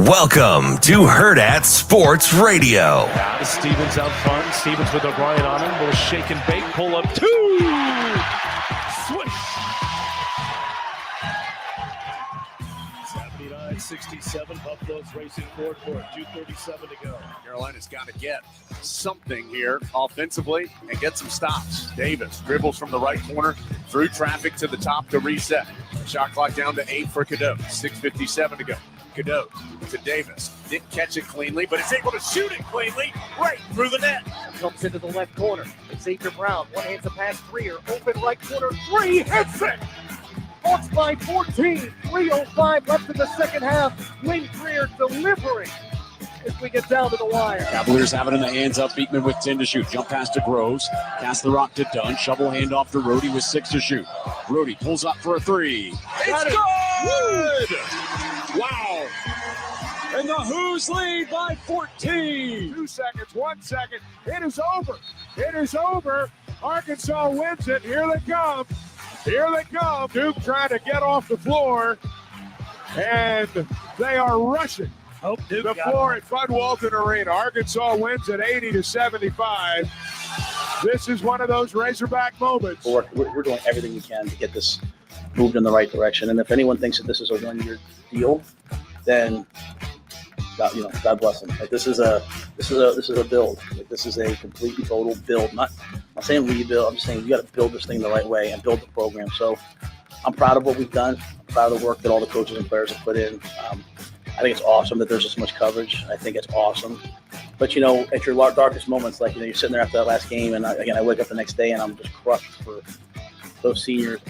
Welcome to Hurrdat Sports Radio. Stevens out front. Stevens with O'Brien on him. Little shake and bake. Pull up two. Swish. 79-67. Buffalo's racing forward for it. 2:37 to go. Carolina's got to get something here offensively and get some stops. Davis dribbles from the right corner through traffic to the top to reset. Shot clock down to 8 for Cadeau. 6:57 to go. Cadeau to Davis. Didn't catch it cleanly, but is able to shoot it cleanly right through the net. Comes into the left corner. Xavier Brown. One hands a pass. Freer. Open right corner. Three. Hits it. Hawks by 14. 3:05 left in the second half. Wayne Freer delivering as we get down to the wire. Cavaliers have it in the hands up. Beekman with 10 to shoot. Jump pass to Groves. Pass the rock to Dunn. Shovel handoff to Rhodey with 6 to shoot. Rhodey pulls up for a 3. It's good! Wow. And the Who's lead by 14. 2 seconds, 1 second. It is over. It is over. Arkansas wins it. Here they come. Here they come. Duke trying to get off the floor. And they are rushing the floor at Bud Walton Arena. Arkansas wins at 80-75. This is one of those Razorback moments. We're doing everything we can to get this moved in the right direction. And if anyone thinks that this is a one-year deal, then God bless them. Like, this is a build. Like, this is a complete and total build. I'm not saying rebuild. I'm just saying we got to build this thing the right way and build the program. So I'm proud of what we've done. I'm proud of the work that all the coaches and players have put in. I think it's awesome that there's this much coverage. I think it's awesome. But, at your darkest moments, like, you're sitting there after that last game, and I wake up the next day and I'm just crushed for those seniors.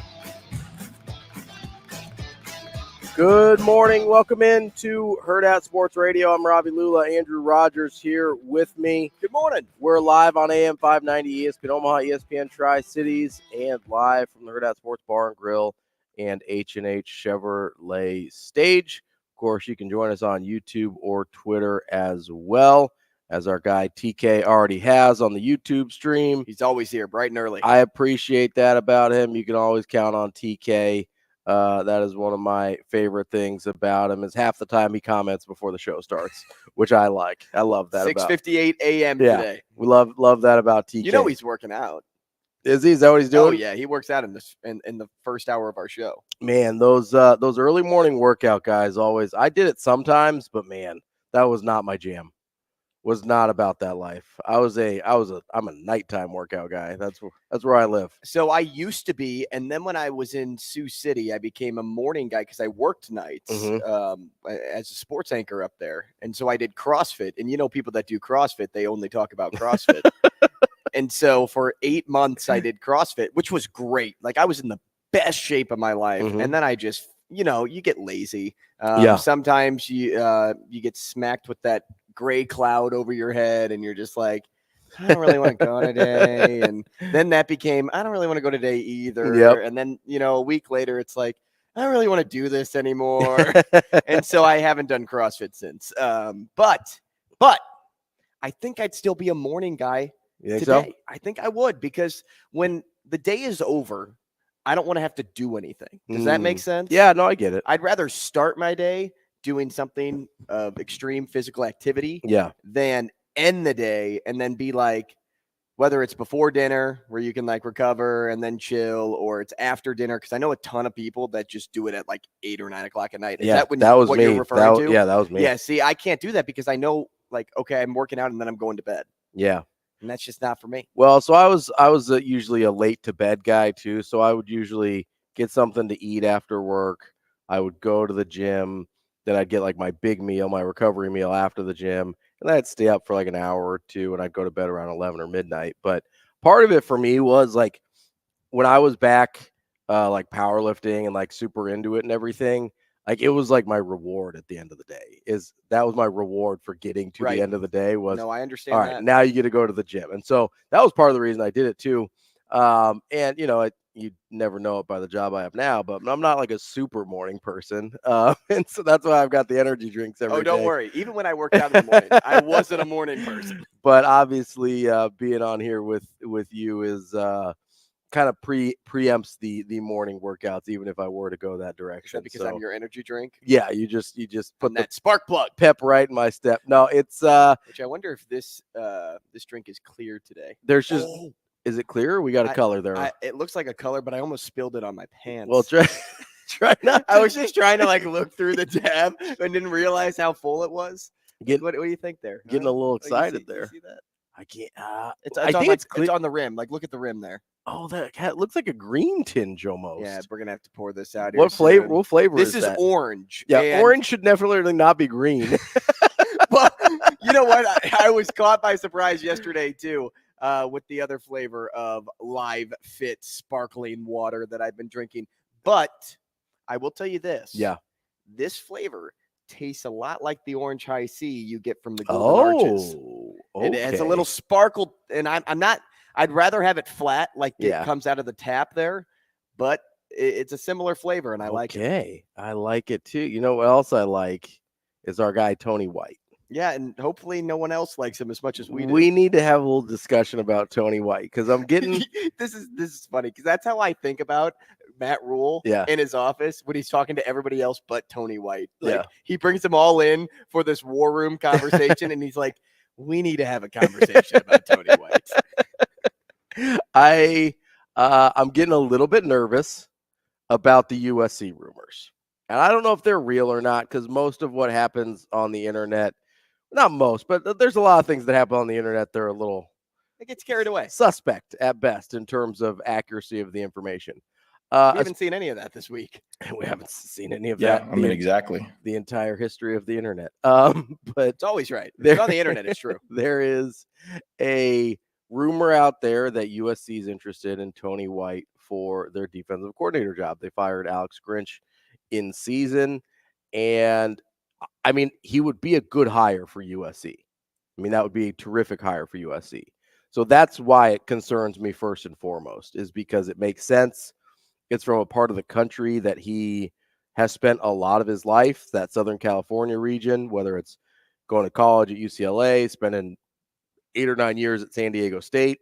Good morning. Welcome in to Hurrdat Sports Radio. I'm Ravi Lulla. Andrew Rogers here with me. Good morning. We're live on AM 590 ESPN Omaha, ESPN Tri-Cities, and live from the Hurrdat Sports Bar and Grill and H&H Chevrolet stage. Of course, you can join us on YouTube or Twitter as well, as our guy TK already has on the YouTube stream. He's always here, bright and early. I appreciate that about him. You can always count on TK. That is one of my favorite things about him, is half the time he comments before the show starts, which I like. I love that. 6:58 a.m. today. We love that about TK. He's working out. Is that what he's doing? Oh yeah, he works out in the first hour of our show. Man, those early morning workout guys always. I did it sometimes, but man, that was not my jam. Was not about that life. I'm a nighttime workout guy. That's where I live. So I used to be, and then when I was in Sioux City, I became a morning guy because I worked nights as a sports anchor up there. And so I did CrossFit, and people that do CrossFit, they only talk about CrossFit. And so for 8 months I did CrossFit, which was great. Like, I was in the best shape of my life. And then I just, you get lazy. Sometimes you get smacked with that gray cloud over your head, and you're just like, I don't really want to go today. And then that became, I don't really want to go today either. Yep. And then, a week later, it's like, I don't really want to do this anymore. And so I haven't done CrossFit since. But I think I'd still be a morning guy today. So? I think I would, because when the day is over, I don't want to have to do anything. Does that make sense? Yeah, no, I get it. I'd rather start my day doing something of extreme physical activity than end the day and then be like, whether it's before dinner where you can like recover and then chill, or it's after dinner. Cause I know a ton of people that just do it at like 8 or 9 o'clock at night. Is that what me. You're referring to? Yeah, that was me. Yeah. See, I can't do that because I know, like, okay, I'm working out and then I'm going to bed. Yeah. And that's just not for me. Well, so I was usually a late to bed guy too. So I would usually get something to eat after work. I would go to the gym. Then I'd get like my big meal, my recovery meal after the gym. And I'd stay up for like an hour or two, and I'd go to bed around 11 or midnight. But part of it for me was like when I was back like powerlifting and like super into it and everything, like it was like my reward at the end of the day. That was my reward for getting to the end of the day was, no, I understand all that. right, now you get to go to the gym. And so that was part of the reason I did it too. And you never know it by the job I have now, but I'm not like a super morning person. And so that's why I've got the energy drinks every day. Oh, don't worry. Even when I worked out in the morning, I wasn't a morning person. But obviously being on here with you is kind of preempts the morning workouts, even if I were to go that direction. Is that because I'm your energy drink? Yeah, you just put that spark plug pep right in my step. No, it's which I wonder if this drink is clear today. There's just is it clear? We got a color there. It looks like a color, but I almost spilled it on my pants. Well, try not. I was just trying to like look through the tab and didn't realize how full it was. What do you think there? Getting a little excited there. You see that? I can't. I think it's clear. It's on the rim. Like, look at the rim there. Oh, that looks like a green tinge almost. Yeah, we're gonna have to pour this out here. What flavor? What flavor this is that? Orange. Yeah, orange should definitely not be green. Well, you know what? I was caught by surprise yesterday too, with the other flavor of Live Fit sparkling water that I've been drinking. But I will tell you this. Yeah, this flavor tastes a lot like the orange high C you get from the Golden Arches. Okay. It has a little sparkle, and I'm not. I'd rather have it flat, like it comes out of the tap there, but it's a similar flavor, and I like it. Okay, I like it too. You know what else I like is our guy Tony White. Yeah, and hopefully no one else likes him as much as we do. We need to have a little discussion about Tony White because I'm getting this is funny because that's how I think about Matt Rule in his office when he's talking to everybody else but Tony White. Like, he brings them all in for this war room conversation, and he's like, "We need to have a conversation about Tony White." I'm getting a little bit nervous about the USC rumors, and I don't know if they're real or not because most of what happens on the internet. Not most, but there's a lot of things that happen on the internet. They're a little it gets carried away, suspect at best in terms of accuracy of the information. We haven't seen any of that this week. We haven't seen any of that. I mean, exactly the entire history of the internet. But it's always right. It's on the internet. It's true. There is a rumor out there that USC is interested in Tony White for their defensive coordinator job. They fired Alex Grinch in season, and I mean, he would be a good hire for USC. I mean, that would be a terrific hire for USC. So that's why it concerns me first and foremost, is because it makes sense. It's from a part of the country that he has spent a lot of his life, that Southern California region, whether it's going to college at UCLA, spending 8 or 9 years at San Diego State.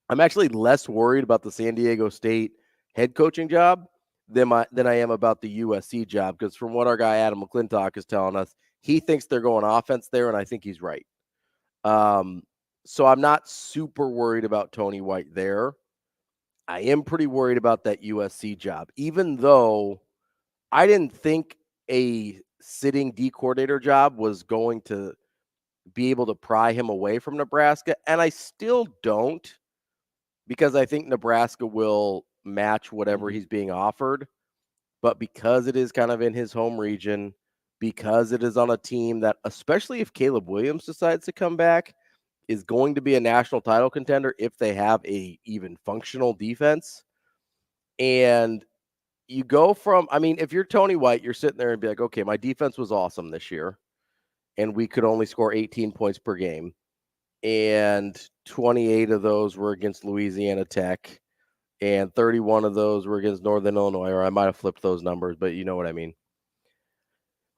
I'm actually less worried about the San Diego State head coaching job than I am about the USC job, because from what our guy Adam McClintock is telling us, he thinks they're going offense there, and I think he's right. So I'm not super worried about Tony White there. I am pretty worried about that USC job, even though I didn't think a sitting D coordinator job was going to be able to pry him away from Nebraska, and I still don't, because I think Nebraska will match whatever he's being offered. But because it is kind of in his home region, because it is on a team that, especially if Caleb Williams decides to come back, is going to be a national title contender if they have a even functional defense. And you go from, I mean, if you're Tony White, you're sitting there and be like, okay, my defense was awesome this year, and we could only score 18 points per game, and 28 of those were against Louisiana Tech, and 31 of those were against Northern Illinois, or I might have flipped those numbers, but you know what I mean.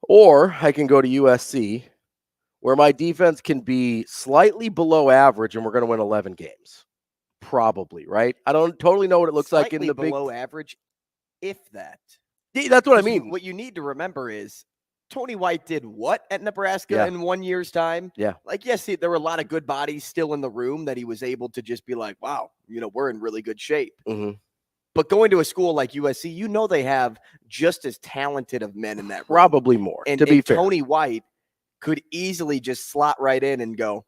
Or I can go to USC, where my defense can be slightly below average, and we're going to win 11 games. Probably, right? I don't totally know what it looks like in the below average, if that. Yeah, that's what I mean. What you need to remember is Tony White did what at Nebraska in 1 year's time? Yeah. Like, yes, there were a lot of good bodies still in the room that he was able to just be like, wow, we're in really good shape. Mm-hmm. But going to a school like USC, they have just as talented of men in that room. Probably more, and, to be fair. Tony White could easily just slot right in and go,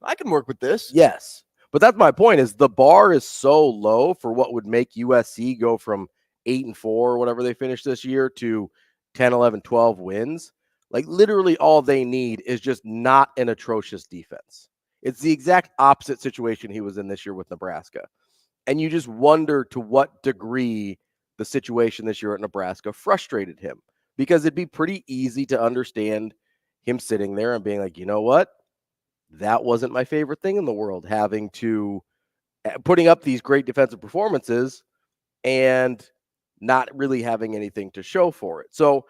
I can work with this. Yes. But that's my point, is the bar is so low for what would make USC go from 8-4 or whatever they finished this year to 10, 11, 12 wins. Like, literally all they need is just not an atrocious defense. It's the exact opposite situation he was in this year with Nebraska. And you just wonder to what degree the situation this year at Nebraska frustrated him, because it'd be pretty easy to understand him sitting there and being like, you know what? That wasn't my favorite thing in the world, having to putting up these great defensive performances and not really having anything to show for it. So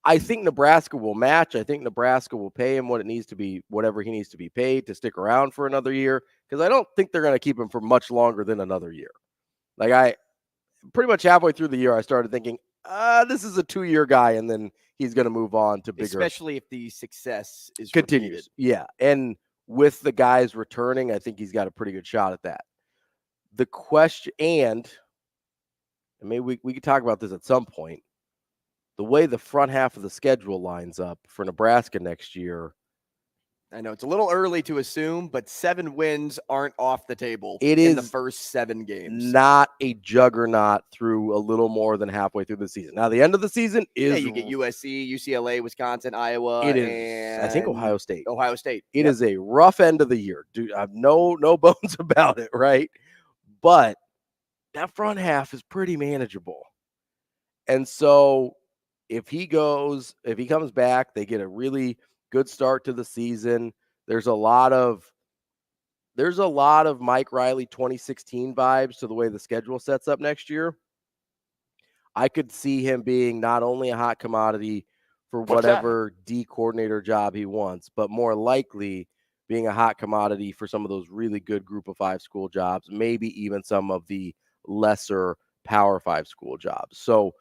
I think Nebraska will match. I think Nebraska will pay him what it needs to be, whatever he needs to be paid to stick around for another year, because I don't think they're going to keep him for much longer than another year. Like, I pretty much halfway through the year, I started thinking, this is a 2-year guy, and then he's going to move on to bigger. Especially if the success is continues. repeated. Yeah, and with the guys returning, I think he's got a pretty good shot at that. The question, and maybe we could talk about this at some point, the way the front half of the schedule lines up for Nebraska next year. I know it's a little early to assume, but 7 wins aren't off the table in the first 7 games. Not a juggernaut through a little more than halfway through the season. Now, the end of the season is... you get USC, UCLA, Wisconsin, Iowa, it is, and I think Ohio State. It is a rough end of the year. Dude, I have no bones about it, right? But that front half is pretty manageable. And so if he comes back, they get a really good start to the season. There's a lot of Mike Riley 2016 vibes to the way the schedule sets up next year. I could see him being not only a hot commodity for whatever D coordinator job he wants, but more likely being a hot commodity for some of those really good Group of 5 school jobs, maybe even some of the lesser Power 5 school jobs. So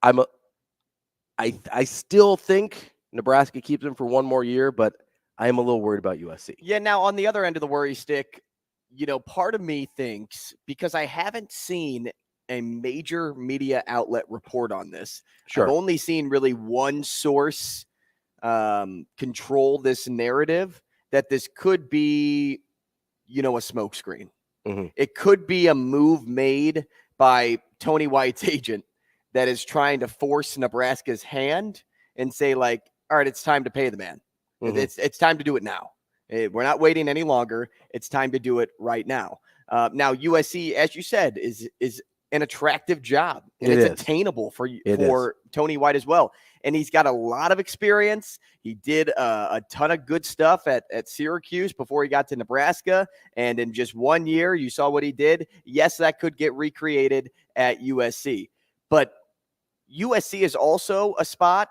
I still think Nebraska keeps him for one more year, but I am a little worried about USC. Yeah, now on the other end of the worry stick, part of me thinks, because I haven't seen a major media outlet report on this. Sure. I've only seen really one source control this narrative that this could be, a smokescreen. Mm-hmm. It could be a move made by Tony White's agent that is trying to force Nebraska's hand and say, like, all right, it's time to pay the man. Mm-hmm. It's time to do it now. We're not waiting any longer. It's time to do it right now. Now, USC, as you said, is an attractive job, and it's attainable for Tony White as well. And he's got a lot of experience. He did a ton of good stuff at Syracuse before he got to Nebraska. And in just 1 year, you saw what he did. Yes, that could get recreated at USC. But USC is also a spot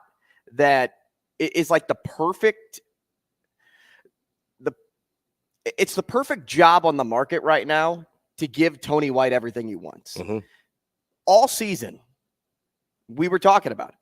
that is like the perfect job on the market right now to give Tony White everything he wants. Mm-hmm. All season, we were talking about it.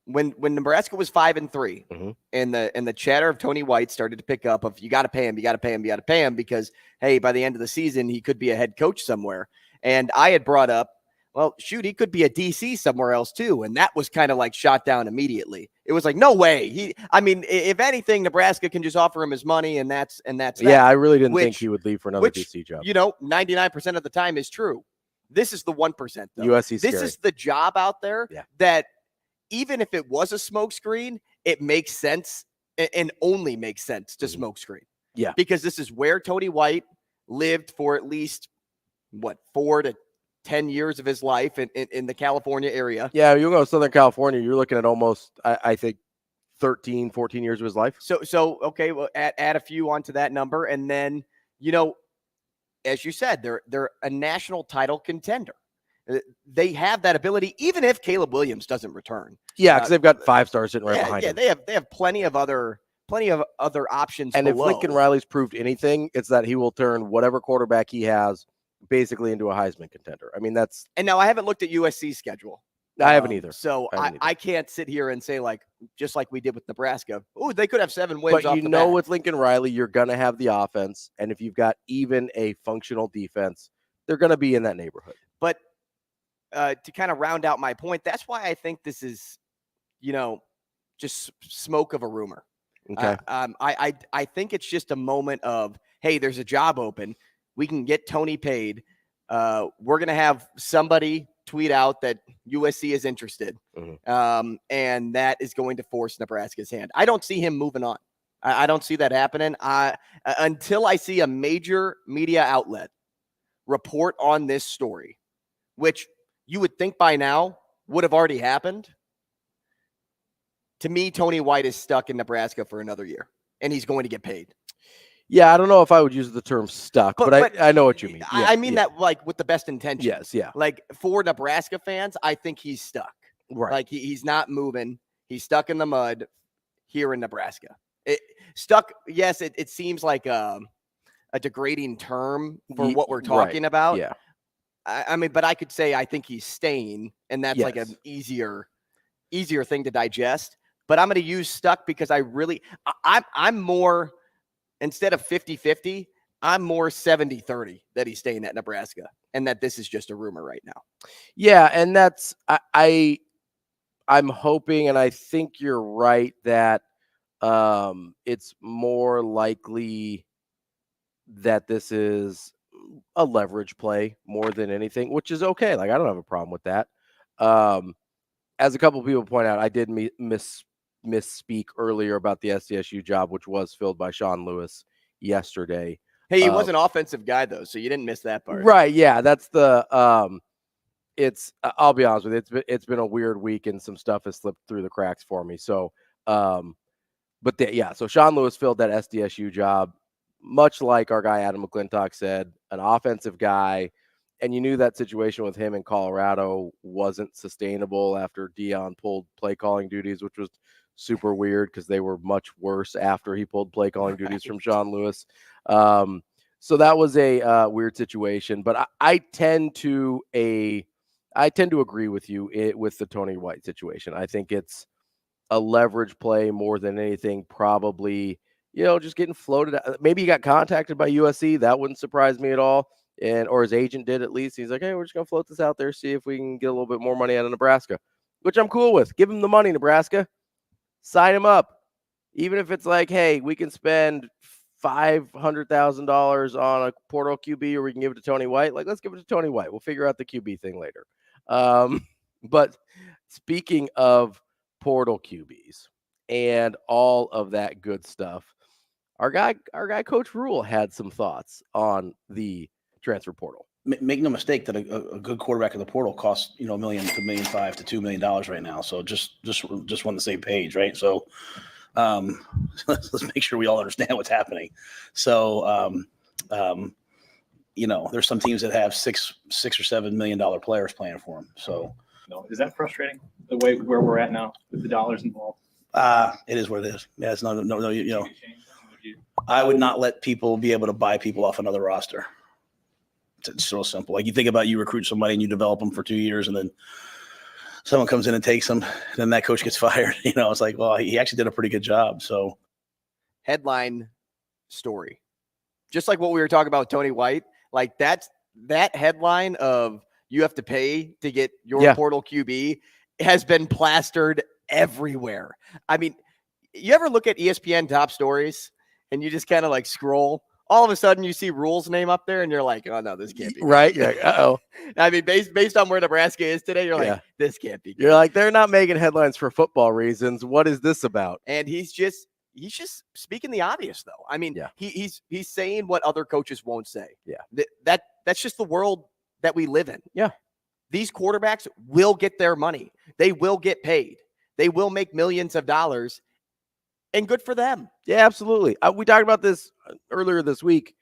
When Nebraska was 5-3, mm-hmm. and the chatter of Tony White started to pick up of you got to pay him because, hey, by the end of the season, he could be a head coach somewhere. And I had brought up, well, shoot, he could be a DC somewhere else too. And that was kind of like shot down immediately. It was like, no way. If anything, Nebraska can just offer him his money and that's that. Yeah, I really didn't think he would leave for another DC job. 99% of the time is true. This is the 1%, though. USC this is the job out there that even if it was a smokescreen, it makes sense and only makes sense to smokescreen. Yeah. Because this is where Tony White lived for at least, 4 to 10 years of his life in the California area. Yeah, you go to Southern California, you're looking at almost, I think, 13, 14 years of his life. So okay, well, add a few onto that number. And then, as you said, they're a national title contender. They have that ability, even if Caleb Williams doesn't return. Yeah, because they've got 5 stars sitting right behind him. Yeah, they have plenty of other options. And below. if Lincoln Riley's proved anything, it's that he will turn whatever quarterback he has basically into a Heisman contender. I mean, that's. And now I haven't looked at USC's schedule. I haven't either. So I can't sit here and say, like, just like we did with Nebraska, they could have 7 wins. But with Lincoln Riley, you're going to have the offense. And if you've got even a functional defense, they're going to be in that neighborhood. But to kind of round out my point, that's why I think this is, just smoke of a rumor. Okay. I think it's just a moment of, hey, there's a job open. We can get Tony paid. We're going to have somebody tweet out that USC is interested. Mm-hmm. And that is going to force Nebraska's hand. I don't see him moving on. I don't see that happening. Until I see a major media outlet report on this story, which you would think by now would have already happened. To me, Tony White is stuck in Nebraska for another year, and he's going to get paid. Yeah, I don't know if I would use the term stuck, but I know what you mean. Yeah, I mean that like with the best intentions. Yes, yeah. Like for Nebraska fans, I think he's stuck. Right. Like he's not moving. He's stuck in the mud here in Nebraska. Yes, it seems like a degrading term for what we're talking about. Yeah. I mean, but I could say I think he's staying, and that's like an easier thing to digest. But I'm going to use stuck because I'm more, instead of 50-50, I'm more 70-30 that he's staying at Nebraska and that this is just a rumor right now. Yeah, and that's I'm hoping, and I think you're right, that it's more likely that this is a leverage play more than anything, which is okay. Like, I don't have a problem with that. As a couple of people point out, I did misspeak earlier about the SDSU job, which was filled by Sean Lewis yesterday. Hey, he was an offensive guy though, so you didn't miss that part. Right. Yeah. That's the, I'll be honest with you. It's been a weird week and some stuff has slipped through the cracks for me. So, so Sean Lewis filled that SDSU job, much like our guy Adam McClintock said, an offensive guy. And you knew that situation with him in Colorado wasn't sustainable after Dion pulled play calling duties, which was super weird because they were much worse after he pulled play calling duties from Sean Lewis. So that was a weird situation. But I tend to agree with you with the Tony White situation. I think it's a leverage play more than anything. Probably, just getting floated out. Maybe he got contacted by USC. That wouldn't surprise me at all. Or his agent did at least. He's like, hey, we're just going to float this out there, see if we can get a little bit more money out of Nebraska, which I'm cool with. Give him the money, Nebraska. Sign him up. Even if it's like, hey, we can spend $500,000 on a portal QB or we can give it to Tony White. Like, let's give it to Tony White. We'll figure out the QB thing later. But speaking of portal QBs and all of that good stuff, our guy Coach Rule had some thoughts on the transfer portal. Make no mistake that a good quarterback in the portal costs $1 million to $1.5 million to $2 million right now. So just on the same page, right? So let's make sure we all understand what's happening. So there's some teams that have $6 or $7 million players playing for them. So is that frustrating? The way where we're at now with the dollars involved. It is what it is. Yeah, it's no. I would not let people be able to buy people off another roster. It's so simple. Like, you think about, you recruit somebody and you develop them for 2 years and then someone comes in and takes them, and then that coach gets fired. It's like, well, he actually did a pretty good job. So, headline story, just like what we were talking about with Tony White, like that headline of you have to pay to get your portal QB has been plastered everywhere. I mean, you ever look at ESPN top stories and you just kind of like scroll? All of a sudden you see Rule's name up there and you're like, oh no, this can't be right. You're like, uh-oh. I mean, based on where Nebraska is today, you're like, this can't be good. You're like, they're not making headlines for football reasons. What is this about? And he's just speaking the obvious though. I mean, he's saying what other coaches won't say. Yeah. That's just the world that we live in. Yeah. These quarterbacks will get their money. They will get paid. They will make millions of dollars. And good for them. Yeah, absolutely. We talked about this earlier this week,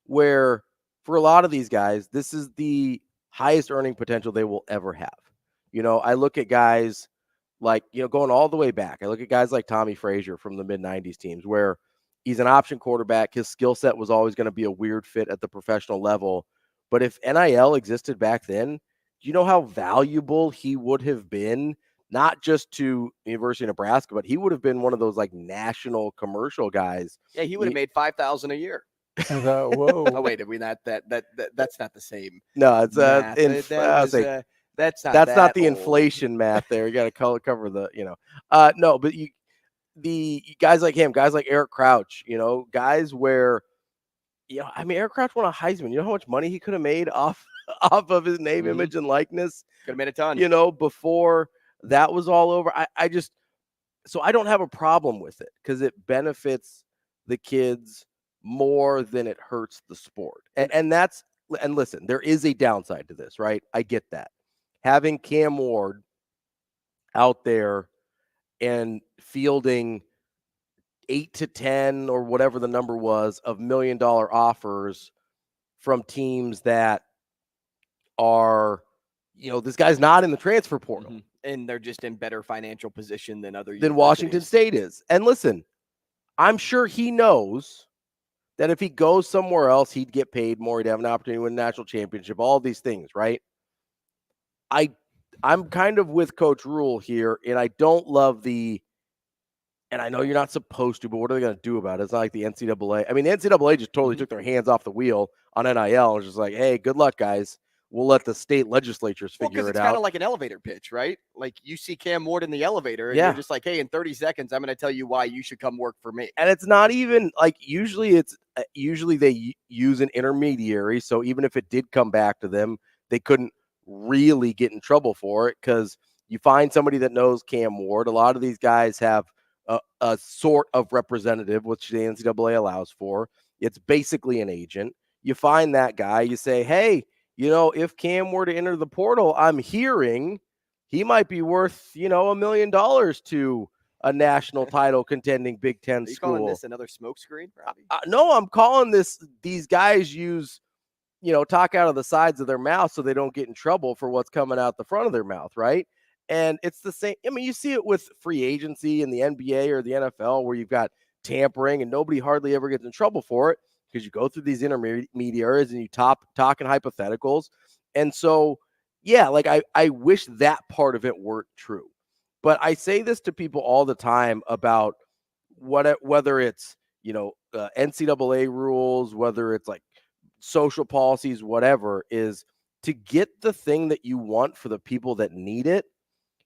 where for a lot of these guys, this is the highest earning potential they will ever have. I look at guys like, going all the way back. I look at guys like Tommy Frazier from the mid-'90s teams, where he's an option quarterback. His skill set was always going to be a weird fit at the professional level. But if NIL existed back then, do you know how valuable he would have been? Not just to University of Nebraska, but he would have been one of those like national commercial guys. Yeah, he would have made $5,000 a year. Whoa! Oh wait, that's not the same. No, it's that's not the inflation math. There, you got to cover the no, but the guys like him, guys like Eric Crouch, guys where Eric Crouch won a Heisman. You know how much money he could have made off of his name, image, and likeness. Could have made a ton. Before that was all over. So I don't have a problem with it because it benefits the kids more than it hurts the sport. And listen, there is a downside to this, right? I get that. Having Cam Ward out there and fielding 8 to 10 or whatever the number was of $1 million offers from teams that are, this guy's not in the transfer portal. Mm-hmm. And they're just in better financial position than other than Washington State is. And listen, I'm sure he knows that if he goes somewhere else, he'd get paid more. He'd have an opportunity to win a national championship, all these things, right? I'm kind of with Coach Rule here, and I don't love and I know you're not supposed to, but what are they going to do about it? It's not like the NCAA. I mean, the NCAA just totally took their hands off the wheel on NIL and was just like, hey, good luck, guys. We'll let the state legislatures figure it out. It's kind of like an elevator pitch, right? Like you see Cam Ward in the elevator, and you're just like, hey, in 30 seconds, I'm going to tell you why you should come work for me. And it's not even like usually they use an intermediary. So even if it did come back to them, they couldn't really get in trouble for it because you find somebody that knows Cam Ward. A lot of these guys have a sort of representative, which the NCAA allows for. It's basically an agent. You find that guy, you say, hey, if Cam were to enter the portal, I'm hearing he might be worth, $1 million to a national title contending Big Ten Are you school. calling this another smokescreen, Robbie? No, I'm calling these guys use, talk out of the sides of their mouth so they don't get in trouble for what's coming out the front of their mouth, right? And it's the same. I mean, you see it with free agency in the NBA or the NFL where you've got tampering and nobody hardly ever gets in trouble for it because you go through these intermediaries and you talk in hypotheticals. And so, yeah, like I wish that part of it weren't true. But I say this to people all the time about whether it's, NCAA rules, whether it's like social policies, whatever, is to get the thing that you want for the people that need it.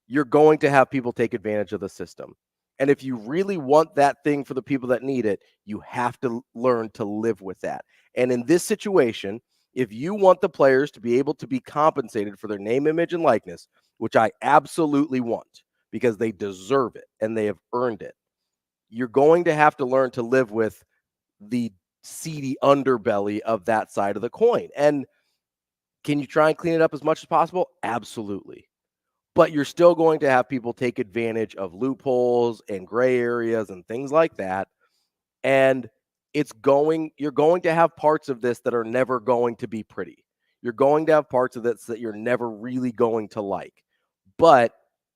You're going to have people take advantage of the system. And if you really want that thing for the people that need it, you have to learn to live with that. And in this situation, if you want the players to be able to be compensated for their name, image, and likeness, which I absolutely want because they deserve it and they have earned it, you're going to have to learn to live with the seedy underbelly of that side of the coin. And can you try and clean it up as much as possible? Absolutely. But you're still going to have people take advantage of loopholes and gray areas and things like that. And you're going to have parts of this that are never going to be pretty. You're going to have parts of this that you're never really going to like. But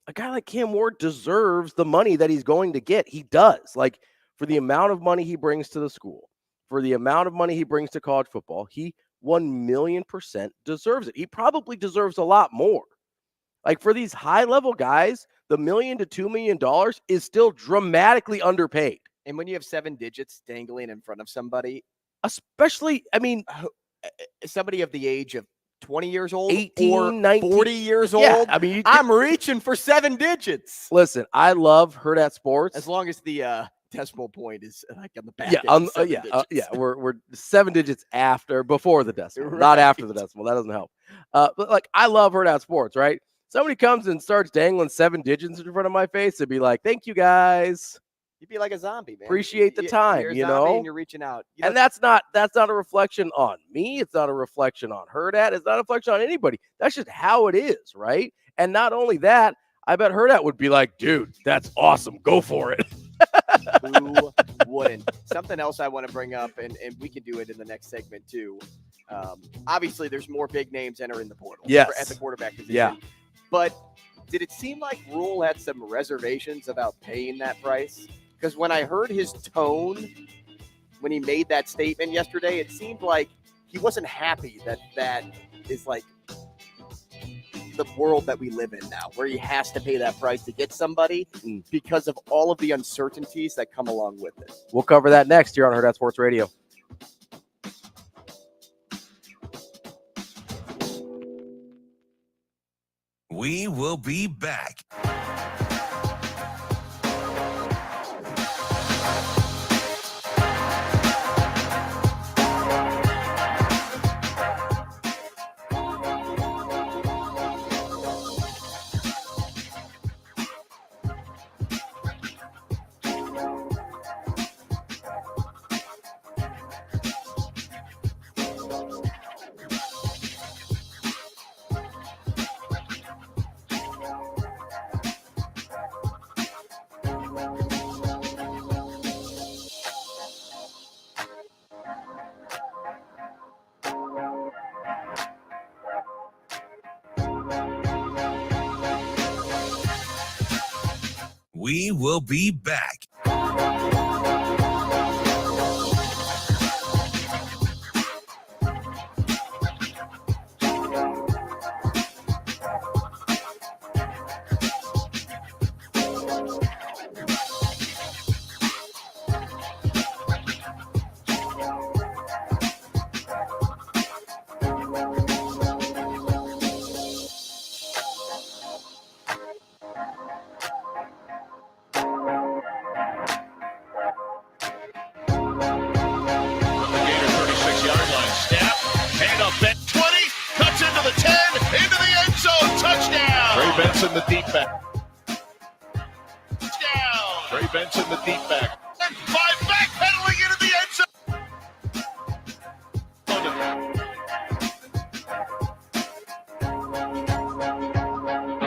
a guy like Cam Ward deserves the money that he's going to get. He does. Like, for the amount of money he brings to the school, for the amount of money he brings to college football, he 1,000,000% deserves it. He probably deserves a lot more. Like, for these high-level guys, the $1 million to $2 million is still dramatically underpaid. And when you have 7 digits dangling in front of somebody, especially, I mean, somebody of the age of 20 years old 18, or 19, 40 years old, yeah, I mean, I'm reaching for 7 digits. Listen, I love Hurrdat Sports. As long as the decimal point is like on the back. Yeah, we're 7 digits before the decimal, right. Not after the decimal. That doesn't help. But like, I love Hurrdat Sports, right? Somebody comes and starts dangling 7 digits in front of my face, it'd be like, thank you guys. You'd be like a zombie, man. Appreciate the time, you're a zombie and you're reaching out. And that's not a reflection on me. It's not a reflection on Hurrdat. It's not a reflection on anybody. That's just how it is, right? And not only that, I bet Hurrdat would be like, dude, that's awesome. Go for it. Who wouldn't? Something else I want to bring up, and we can do it in the next segment too. Obviously, there's more big names entering the portal at the quarterback position. Yeah. But did it seem like Rule had some reservations about paying that price? Because when I heard his tone when he made that statement yesterday, it seemed like he wasn't happy that is like the world that we live in now, where he has to pay that price to get somebody because of all of the uncertainties that come along with it. We'll cover that next here on Hurrdat Sports Radio. We will be back. We will be back. Benson, the deep back. Down. Trey Benson, the deep back. And 5 backpedaling into the end zone.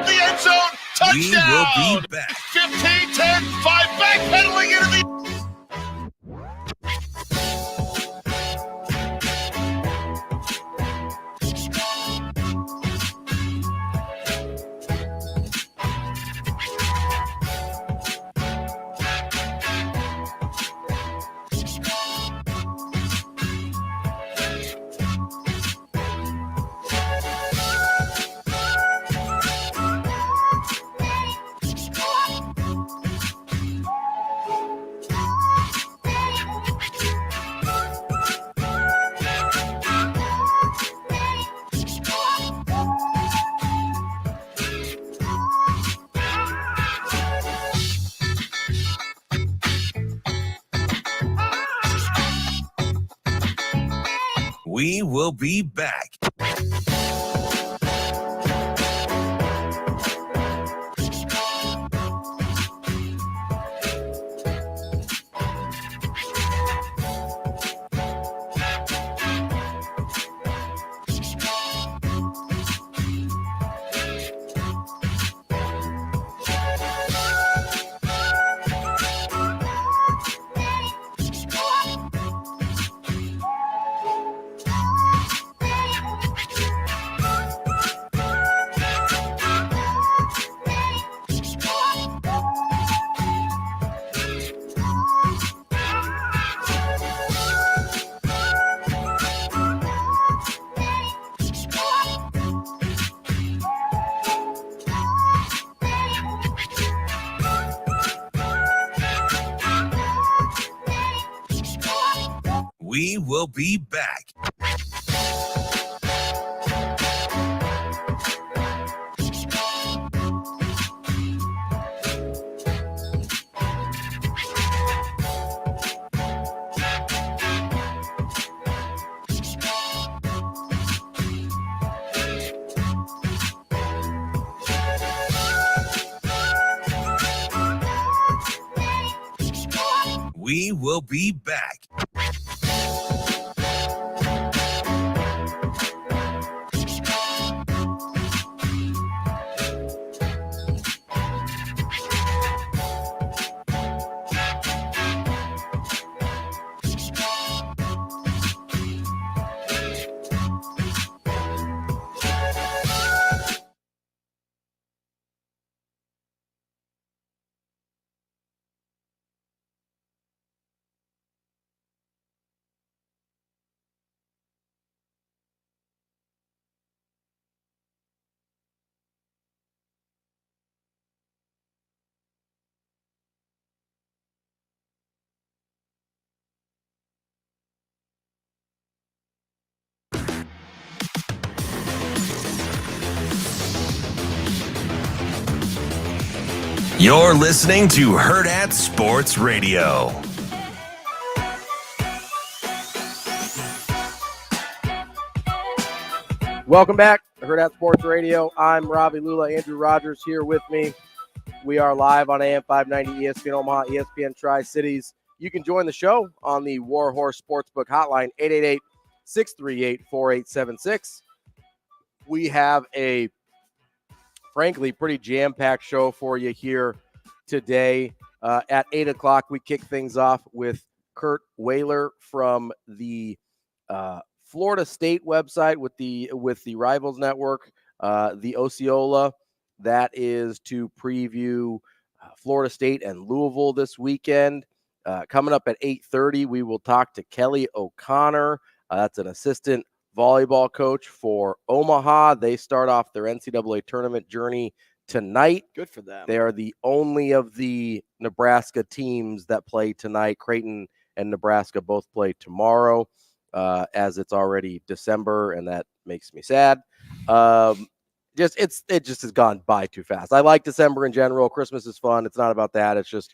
The end zone, touchdown. We will be back. 15-10, 5 backpedaling into the We will be back. We will be back. We will be back. You're listening to Hurrdat Sports Radio. Welcome back to Hurrdat Sports Radio. I'm Ravi Lulla. Andrew Rogers here with me. We are live on AM 590 ESPN Omaha, ESPN Tri-Cities. You can join the show on the Warhorse Sportsbook hotline, 888-638-4876. We have a frankly pretty jam-packed show for you here today. At 8 o'clock, we kick things off with Curt Weiler from the Florida State website with the Rivals Network, the Osceola. That is to preview Florida State and Louisville this weekend. Coming up at 8:30, we will talk to Kelly O'Connor. That's an assistant volleyball coach for Omaha. They start off their NCAA tournament journey tonight. Good for them. They are the only of the Nebraska teams that play tonight. Creighton and Nebraska both play tomorrow, as it's already December, and that makes me sad. It just has gone by too fast. I like December in general. Christmas is fun. It's not about that. It's just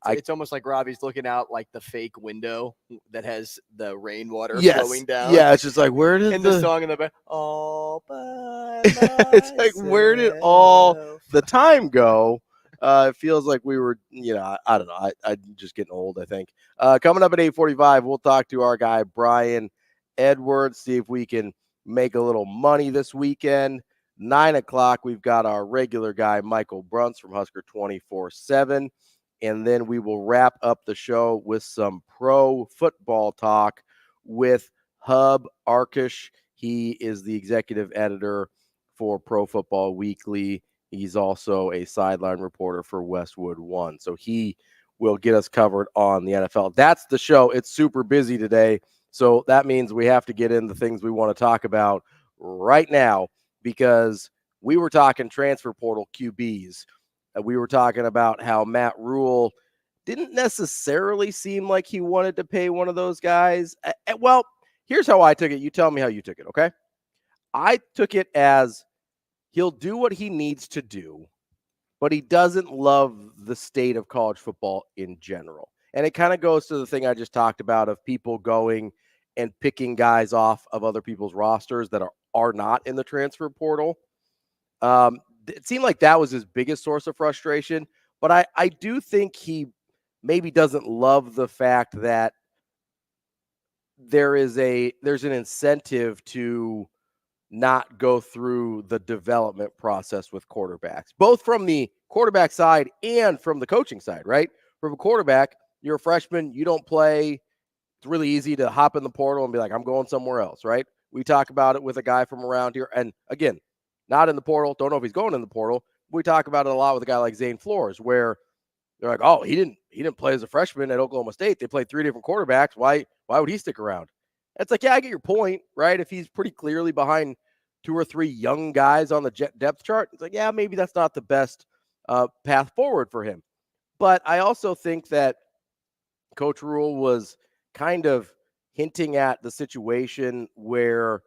it's almost like Robbie's looking out like the fake window that has the rainwater yes, flowing down. Yeah, it's just like, where did the song in the back? All by it's like, where did all the time go? It feels like we were, I don't know. I'm just getting old, I think. Coming up at 8:45, we'll talk to our guy, Brian Edwards, see if we can make a little money this weekend. 9 o'clock, we've got our regular guy, Michael Bruntz from Husker 24/7. And then we will wrap up the show with some pro football talk with Hub Arkush. He is the executive editor for Pro Football Weekly. He's also a sideline reporter for Westwood One. So he will get us covered on the NFL. That's the show. It's super busy today. So that means we have to get in the things we want to talk about right now, because we were talking transfer portal QBs. We were talking about how Matt Rule didn't necessarily seem like he wanted to pay one of those guys. Well, here's how I took it. You tell me how you took it, okay? I took it as he'll do what he needs to do, but he doesn't love the state of college football in general. And it kind of goes to the thing I just talked about of people going and picking guys off of other people's rosters that are not in the transfer portal. It seemed like that was his biggest source of frustration, but I do think he maybe doesn't love the fact that there's an incentive to not go through the development process with quarterbacks, both from the quarterback side and from the coaching side, right? From a quarterback, you're a freshman, you don't play. It's really easy to hop in the portal and be like, I'm going somewhere else, right? We talk about it with a guy from around here. And again, not in the portal. Don't know if he's going in the portal. We talk about it a lot with a guy like Zane Flores, where they're like, oh, he didn't play as a freshman at Oklahoma State. They played 3 different quarterbacks. Why would he stick around? It's like, yeah, I get your point, right? If he's pretty clearly behind 2 or 3 young guys on the depth chart, it's like, yeah, maybe that's not the best path forward for him. But I also think that Coach Rule was kind of hinting at the situation where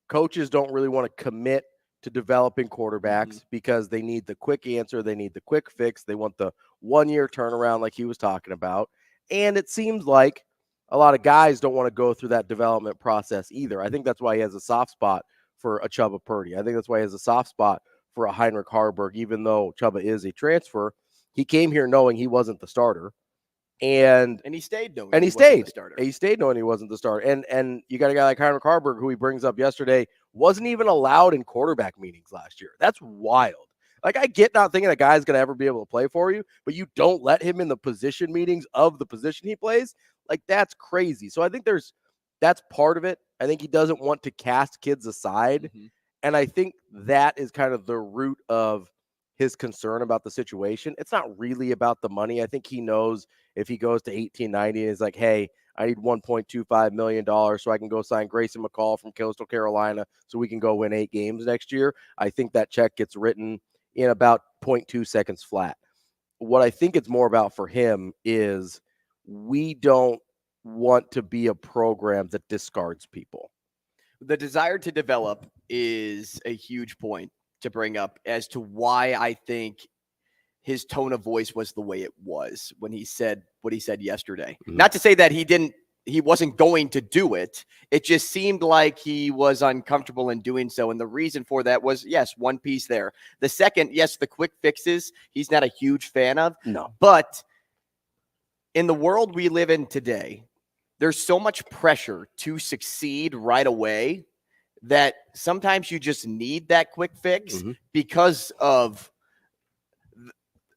coaches don't really want to commit to developing quarterbacks because they need the quick answer. They need the quick fix. They want the 1-year turnaround like he was talking about. And it seems like a lot of guys don't want to go through that development process either. I think that's why he has a soft spot for a Chubba Purdy. I think that's why he has a soft spot for a Heinrich Harburg, even though Chubba is a transfer. He came here knowing he wasn't the starter. And he stayed knowing he stayed the starter. He stayed knowing he wasn't the starter. And you got a guy like Heinrich Harburg, who he brings up yesterday, wasn't even allowed in quarterback meetings last year. That's wild. Like, I get not thinking a guy's going to ever be able to play for you, but you don't let him in the position meetings of the position he plays. Like, that's crazy. So I think that's part of it. I think he doesn't want to cast kids aside. And I think that is kind of the root of his concern about the situation. It's not really about the money. I think he knows if he goes to 1890 and is like, hey, I need $1.25 million so I can go sign Grayson McCall from Coastal Carolina so we can go win 8 games next year. I think that check gets written in about 0.2 seconds flat. What I think it's more about for him is we don't want to be a program that discards people. The desire to develop is a huge point to bring up as to why I think his tone of voice was the way it was when he said what he said yesterday. Not to say that he wasn't going to do it. It just seemed like he was uncomfortable in doing so. And the reason for that was, yes, one piece there. The second, yes, the quick fixes, he's not a huge fan of. No. But in the world we live in today, there's so much pressure to succeed right away that sometimes you just need that quick fix because of,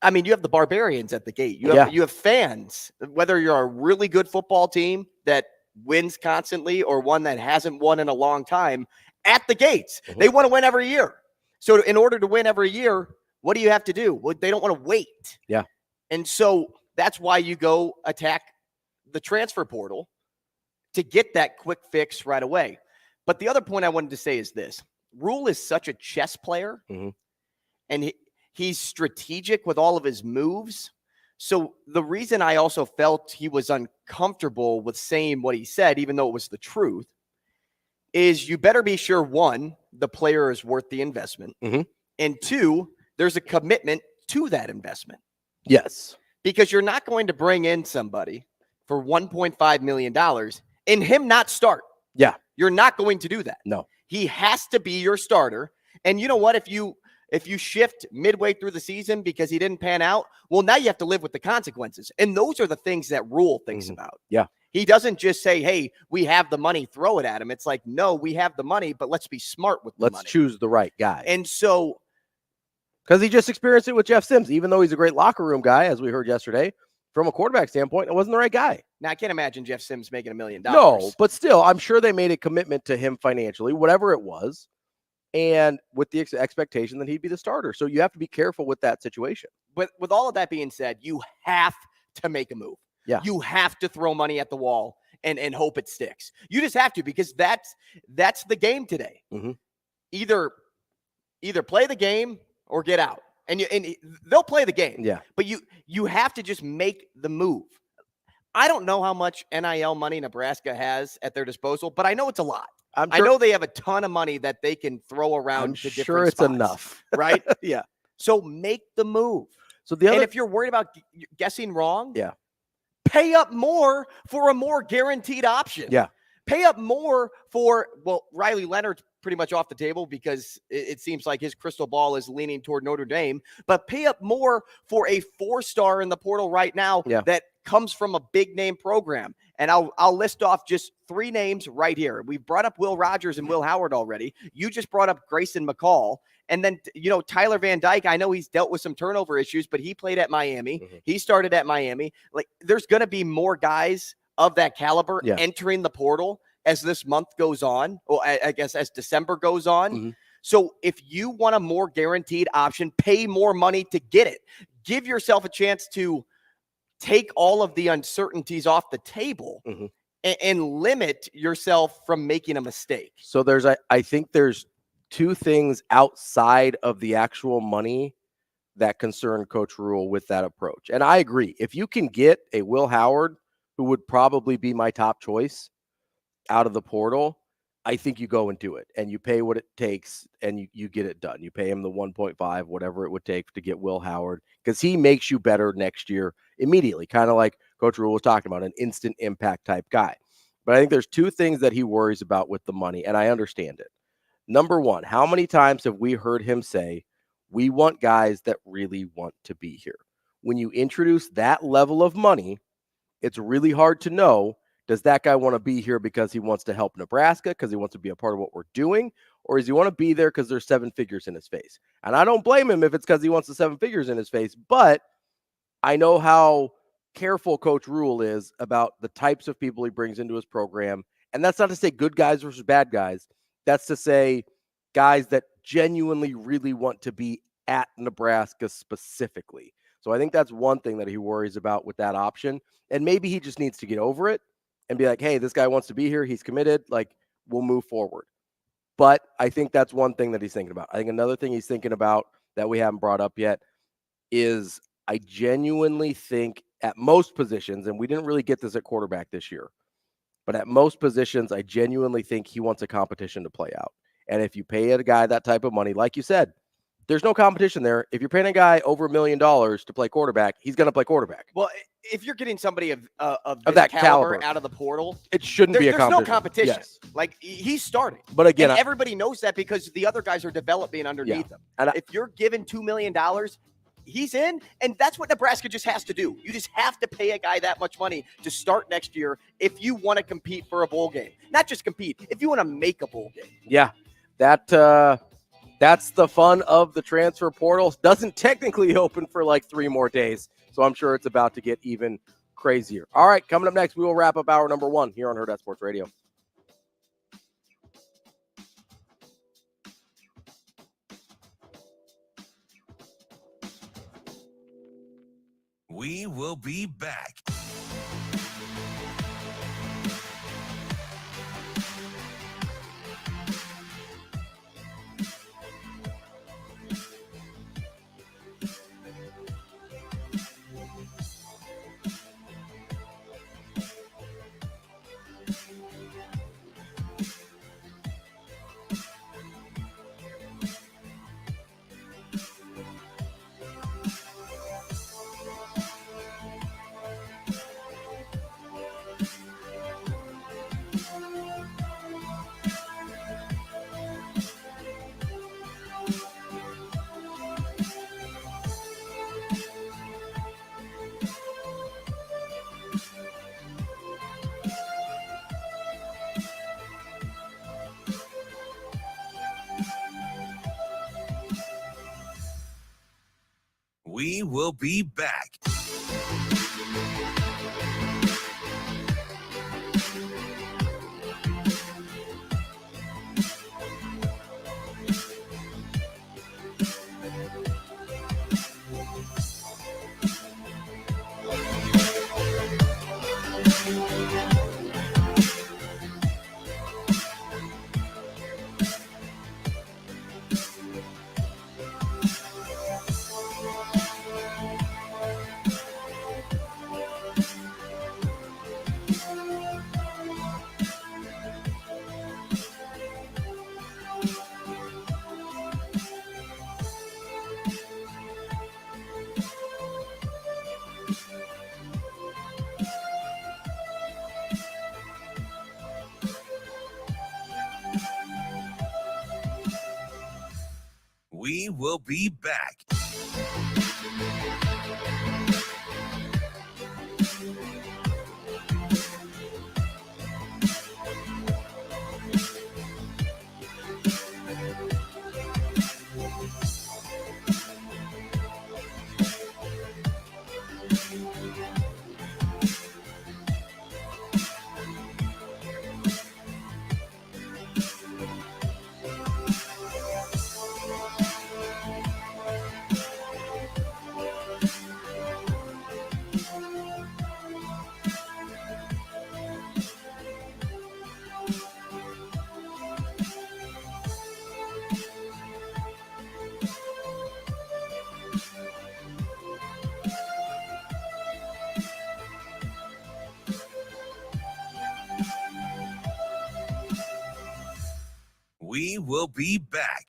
I mean, you have the barbarians at the gate. You have fans, whether you're a really good football team that wins constantly or one that hasn't won in a long time at the gates. They want to win every year. So in order to win every year, what do you have to do? Well, they don't want to wait. Yeah. And so that's why you go attack the transfer portal to get that quick fix right away. But the other point I wanted to say is this. Rule is such a chess player, and he's strategic with all of his moves. So the reason I also felt he was uncomfortable with saying what he said, even though it was the truth, is you better be sure, one, the player is worth the investment, and two, there's a commitment to that investment. Yes. Because you're not going to bring in somebody for $1.5 million and him not start. Yeah. You're not going to do that. No. He has to be your starter. And you know what? If you shift midway through the season because he didn't pan out, well, now you have to live with the consequences. And those are the things that Rule thinks about. Yeah. He doesn't just say, hey, we have the money, throw it at him. It's like, no, we have the money, but let's be smart with the money. Let's choose the right guy. And so, because he just experienced it with Jeff Sims, even though he's a great locker room guy, as we heard yesterday, from a quarterback standpoint, it wasn't the right guy. now I can't imagine Jeff Sims making $1 million. No, but still, I'm sure they made a commitment to him financially, whatever it was, and with the expectation that he'd be the starter. So you have to be careful with that situation. But with all of that being said, you have to make a move. Yeah. You have to throw money at the wall and hope it sticks. You just have to, because that's the game today. Either play the game or get out. And they'll play the game. Yeah. But you have to just make the move. I don't know how much NIL money Nebraska has at their disposal, but I know it's a lot. I know they have a ton of money that they can throw around. I'm to sure different it's spots, enough. right? Yeah. So make the move. So the other, and if you're worried about guessing wrong, yeah, pay up more for a more guaranteed option. Yeah. Pay up more for, well, Riley Leonard's pretty much off the table because it seems like his crystal ball is leaning toward Notre Dame, but pay up more for a 4-star in the portal right now that comes from a big name program. And I'll list off just 3 names right here. We've brought up Will Rogers and Will Howard already. You just brought up Grayson McCall. And then, Tyler Van Dyke, I know he's dealt with some turnover issues, but he played at Miami. He started at Miami. Like, there's going to be more guys of that caliber entering the portal as this month goes on, or I guess as December goes on. So if you want a more guaranteed option, pay more money to get it. Give yourself a chance to take all of the uncertainties off the table and limit yourself from making a mistake. So I think there's 2 things outside of the actual money that concern Coach Rule with that approach. And I agree. If you can get a Will Howard, who would probably be my top choice, out of the portal, I think you go and do it, and you pay what it takes, and you get it done. You pay him the 1.5, whatever it would take to get Will Howard, because he makes you better next year immediately, kind of like Coach Rule was talking about, an instant impact type guy. But I think there's 2 things that he worries about with the money, and I understand it. Number one, how many times have we heard him say, we want guys that really want to be here? When you introduce that level of money, it's really hard to know, does that guy want to be here because he wants to help Nebraska, because he wants to be a part of what we're doing, or does he want to be there because there's 7 figures in his face? And I don't blame him if it's because he wants the 7 figures in his face, but I know how careful Coach Rule is about the types of people he brings into his program. And that's not to say good guys versus bad guys. That's to say guys that genuinely really want to be at Nebraska specifically. So I think that's one thing that he worries about with that option. And maybe he just needs to get over it and be like, hey, this guy wants to be here. He's committed. Like, we'll move forward. But I think that's one thing that he's thinking about. I think another thing he's thinking about that we haven't brought up yet is I genuinely think at most positions, and we didn't really get this at quarterback this year, but at most positions, I genuinely think he wants a competition to play out. And if you pay a guy that type of money, like you said, there's no competition there. If you're paying a guy over $1 million to play quarterback, he's going to play quarterback. Well, if you're getting somebody of that caliber out of the portal, it shouldn't be a competition. There's no competition. Yes. Like, he's starting. But again, and everybody knows that because the other guys are developing underneath him. And if you're given $2 million, he's in, and that's what Nebraska just has to do. You just have to pay a guy that much money to start next year if you want to compete for a bowl game. Not just compete, if you want to make a bowl game. Yeah, that's the fun of the transfer portal. Doesn't technically open for like 3 more days, so I'm sure it's about to get even crazier. All right, coming up next, we will wrap up hour number 1 here on Hurrdat Sports Radio. We will be back. We will be back. We will be back. We will be back.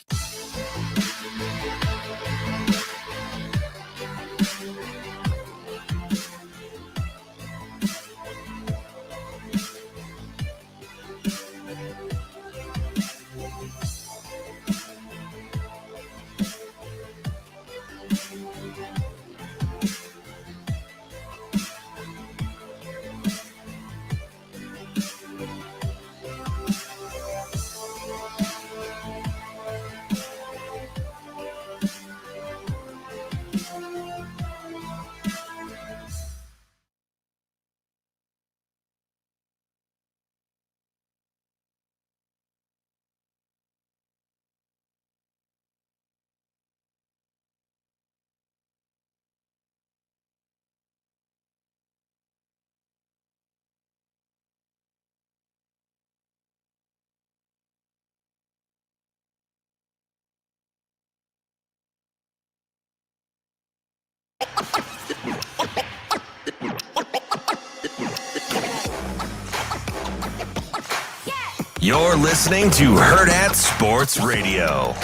You're listening to Hurrdat Sports Radio.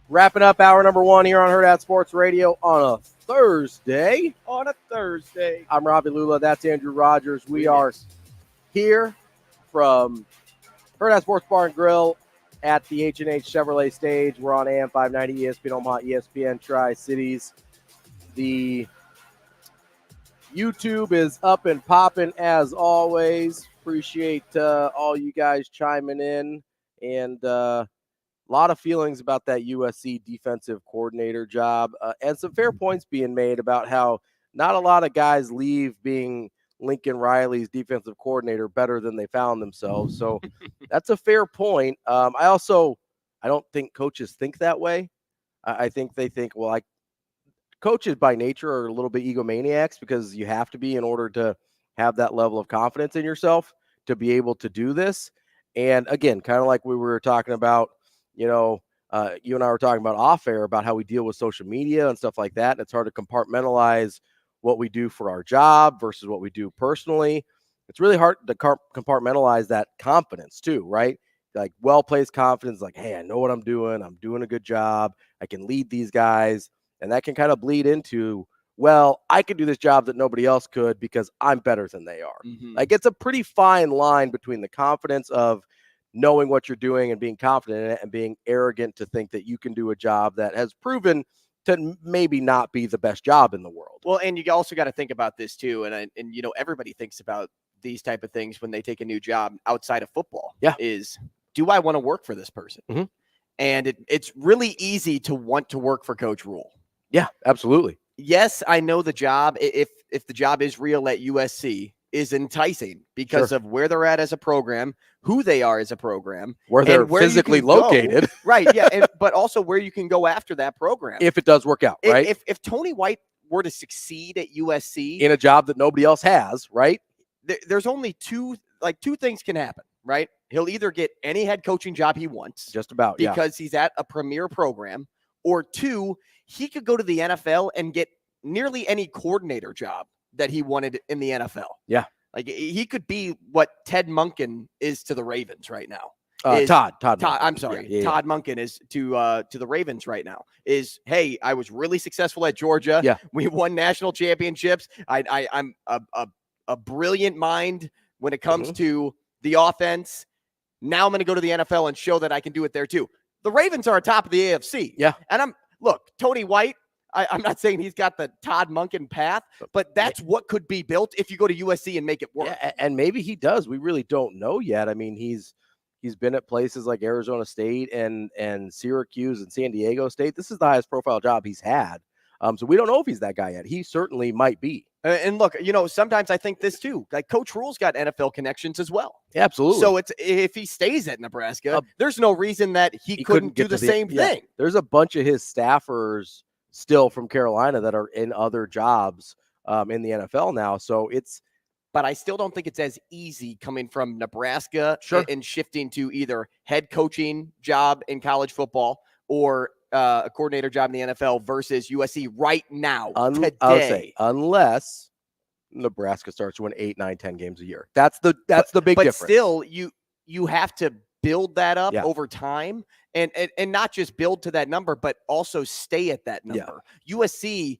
Wrapping up hour number one here on Hurrdat Sports Radio on a Thursday. I'm Ravi Lulla. That's Andrew Rogers. We are here from Hurrdat Sports Bar and Grill at the H&H Chevrolet stage. We're on AM 590, ESPN Omaha, ESPN Tri-Cities. The YouTube is up and popping as always. Appreciate all you guys chiming in. And a lot of feelings about that USC defensive coordinator job. And some fair points being made about how not a lot of guys leave being Lincoln Riley's defensive coordinator better than they found themselves. So that's a fair point. I don't think coaches think that way. I think they think, well, coaches by nature are a little bit egomaniacs because you have to be in order to have that level of confidence in yourself to be able to do this. And again, kind of like we were talking about, you and I were talking about off air about how we deal with social media and stuff like that. And it's hard to compartmentalize what we do for our job versus what we do personally. It's really hard to compartmentalize that confidence too, right? Like well-placed confidence, like, hey, I know what I'm doing. I'm doing a good job. I can lead these guys. And that can kind of bleed into, well, I can do this job that nobody else could because I'm better than they are. Mm-hmm. Like, it's a pretty fine line between the confidence of knowing what you're doing and being confident in it and being arrogant to think that you can do a job that has proven to maybe not be the best job in the world. Well, and you also got to think about this too. And everybody thinks about these type of things when they take a new job outside of football. Yeah. Is, do I want to work for this person? Mm-hmm. And it's really easy to want to work for Coach Rule. Yeah, absolutely. Yes, I know the job, if the job is real at USC, is enticing because of where they're at as a program, who they are as a program, where they're physically located. Right, yeah, but also where you can go after that program. If it does work out, right? If Tony White were to succeed at USC in a job that nobody else has, right? There's only two things can happen, right? He'll either get any head coaching job he wants, just about, because he's at a premier program, or two, he could go to the NFL and get nearly any coordinator job that he wanted in the NFL. Yeah. Like, he could be what Ted Monken is to the Ravens right now. Todd. I'm sorry. Yeah. Todd Monken is to the Ravens right now. Is, hey, I was really successful at Georgia. Yeah. We won national championships. I'm a brilliant mind when it comes to the offense. Now I'm going to go to the NFL and show that I can do it there too. The Ravens are atop of the AFC. Yeah. And Tony White, I'm not saying he's got the Todd Monken path, but that's what could be built if you go to USC and make it work. Yeah, and maybe he does. We really don't know yet. I mean, he's been at places like Arizona State and Syracuse and San Diego State. This is the highest profile job he's had. So we don't know if he's that guy yet. He certainly might be. And look, sometimes I think this too. Like, Coach Rule's got NFL connections as well. Yeah, absolutely. So if he stays at Nebraska, there's no reason that he couldn't do the same thing. There's a bunch of his staffers still from Carolina that are in other jobs in the NFL now. So but I still don't think it's as easy coming from Nebraska and shifting to either head coaching job in college football or a coordinator job in the NFL versus USC right now, today. I would say, unless Nebraska starts to win 8, 9, 10 games a year. That's the big difference. But still, you have to build that up over time and not just build to that number, but also stay at that number. USC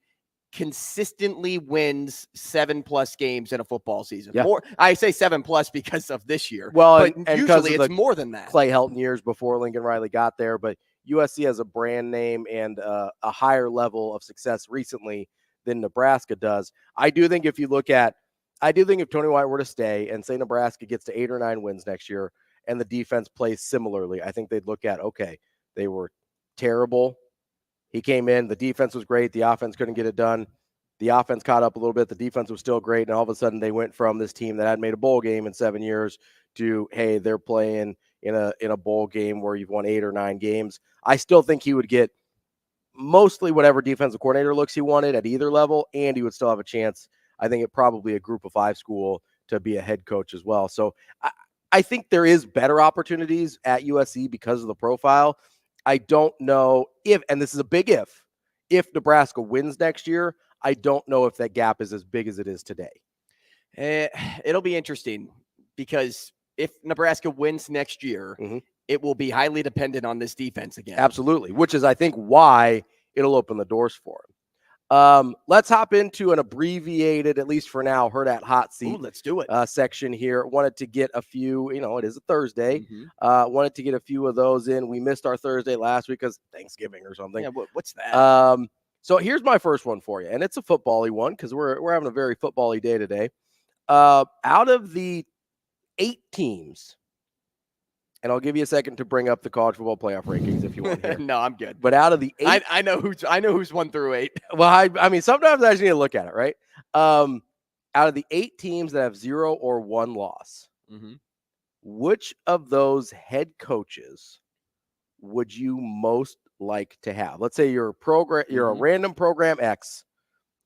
consistently wins 7+ games in a football season. More, I say 7+ because of this year. Well, but usually it's more than that. Clay Helton years before Lincoln Riley got there, but USC has a brand name and a higher level of success recently than Nebraska does. I do think if Tony White were to stay and say Nebraska gets to 8 or 9 wins next year and the defense plays similarly, I think they'd look at, okay, they were terrible. He came in, the defense was great. The offense couldn't get it done. The offense caught up a little bit. The defense was still great. And all of a sudden they went from this team that hadn't made a bowl game in 7 years to, hey, they're playing in a bowl game where you've won 8 or 9 games. I still think he would get mostly whatever defensive coordinator looks he wanted at either level, and he would still have a chance, I think, at probably a group of 5 school to be a head coach as well. So I think there is better opportunities at USC because of the profile. I don't know if, and this is a big if Nebraska wins next year, I don't know if that gap is as big as it is today. It'll be interesting because if Nebraska wins next year, it will be highly dependent on this defense again. Absolutely, which is, I think, why it'll open the doors for him. Let's hop into an abbreviated, at least for now, Hurrdat Hot Seat. Ooh, let's do it. Section here. Wanted to get a few, it is a Thursday. Wanted to get a few of those in. We missed our Thursday last week because Thanksgiving or something. Yeah, what's that? So here's my first one for you, and it's a football-y one because we're having a very football-y day today. Out of the 8 teams, and I'll give you a second to bring up the college football playoff rankings if you want here. No, I'm good. But out of the 8, I know who's 1 through 8. Well, I mean, sometimes I just need to look at it, right? out of the 8 teams that have 0 or 1 loss, which of those head coaches would you most like to have? Let's say you're a random program X,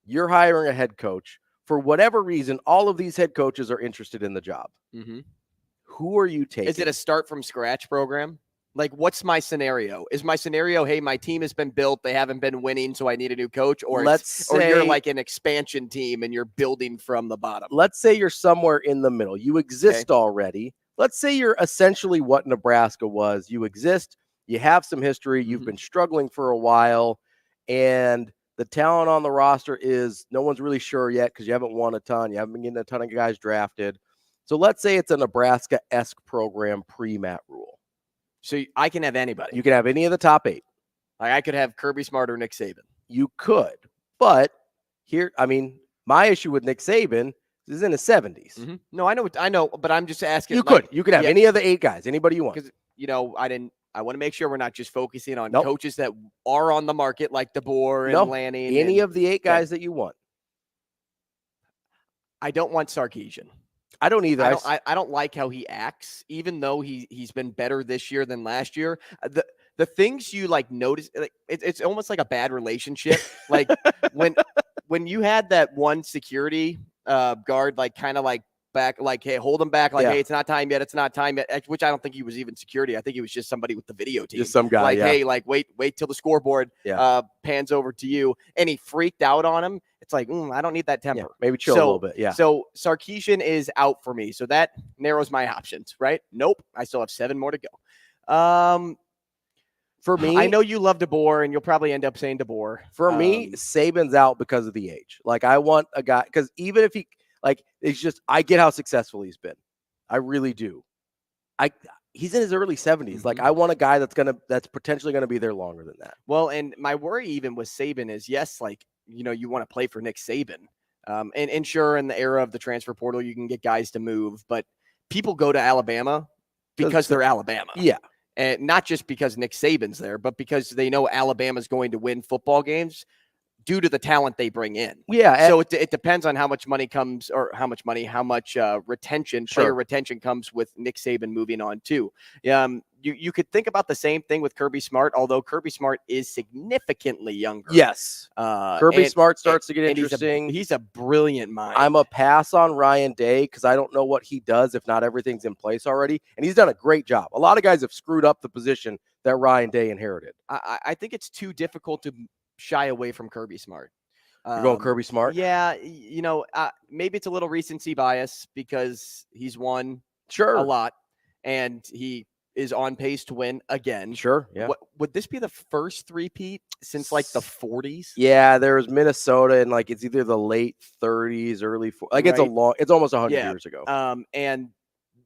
you're hiring a head coach. For whatever reason, all of these head coaches are interested in the job. Who are you taking? Is it a start from scratch program? Like, what's my scenario? Is my scenario, hey, my team has been built, they haven't been winning, so I need a new coach? Or you're like an expansion team and you're building from the bottom? Let's say you're somewhere in the middle. You exist already. Let's say you're essentially what Nebraska was. You exist. You have some history. You've been struggling for a while. And the talent on the roster is no one's really sure yet because you haven't won a ton. You haven't been getting a ton of guys drafted. So let's say it's a Nebraska-esque program pre-Matt Rule. So I can have anybody. You can have any of the top 8. Like I could have Kirby Smart or Nick Saban. You could. But here, my issue with Nick Saban is in his 70s. No, I know, but I'm just asking. You could have any of the 8 guys, anybody you want. Because, I want to make sure we're not just focusing on coaches that are on the market like DeBoer and Lanning. Any of the 8 guys that you want. I don't want Sarkisian. I don't either. I don't like how he acts, even though he's been better this year than last year. The things you notice, it's almost like a bad relationship. Like when you had that one security guard, back, hey, hold him back, hey, it's not time yet, which I don't think he was even security. I think he was just somebody with the video team. Just some guy, hey, wait till the scoreboard pans over to you. And he freaked out on him. It's like, I don't need that temper. Yeah, maybe chill a little bit, So Sarkisian is out for me. So that narrows my options, right? Nope. I still have 7 more to go. For me, I know you love DeBoer, and you'll probably end up saying DeBoer. For me, Saban's out because of the age. I want a guy, because even if he, it's just, I get how successful he's been. I really do. He's in his early 70s. I want a guy that's potentially going to be there longer than that. Well, and my worry even with Saban is, yes, you want to play for Nick Saban. And sure, in the era of the transfer portal, you can get guys to move, but people go to Alabama because they're Alabama. Yeah. And not just because Nick Saban's there, but because they know Alabama's going to win football games due to the talent they bring in. Yeah. So it depends on how much money comes, or how much retention, player retention comes with Nick Saban moving on too. You could think about the same thing with Kirby Smart, although Kirby Smart is significantly younger. Yes. Kirby Smart starts to get interesting. He's a brilliant mind. I'm a pass on Ryan Day because I don't know what he does if not everything's in place already. And he's done a great job. A lot of guys have screwed up the position that Ryan Day inherited. I think it's too difficult to shy away from Kirby Smart. You're going Kirby Smart? Yeah. Maybe it's a little recency bias because he's won a lot and he is on pace to win again. Sure. Yeah. Would this be the first three-peat since the 40s? Yeah, there was Minnesota in it's either the late 30s, early 40s. It's almost 100 years ago. And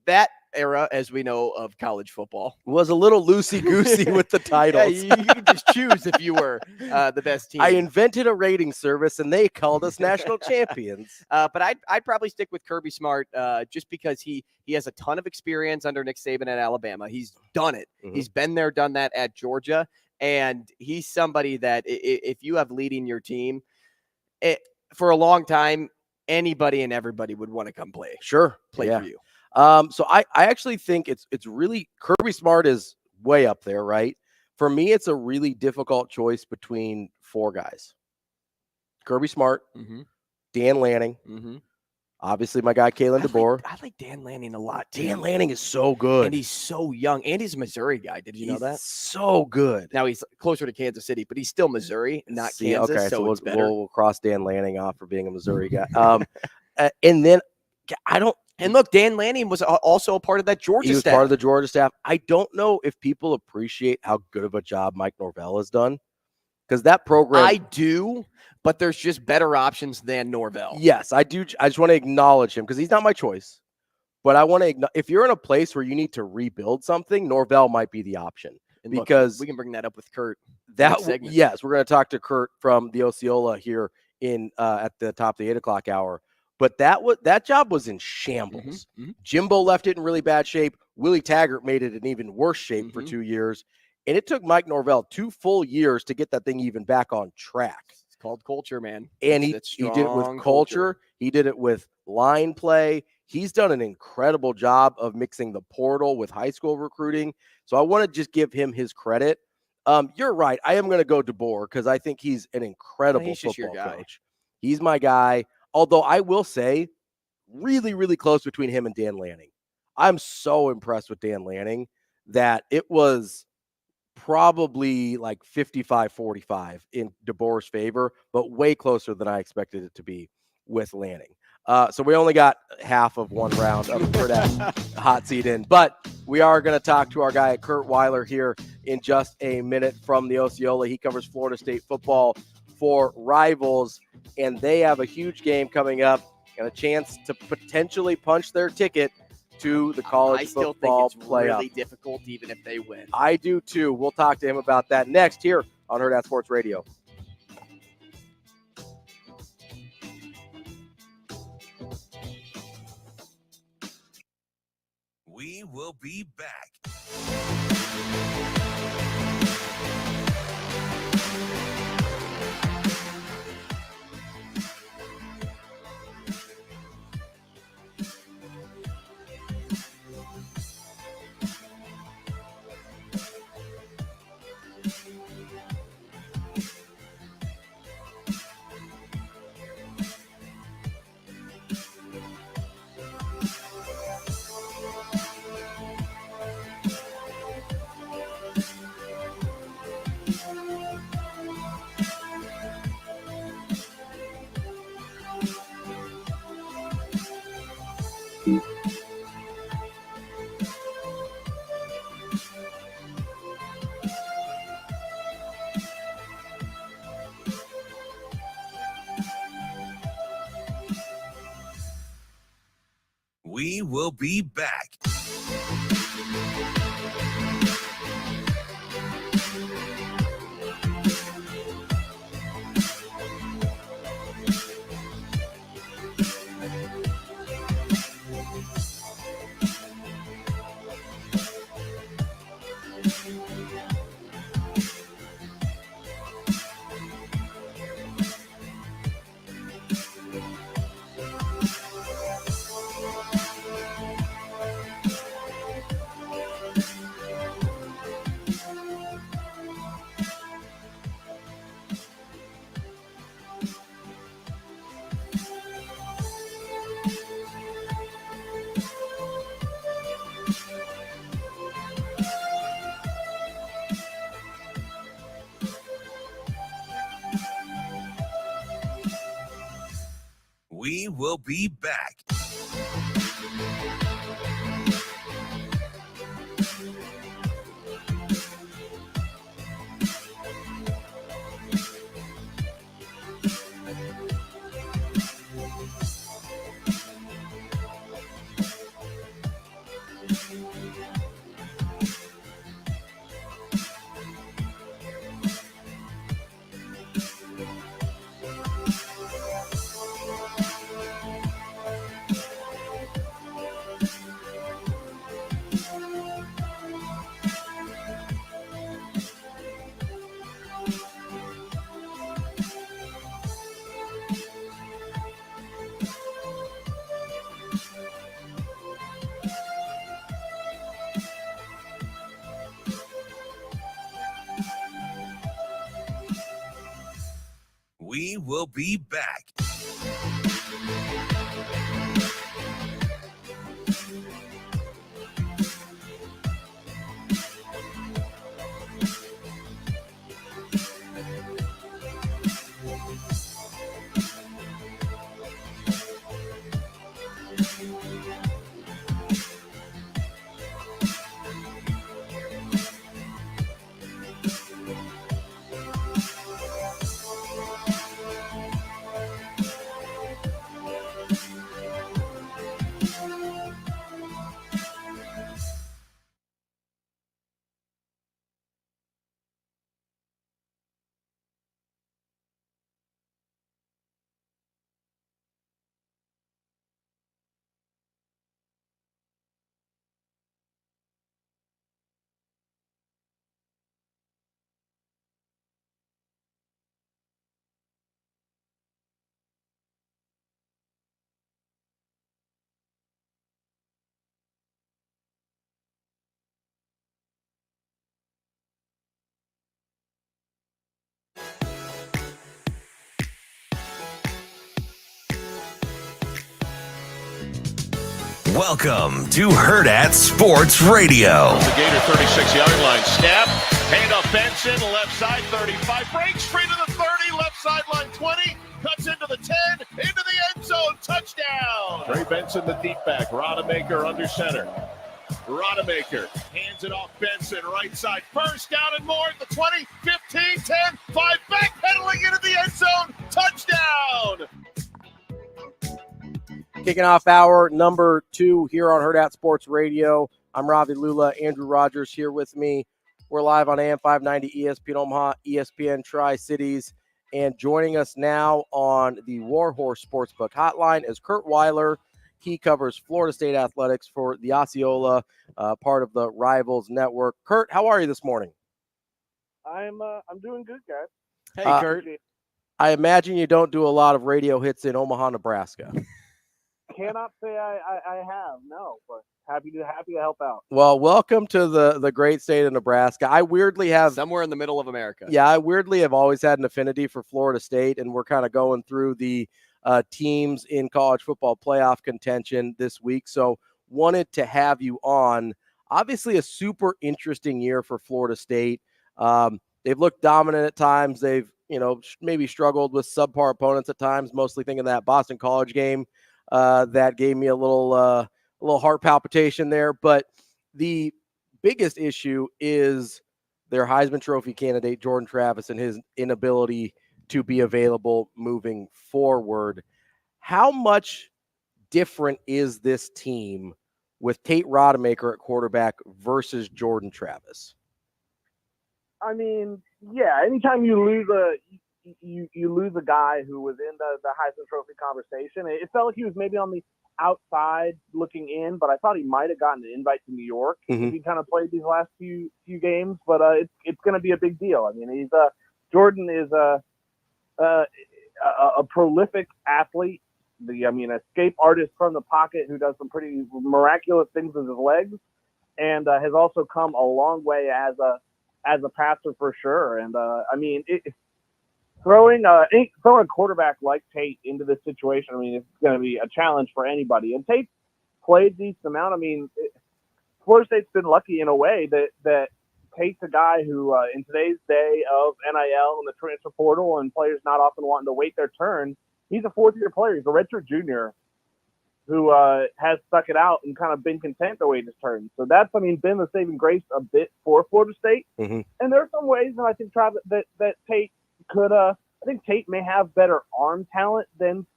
that era, as we know of college football, was a little loosey-goosey with the titles. You could just choose if you were the best team. I invented a rating service, and they called us national champions. But I'd probably stick with Kirby Smart just because he has a ton of experience under Nick Saban at Alabama. He's done it. He's been there, done that at Georgia, and he's somebody that if you have leading your team for a long time, anybody and everybody would want to come play. Sure, play for you. So I actually think it's really Kirby Smart is way up there, right? For me, it's a really difficult choice between 4 guys. Kirby Smart, Dan Lanning, obviously my guy Kalen DeBoer. I like Dan Lanning a lot too. Dan Lanning is so good. And he's so young. And he's a Missouri guy. Did you know that? So good. Now he's closer to Kansas City, but he's still Missouri, not Kansas. Okay, so it's better. We'll cross Dan Lanning off for being a Missouri guy. And then And look, Dan Lanning was also a part of that Georgia staff. He was part of the Georgia staff. I don't know if people appreciate how good of a job Mike Norvell has done. Because that program. I do, but there's just better options than Norvell. Yes, I do. I just want to acknowledge him because he's not my choice. But I want to, if you're in a place where you need to rebuild something, Norvell might be the option. And because look, we can bring that up with Curt. Yes, we're going to talk to Curt from the Osceola here at the top of the 8 o'clock hour. But that job was in shambles. Jimbo left it in really bad shape. Willie Taggart made it in even worse shape for 2 years. And it took Mike Norvell 2 full years to get that thing even back on track. called culture, man. And he That's did it with strong culture. He did it with line play. He's done an incredible job of mixing the portal with high school recruiting. So I want to just give him his credit. You're right. I am going to go DeBoer because I think he's an incredible he's just your football guy. coach. He's my guy. Although I will say, really, really close between him and Dan Lanning. I'm so impressed with Dan Lanning that it was probably like 55-45 in DeBoer's favor, but way closer than I expected it to be with Lanning. So we only got half of one round of Hurrdat hot seat in, but we are going to talk to our guy Curt Weiler here in just a minute from the Osceola. He covers Florida State football for Rivals, and they have a huge game coming up and a chance to potentially punch their ticket to the college football I still think it's playoff. really difficult even if they win. I do too. We'll talk to him about that next here on Hurrdat Sports Radio. We will be back. We will be back. We will be back. We will be back. Welcome to Hurrdat Sports Radio. The Gator 36-yard line. Snap. Hand off Benson. Left side 35. Breaks free to the 30. Left sideline 20. Cuts into the 10. Into the end zone. Touchdown. Trey Benson, the deep back. Rodemaker under center. Rodemaker hands it off Benson. Right side. First down and more at the 20. 15. 10. 5 backpedaling into the end zone. Touchdown. Kicking off hour number 2 here on Hurrdat Sports Radio. I'm Ravi Lulla. Andrew Rogers here with me. We're live on AM 590 ESPN Omaha, ESPN Tri-Cities. And joining us now on the Warhorse Sportsbook Hotline is Curt Weiler. He covers Florida State athletics for the Osceola, part of the Rivals Network. Curt, how are you this morning? I'm doing good, guys. Hey, Curt. I imagine you don't do a lot of radio hits in Omaha, Nebraska. Cannot say I have, no, but happy to help out. Well, welcome to the great state of Nebraska. I weirdly have somewhere in the middle of America. Yeah, I weirdly have always had an affinity for Florida State, and we're kind of going through the teams in college football playoff contention this week. So wanted to have you on. Obviously, a super interesting year for Florida State. They've looked dominant at times. They've maybe struggled with subpar opponents at times. Mostly thinking that Boston College game. That gave me a little heart palpitation there. But the biggest issue is their Heisman Trophy candidate, Jordan Travis, and his inability to be available moving forward. How much different is this team with Tate Rodemaker at quarterback versus Jordan Travis? I mean, yeah, anytime you lose a guy who was in the Heisman Trophy conversation. It felt like he was maybe on the outside looking in, but I thought he might have gotten an invite to New York if he kind of played these last few games. But it's going to be a big deal. I mean, Jordan is a prolific athlete. Escape artist from the pocket who does some pretty miraculous things with his legs, and has also come a long way as a passer for sure. And throwing a quarterback like Tate into this situation, it's going to be a challenge for anybody. And Tate played decent amount. Florida State's been lucky in a way that Tate's a guy who, in today's day of NIL and the transfer portal and players not often wanting to wait their turn, he's a fourth-year player. He's a redshirt junior who has stuck it out and kind of been content to wait his turn. So that's, been the saving grace a bit for Florida State. And there are some ways, and I think Travis, that Tate could I think Tate may have better arm talent than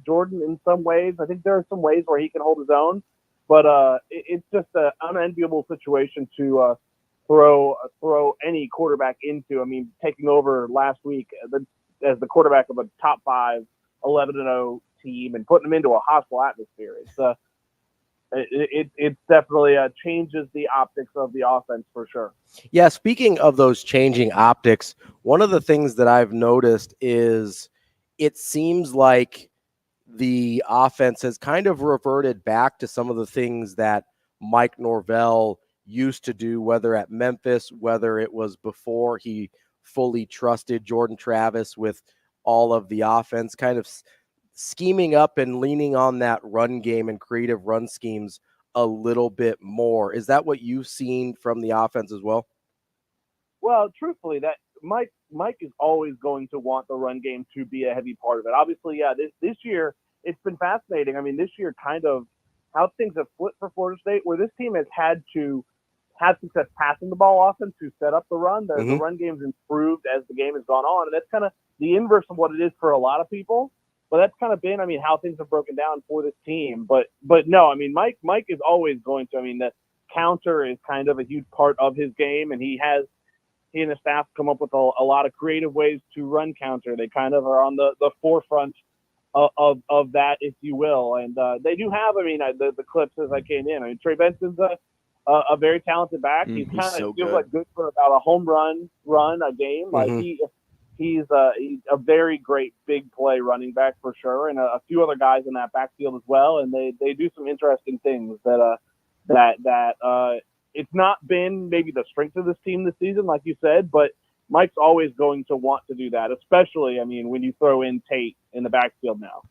Jordan in some ways. I think there are some ways where he can hold his own, but it's just an unenviable situation to throw any quarterback into. Taking over last week as the quarterback of a top 5 11-0 team and putting them into a hostile atmosphere. It definitely changes the optics of the offense for sure. Yeah, speaking of those changing optics, one of the things that I've noticed is it seems like the offense has kind of reverted back to some of the things that Mike Norvell used to do, whether at Memphis, whether it was before he fully trusted Jordan Travis with all of the offense, kind of scheming up and leaning on that run game and creative run schemes a little bit more. Is that what you've seen from the offense as well? Well, truthfully, that Mike is always going to want the run game to be a heavy part of it. Obviously, yeah, this year it's been fascinating. This year kind of how things have flipped for Florida State, where this team has had to have success passing the ball often to set up the run. The run game's improved as the game has gone on, and that's kind of the inverse of what it is for a lot of people. But that's kind of been, how things have broken down for this team. But no, Mike is always going to. The counter is kind of a huge part of his game, and he and his staff come up with a lot of creative ways to run counter. They kind of are on the forefront of that, if you will. And they do have, the clips as I came in. Trey Benson's a very talented back. He's kind of so feels good. like good for about a home run a game. He's a very great big play running back for sure, and a few other guys in that backfield as well. And they do some interesting things that it's not been maybe the strength of this team this season, like you said, but Mike's always going to want to do that, especially, when you throw in Tate in the backfield now.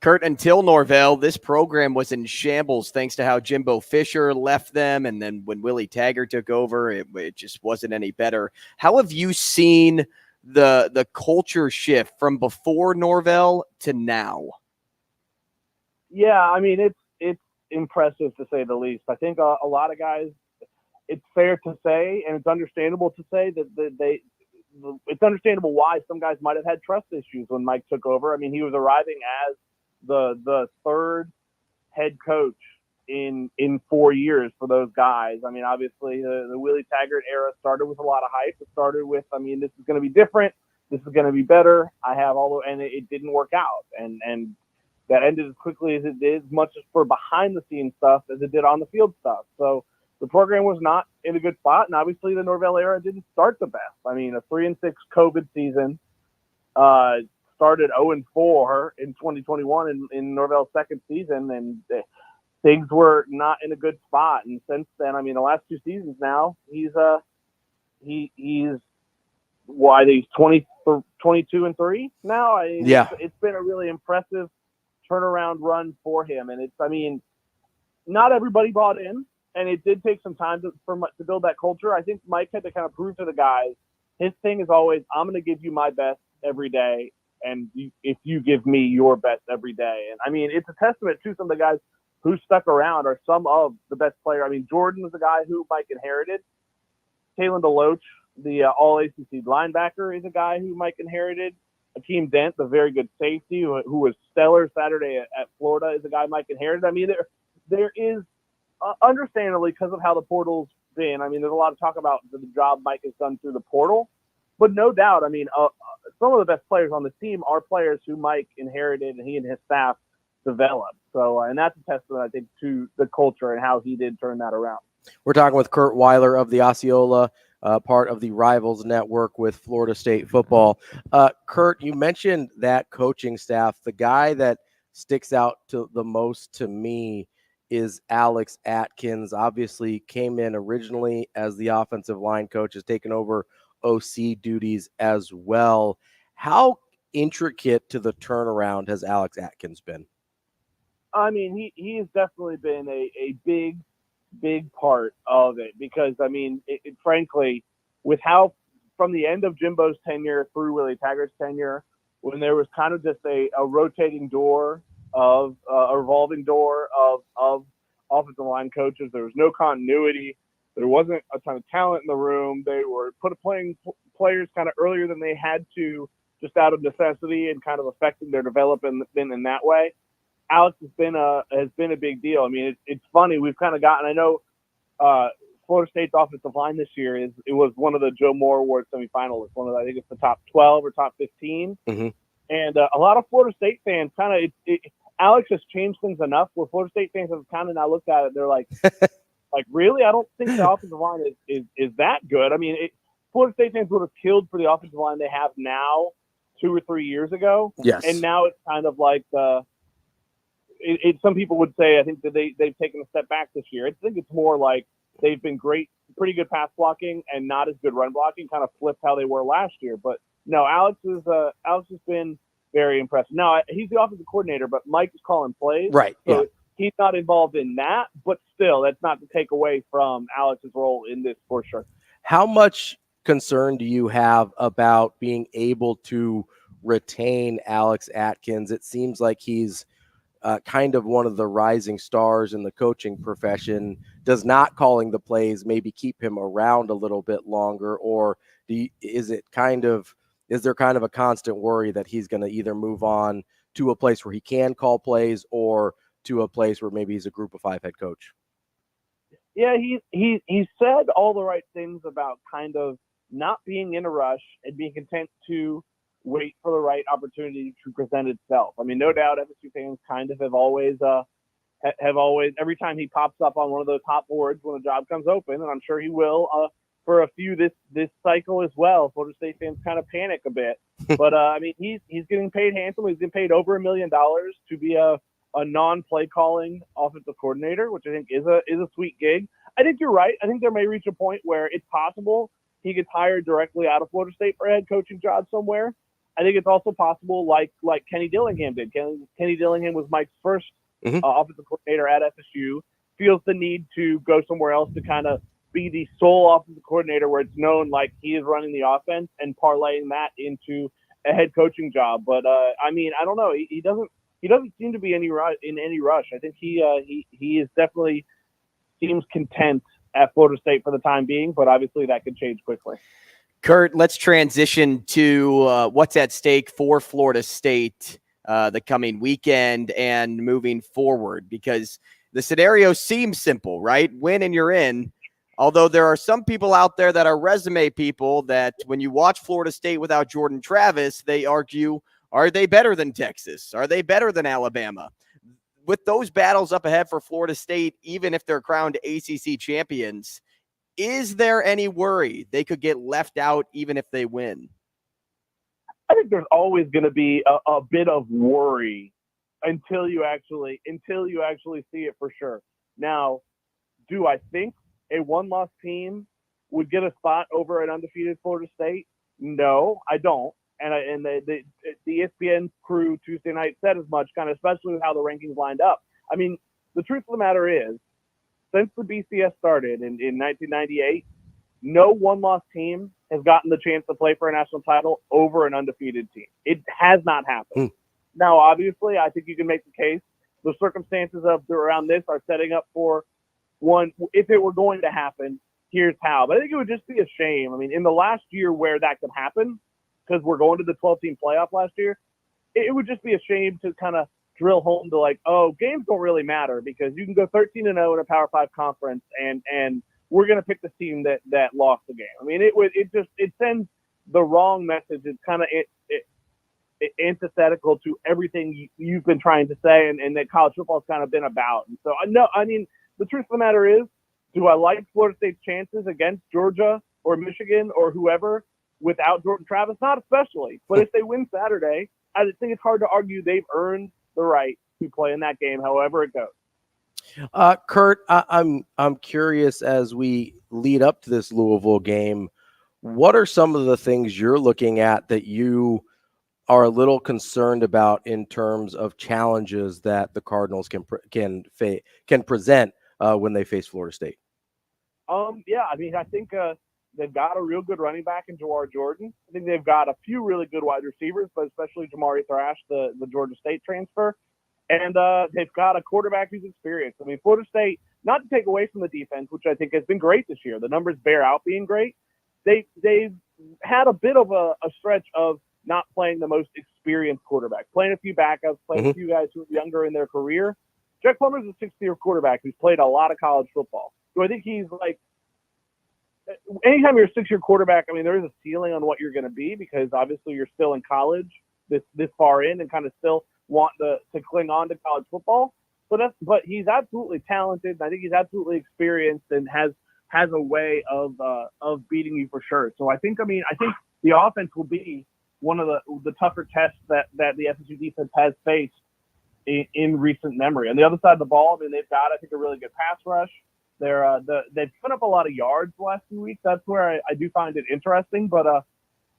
Curt, until Norvell, this program was in shambles thanks to how Jimbo Fisher left them. And then when Willie Taggart took over, it just wasn't any better. How have you seen the culture shift from before Norvell to now? Yeah, I mean, it's impressive to say the least. I think a lot of guys, it's fair to say, and it's understandable to say that it's understandable why some guys might have had trust issues when Mike took over. I mean, he was arriving as the third head coach in 4 years for those guys. I mean, obviously the Willie Taggart era started with a lot of hype. It started with, I mean, this is going to be different. This is going to be better. And it didn't work out. And that ended as quickly as it did, as much as for behind the scenes stuff as it did on the field stuff. So the program was not in a good spot. And obviously the Norvell era didn't start the best. I mean, a 3-6 COVID season, started 0-4 in 2021 in Norvell's second season, and things were not in a good spot. And since then, I mean, the last 2 seasons now, he's 22-3 now. It's been a really impressive turnaround run for him, and I mean, not everybody bought in, and it did take some time to build that culture. I think Mike had to kind of prove to the guys, his thing is always, I'm going to give you my best every day. And if you give me your best every day. And I mean, it's a testament to some of the guys who stuck around are some of the best players. I mean, Jordan was a guy who Mike inherited. Kalen DeLoach, the all-ACC linebacker, is a guy who Mike inherited. Akeem Dent, the very good safety who was stellar Saturday at Florida, is a guy Mike inherited. I mean, there is, understandably, because of how the portal's been, I mean, there's a lot of talk about the job Mike has done through the portal. But no doubt, I mean, some of the best players on the team are players who Mike inherited and he and his staff developed. So, and that's a testament, I think, to the culture and how he did turn that around. We're talking with Curt Weiler of the Osceola, part of the Rivals Network with Florida State football. Curt, you mentioned that coaching staff. The guy that sticks out to the most to me is Alex Atkins. Obviously came in originally as the offensive line coach, has taken over OC duties as well. How intricate to the turnaround has Alex Atkins been? I mean, he has definitely been a big part of it because, I mean, frankly, with how from the end of Jimbo's tenure through Willie Taggart's tenure, when there was kind of just a rotating door of a revolving door of offensive line coaches, there was no continuity. There wasn't a ton of talent in the room. They were playing players kind of earlier than they had to, just out of necessity and kind of affecting their development in that way. Alex has been a big deal. I mean, it's funny. We've kind of gotten. I know Florida State's offensive line this year it was one of the Joe Moore Award semifinalists. I think it's the top 12 or top 15. Mm-hmm. And a lot of Florida State fans kind of Alex has changed things enough where Florida State fans have kind of now looked at it. They're like. Like, really? I don't think the offensive line is that good. I mean, Florida State fans would have killed for the offensive line they have now 2 or 3 years ago. Yes. And now it's kind of like some people would say, I think that they've taken a step back this year. I think it's more like they've been pretty good pass blocking and not as good run blocking, kind of flipped how they were last year. But no, Alex has been very impressive. Now, he's the offensive coordinator, but Mike is calling plays. Right, so yeah. He's not involved in that, but still, that's not to take away from Alex's role in this for sure. How much concern do you have about being able to retain Alex Atkins? It seems like he's kind of one of the rising stars in the coaching profession. Does not calling the plays maybe keep him around a little bit longer, or is there kind of a constant worry that he's going to either move on to a place where he can call plays or to a place where maybe he's a group of 5 head coach? Yeah, he said all the right things about kind of not being in a rush and being content to wait for the right opportunity to present itself. I mean, no doubt FSU fans kind of have always every time he pops up on one of those hot boards when a job comes open, and I'm sure he will for a few this cycle as well. Florida State fans kind of panic a bit, but I mean, he's getting paid handsomely. He's getting paid over $1 million to be a non-play calling offensive coordinator, which I think is a sweet gig. I think you're right. I think there may reach a point where it's possible he gets hired directly out of Florida State for a head coaching job somewhere. I think it's also possible, like Kenny Dillingham did. Kenny Dillingham was Mike's first offensive coordinator at FSU. Feels the need to go somewhere else to kind of be the sole offensive coordinator, where it's known like he is running the offense, and parlaying that into a head coaching job. But I mean, I don't know. He doesn't seem to be in any rush. I think he is definitely seems content at Florida State for the time being, but obviously that could change quickly. Curt, let's transition to what's at stake for Florida State the coming weekend and moving forward, because the scenario seems simple, right? Win and you're in. Although there are some people out there that are resume people that when you watch Florida State without Jordan Travis, they argue, are they better than Texas? Are they better than Alabama? With those battles up ahead for Florida State, even if they're crowned ACC champions, is there any worry they could get left out even if they win? I think there's always going to be a bit of worry until you actually see it for sure. Now, do I think a one-loss team would get a spot over an undefeated Florida State? No, I don't. And the ESPN crew Tuesday night said as much, kind of especially with how the rankings lined up. I mean, the truth of the matter is, since the BCS started in 1998, no one-loss team has gotten the chance to play for a national title over an undefeated team. It has not happened. Now, obviously, I think you can make the case. The circumstances around this are setting up for one. If it were going to happen, here's how. But I think it would just be a shame. I mean, in the last year where that could happen, because we're going to the 12-team playoff last year, it would just be a shame to kind of drill home to like, oh, games don't really matter because you can go 13-0 in a Power 5 conference and we're going to pick the team that lost the game. I mean, it sends the wrong message. It's kind of antithetical to everything you've been trying to say and that college football has kind of been about. And so, I mean, the truth of the matter is, do I like Florida State's chances against Georgia or Michigan or whoever without Jordan Travis? Not especially. But if they win Saturday, I think it's hard to argue they've earned the right to play in that game, however it goes. Curt, I'm curious, as we lead up to this Louisville game, what are some of the things you're looking at that you are a little concerned about in terms of challenges that the Cardinals can present when they face Florida State? Yeah, I mean, I think they've got a real good running back in Jawar Jordan. I think they've got a few really good wide receivers, but especially Jamari Thrash, the Georgia State transfer. And they've got a quarterback who's experienced. I mean, Florida State, not to take away from the defense, which I think has been great this year. The numbers bear out being great. They've had a bit of a stretch of not playing the most experienced quarterback, playing a few backups, playing a few guys who are younger in their career. Jack Plummer's a 6th-year quarterback who's played a lot of college football. So I think he's like, anytime you're a 6-year quarterback, I mean, there is a ceiling on what you're going to be because obviously you're still in college this far in and kind of still want to cling on to college football. But he's absolutely talented. I think he's absolutely experienced and has a way of beating you for sure. So I think the offense will be one of the tougher tests that the FSU defense has faced in recent memory. On the other side of the ball, I mean, they've got, I think, a really good pass rush. They've put up a lot of yards the last few weeks. That's where I do find it interesting. But,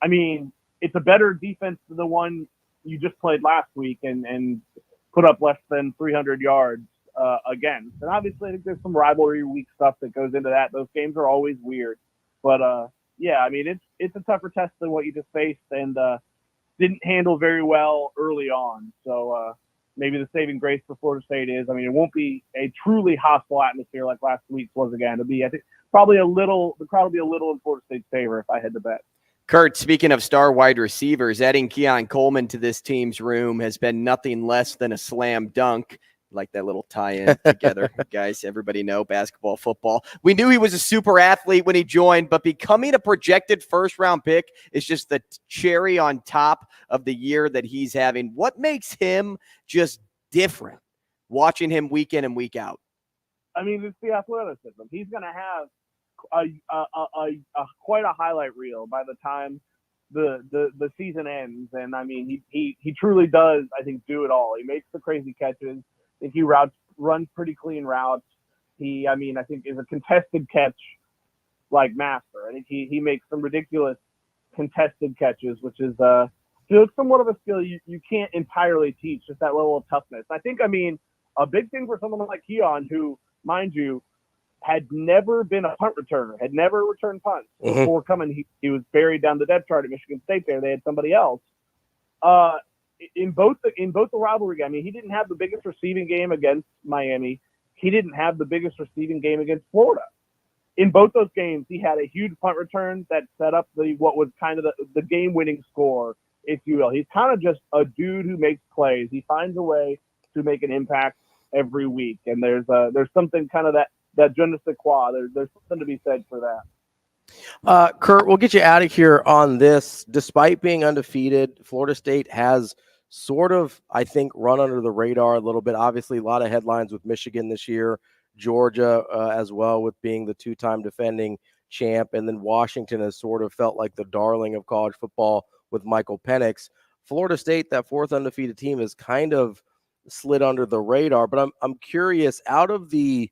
I mean, it's a better defense than the one you just played last week and put up less than 300 yards again. And obviously, I think there's some rivalry week stuff that goes into that. Those games are always weird. But, yeah, I mean, it's a tougher test than what you just faced and didn't handle very well early on. So, maybe the saving grace for Florida State is, I mean, it won't be a truly hostile atmosphere like last week's was again. It'll be, I think, the crowd will be a little in Florida State's favor if I had to bet. Curt, speaking of star wide receivers, adding Keon Coleman to this team's room has been nothing less than a slam dunk. Like that little tie-in together, guys. Everybody know basketball, football. We knew he was a super athlete when he joined, but becoming a projected first-round pick is just the cherry on top of the year that he's having. What makes him just different, watching him week in and week out? I mean, it's the athleticism. He's going to have quite a highlight reel by the time the season ends. And, I mean, he truly does, I think, do it all. He makes the crazy catches. I think he runs pretty clean routes. I think is a contested catch like master. I think he makes some ridiculous contested catches, which is So it's somewhat of a skill you can't entirely teach, just that level of toughness. I think, a big thing for someone like Keon, who, mind you, had never been a punt returner, had never returned punts before coming. He was buried down the depth chart at Michigan State there. They had somebody else. In both the rivalry game, he didn't have the biggest receiving game against Miami. He didn't have the biggest receiving game against Florida. In both those games, he had a huge punt return that set up what was kind of the game-winning score, if you will. He's kind of just a dude who makes plays. He finds a way to make an impact every week, and there's something kind of that je ne sais quoi. There's something to be said for that. Curt, we'll get you out of here on this. Despite being undefeated, Florida State has sort of, I think, run under the radar a little bit. Obviously, a lot of headlines with Michigan this year, Georgia as well, with being the two-time defending champ, and then Washington has sort of felt like the darling of college football with Michael Penix. Florida State, that fourth undefeated team, has kind of slid under the radar. But I'm curious, out of the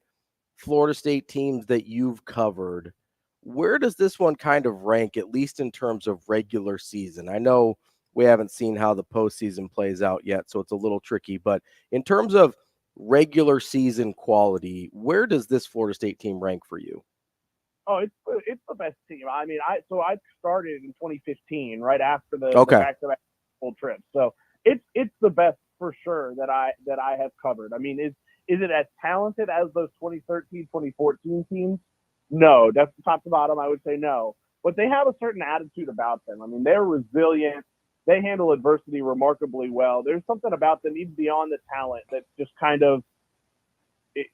Florida State teams that you've covered, where does this one kind of rank, at least in terms of regular season? I know we haven't seen how the postseason plays out yet, so it's a little tricky. But in terms of regular season quality, where does this Florida State team rank for you? Oh, it's the best team. I started in 2015, right after the back-to-back full trip. So it's the best for sure that I have covered. Is it as talented as those 2013, 2014 teams? No, that's top to bottom. I would say no, but they have a certain attitude about them. They're resilient. They handle adversity remarkably well. There's something about them, even beyond the talent, that's just kind of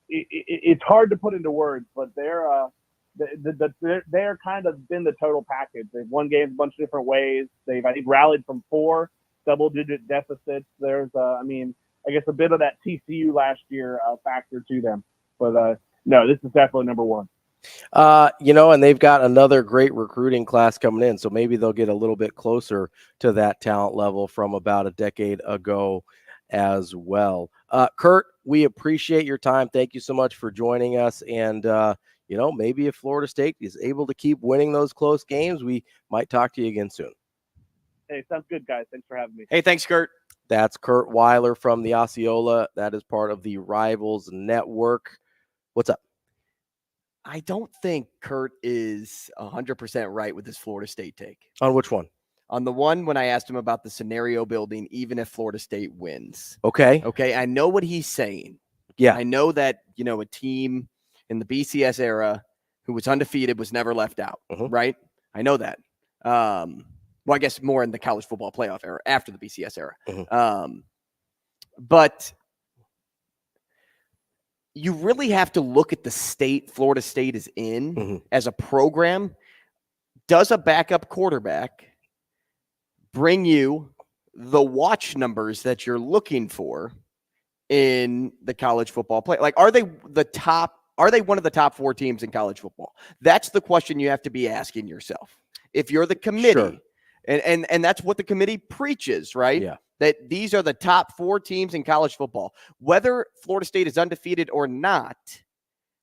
it's hard to put into words. But they're kind of been the total package. They've won games a bunch of different ways. They've, I think, rallied from 4 double-digit deficits. There's, I guess a bit of that TCU last year factor to them. But no, this is definitely number one. And they've got another great recruiting class coming in, so maybe they'll get a little bit closer to that talent level from about a decade ago as well. Curt, we appreciate your time. Thank you so much for joining us. And, maybe if Florida State is able to keep winning those close games, we might talk to you again soon. Hey, sounds good, guys. Thanks for having me. Hey, thanks, Curt. That's Curt Weiler from the Osceola. That is part of the Rivals Network. What's up? I don't think Curt is 100% right with his Florida State take. On which one? On the one when I asked him about the scenario building, even if Florida State wins. Okay. I know what he's saying. Yeah. I know that, a team in the BCS era who was undefeated was never left out, right? I know that. Well, I guess more in the college football playoff era, after the BCS era. But you really have to look at the state Florida State is in as a program. Does a backup quarterback bring you the watch numbers that you're looking for in the college football play? Like, are they one of the top 4 teams in college football? That's the question you have to be asking yourself. If you're the committee, sure. And that's what the committee preaches, right? Yeah. That these are the top 4 teams in college football. Whether Florida State is undefeated or not,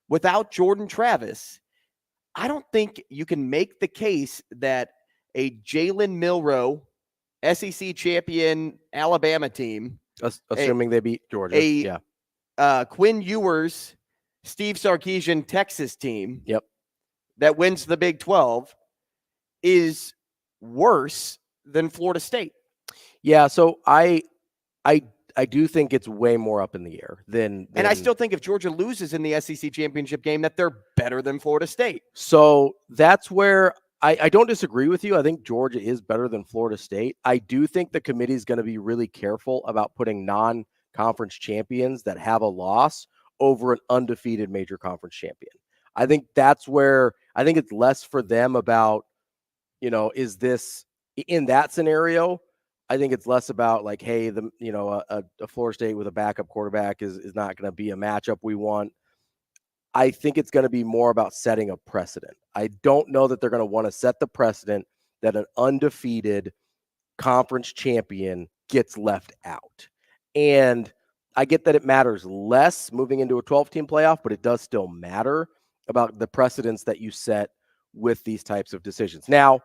without Jordan Travis, I don't think you can make the case that a Jalen Milroe, SEC champion Alabama team, assuming they beat Georgia, Quinn Ewers, Steve Sarkisian Texas team, that wins the Big 12, is worse than Florida State. Yeah, so I do think it's way more up in the air than and I still think if Georgia loses in the SEC championship game, that they're better than Florida State. So that's where I don't disagree with you. I think Georgia is better than Florida State. I do think the committee is going to be really careful about putting non-conference champions that have a loss over an undefeated major conference champion. I think that's where I think it's less for them about, is this in that scenario? I think it's less about like, hey, a Florida State with a backup quarterback is not going to be a matchup we want. I think it's going to be more about setting a precedent. I don't know that they're going to want to set the precedent that an undefeated conference champion gets left out. And I get that it matters less moving into a 12-team playoff, but it does still matter about the precedents that you set with these types of decisions. Now,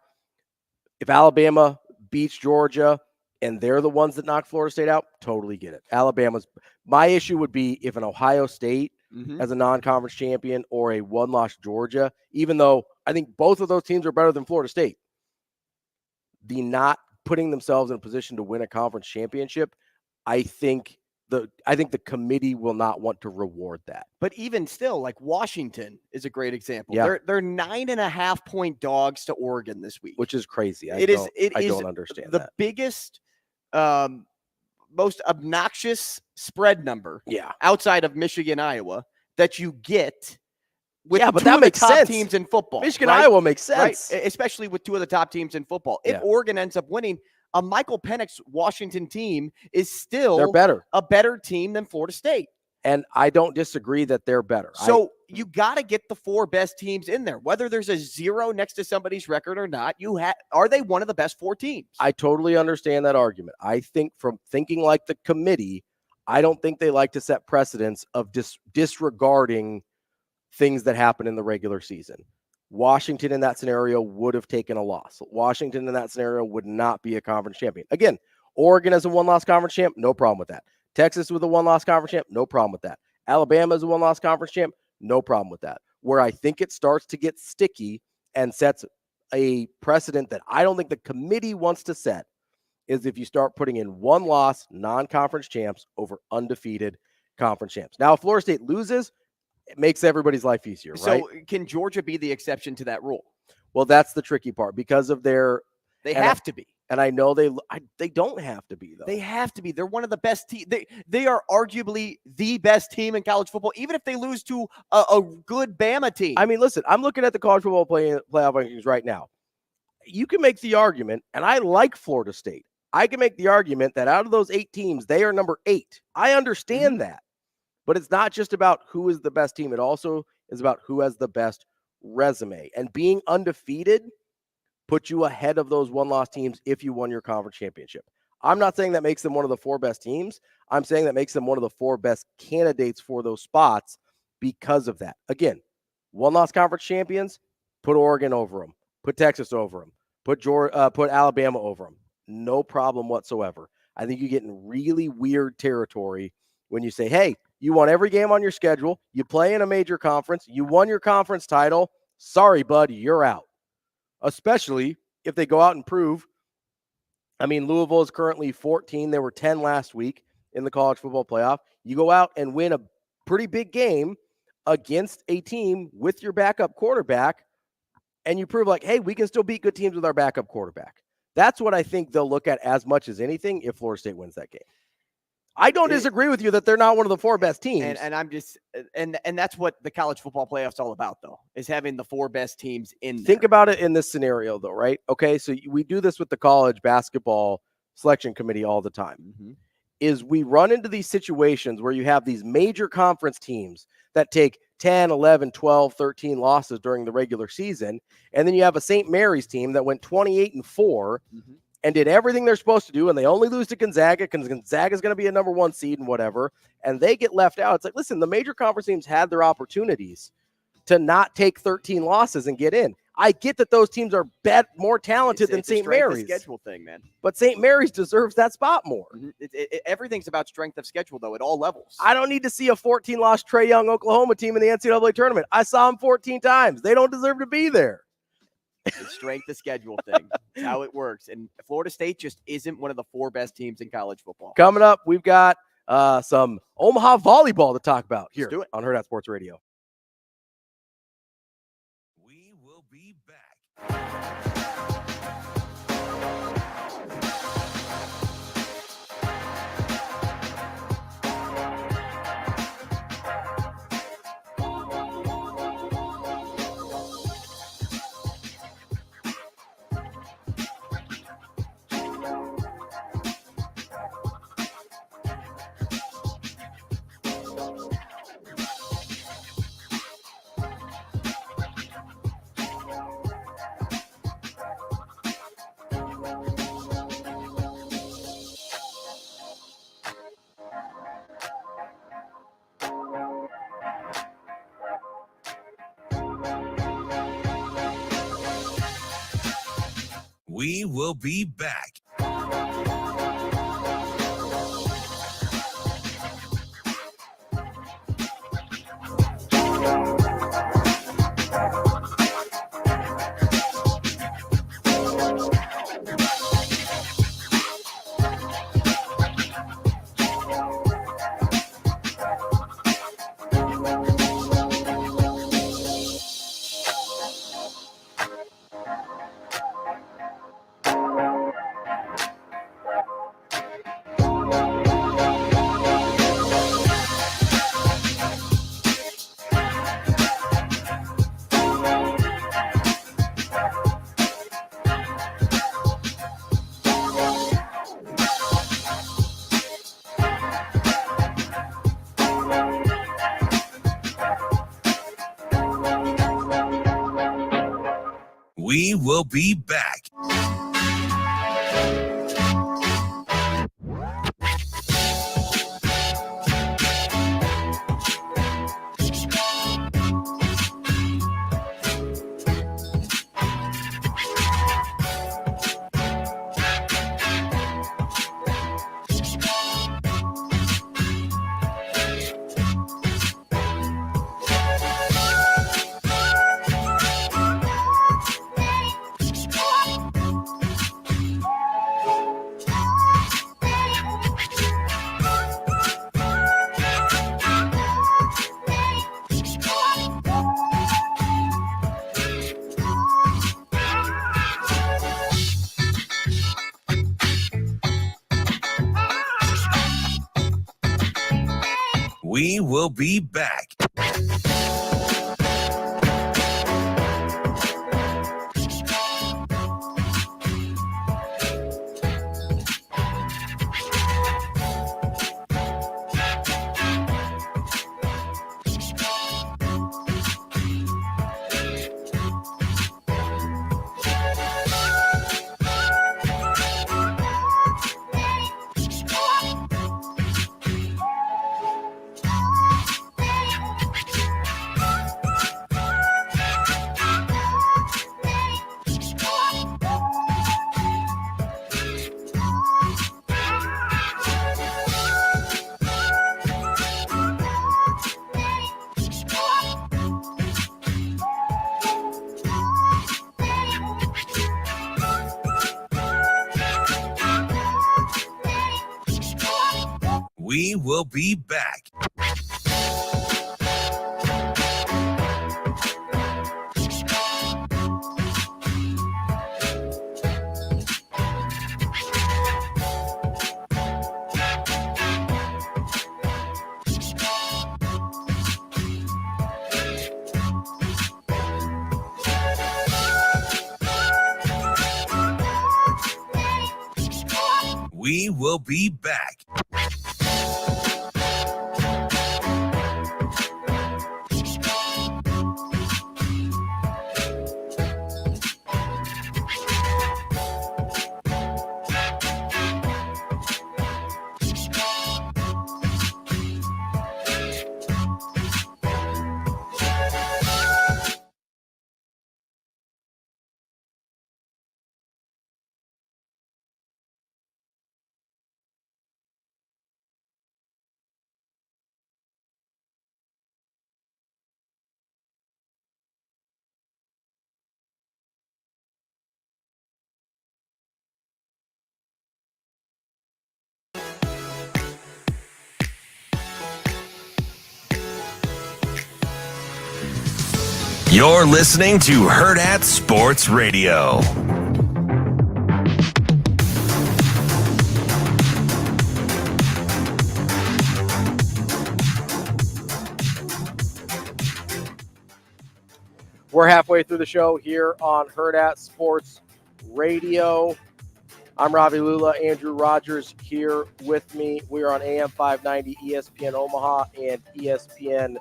if Alabama beats Georgia and they're the ones that knocked Florida State out, totally get it. My issue would be if an Ohio State as a non-conference champion or a one-loss Georgia, even though I think both of those teams are better than Florida State, the not putting themselves in a position to win a conference championship, I think the committee will not want to reward that. But even still, like Washington is a great example. Yeah. They're 9.5-point dogs to Oregon this week, Which is crazy. I don't understand the that. biggest, most obnoxious spread number Yeah. outside of Michigan, Iowa that you get with but two that of the makes top sense. teams in football. Michigan, right? Iowa makes Right? sense. Especially with two of the top teams in football. If Yeah. Oregon ends up winning, a Michael Penix Washington team is still They're better. a better team than Florida State. And I don't disagree that they're better. So you got to get the 4 best teams in there, whether there's a 0 next to somebody's record or not. Are they one of the best 4 teams? I totally understand that argument. I think from thinking like the committee, I don't think they like to set precedents of disregarding things that happen in the regular season. Washington in that scenario would have taken a loss. Washington in that scenario would not be a conference champion. Again, Oregon as a one-loss conference champ, no problem with that. Texas with a one-loss conference champ, no problem with that. Alabama as a one-loss conference champ, no problem with that. Where I think it starts to get sticky and sets a precedent that I don't think the committee wants to set is if you start putting in one-loss non-conference champs over undefeated conference champs. Now, if Florida State loses, it makes everybody's life easier, right? So can Georgia be the exception to that rule? Well, that's the tricky part because of their – They have to be. And I know they don't have to be, though. They have to be. They're one of the best teams. They are arguably the best team in college football, even if they lose to a good Bama team. I mean, listen, I'm looking at the college football playoff rankings right now. You can make the argument, and I like Florida State. I can make the argument that out of those 8 teams, they are number 8. I understand that. But it's not just about who is the best team. It also is about who has the best resume. And being undefeated puts you ahead of those one-loss teams if you won your conference championship. I'm not saying that makes them one of the 4 best teams. I'm saying that makes them one of the 4 best candidates for those spots because of that. Again, one-loss conference champions, put Oregon over them. Put Texas over them. Put Alabama over them. No problem whatsoever. I think you get in really weird territory when you say, hey, you won every game on your schedule. You play in a major conference. You won your conference title. Sorry, bud, you're out. Especially if they go out and prove. I mean, Louisville is currently 14. They were 10 last week in the college football playoff. You go out and win a pretty big game against a team with your backup quarterback, and you prove like, hey, we can still beat good teams with our backup quarterback. That's what I think they'll look at as much as anything if Florida State wins that game. I don't disagree with you that they're not one of the 4 best teams. And I'm just and that's what the college football playoff's all about, though, is having the 4 best teams in there. Think about it in this scenario, though, right? Okay, so we do this with the college basketball selection committee all the time. Is we run into these situations where you have these major conference teams that take 10, 11, 12, 13 losses during the regular season, and then you have a St. Mary's team that went 28-4 and did everything they're supposed to do, and they only lose to Gonzaga because Gonzaga is going to be a number 1 seed and whatever, and they get left out. It's like, listen, the major conference teams had their opportunities to not take 13 losses and get in. I get that those teams are more talented than St. Mary's. Schedule thing, man. But St. Mary's deserves that spot more. Everything's about strength of schedule, though, at all levels. I don't need to see a 14-loss Trae Young Oklahoma team in the NCAA tournament. I saw them 14 times. They don't deserve to be there. The strength of schedule thing. That's how it works. And Florida State just isn't one of the 4 best teams in college football. Coming up, we've got some Omaha volleyball to talk about here on Hurrdat Sports Radio. We will be back. We will be back. We will be back. We will be back. We will be back. We will be back. You're listening to Hurrdat Sports Radio. We're halfway through the show here on Hurrdat Sports Radio. I'm Ravi Lulla, Andrew Rogers here with me. We are on AM 590 ESPN Omaha and ESPN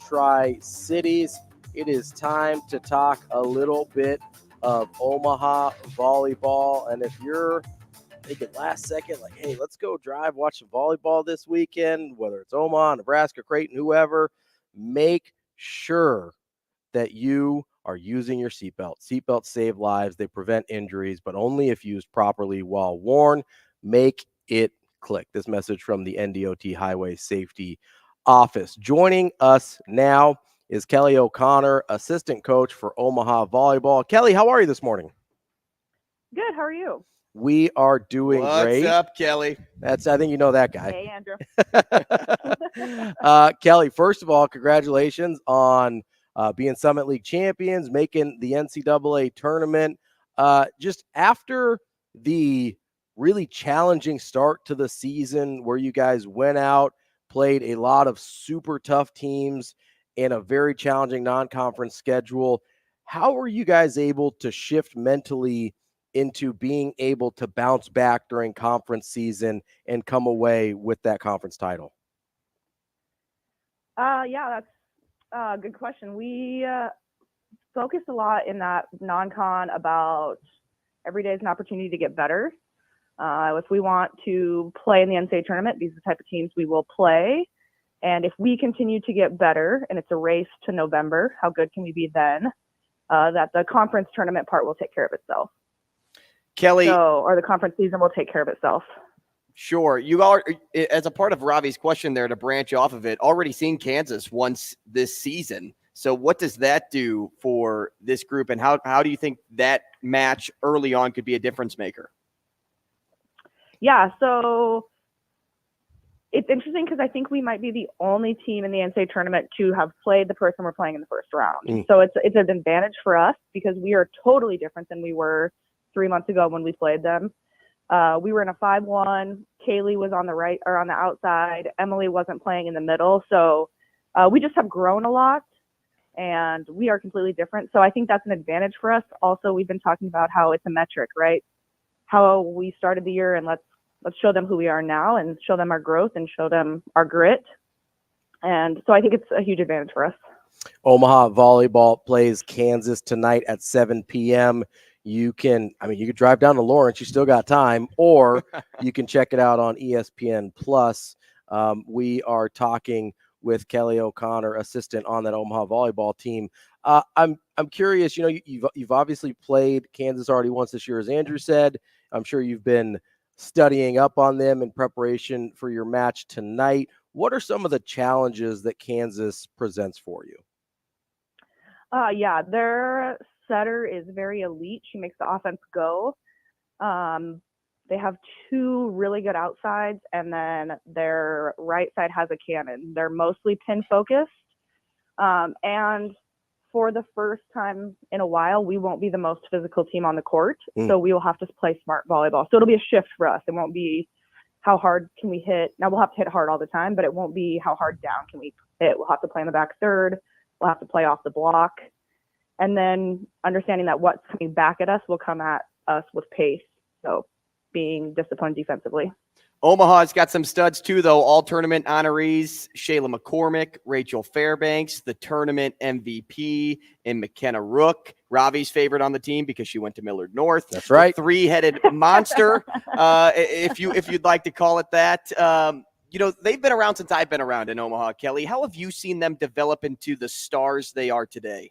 Tri-Cities. It is time to talk a little bit of Omaha volleyball. And if you're thinking last second, like, hey, let's go watch some volleyball this weekend, whether it's Omaha, Nebraska, Creighton, whoever, make sure that you are using your seatbelt. Seatbelts save lives. They prevent injuries, but only if used properly while worn. Make it click. This message from the NDOT Highway Safety Office. Joining us now is Kelly O'Connor, assistant coach for Omaha Volleyball. Kelly, how are you this morning? Good. How are you? We are doing great. What's up, Kelly? I think you know that guy. Hey, Andrew. Kelly, first of all, congratulations on being Summit League champions, making the NCAA tournament. Just after the really challenging start to the season where you guys went out, played a lot of super tough teams in a very challenging non-conference schedule, how were you guys able to shift mentally into being able to bounce back during conference season and come away with that conference title? Yeah, that's a good question. We focused a lot in that non-con about every day is an opportunity to get better. If we want to play in the NCAA tournament, these are the type of teams we will play. And if we continue to get better, and it's a race to November, how good can we be then? That the conference tournament part will take care of itself. Kelly, or the conference season will take care of itself. Sure. You are, as a part of Ravi's question there, to branch off of it, already seen Kansas once this season. So what does that do for this group, and how do you think that match early on could be a difference maker? Yeah, so it's interesting because I think we might be the only team in the NCAA tournament to have played the person we're playing in the first round. So it's an advantage for us because we are totally different than we were 3 months ago when we played them. We were in a 5-1. Kaylee was on the right or on the outside. Emily wasn't playing in the middle. So we just have grown a lot, and we are completely different. So I think that's an advantage for us. Also, we've been talking about how it's a metric, right? How we started the year, and let's show them who we are now and show them our growth and show them our grit. And so I think it's a huge advantage for us. Omaha volleyball plays Kansas tonight at 7 p.m. You can drive down to Lawrence. You still got time, or you can check it out on ESPN Plus. We are talking with Kelly O'Connor, assistant on that Omaha volleyball team. I'm curious. You've obviously played Kansas already once this year, as Andrew said. I'm sure you've been studying up on them in preparation for your match tonight. What are some of the challenges that Kansas presents for you? Yeah, their setter is very elite. She makes the offense go. They have 2 really good outsides, and then their right side has a cannon. They're mostly pin focused. And for the first time in a while, we won't be the most physical team on the court. So we will have to play smart volleyball. So it'll be a shift for us. It won't be how hard can we hit. Now we'll have to hit hard all the time, but it won't be how hard down can we hit. We'll have to play in the back third. We'll have to play off the block. And then understanding that what's coming back at us will come at us with pace. So being disciplined defensively. Omaha's got some studs too, though. All tournament honorees, Shayla McCormick, Rachel Fairbanks, the tournament MVP, and McKenna Rook, Ravi's favorite on the team because she went to Millard North. That's right. The 3-headed monster, if you'd like to call it that. They've been around since I've been around in Omaha. Kelly, how have you seen them develop into the stars they are today?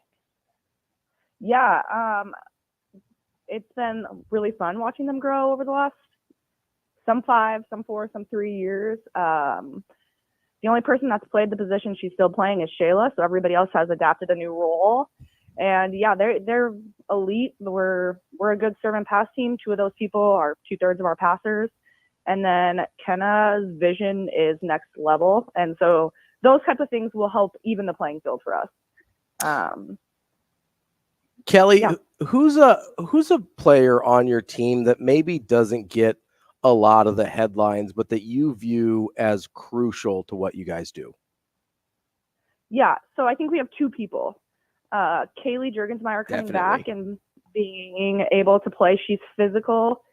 Yeah, it's been really fun watching them grow over the last some 5, some 4, some 3 years. The only person that's played the position she's still playing is Shayla, so everybody else has adapted a new role. And yeah, they're elite. We're a good serve and pass team. 2 of those people are 2/3 of our passers. And then Kenna's vision is next level. And so those types of things will help even the playing field for us. Kelly, who's a player on your team that maybe doesn't get a lot of the headlines, but that you view as crucial to what you guys do? Yeah, so I think we have 2 people. Kaylee Juergensmeyer coming back and being able to play. She's physical.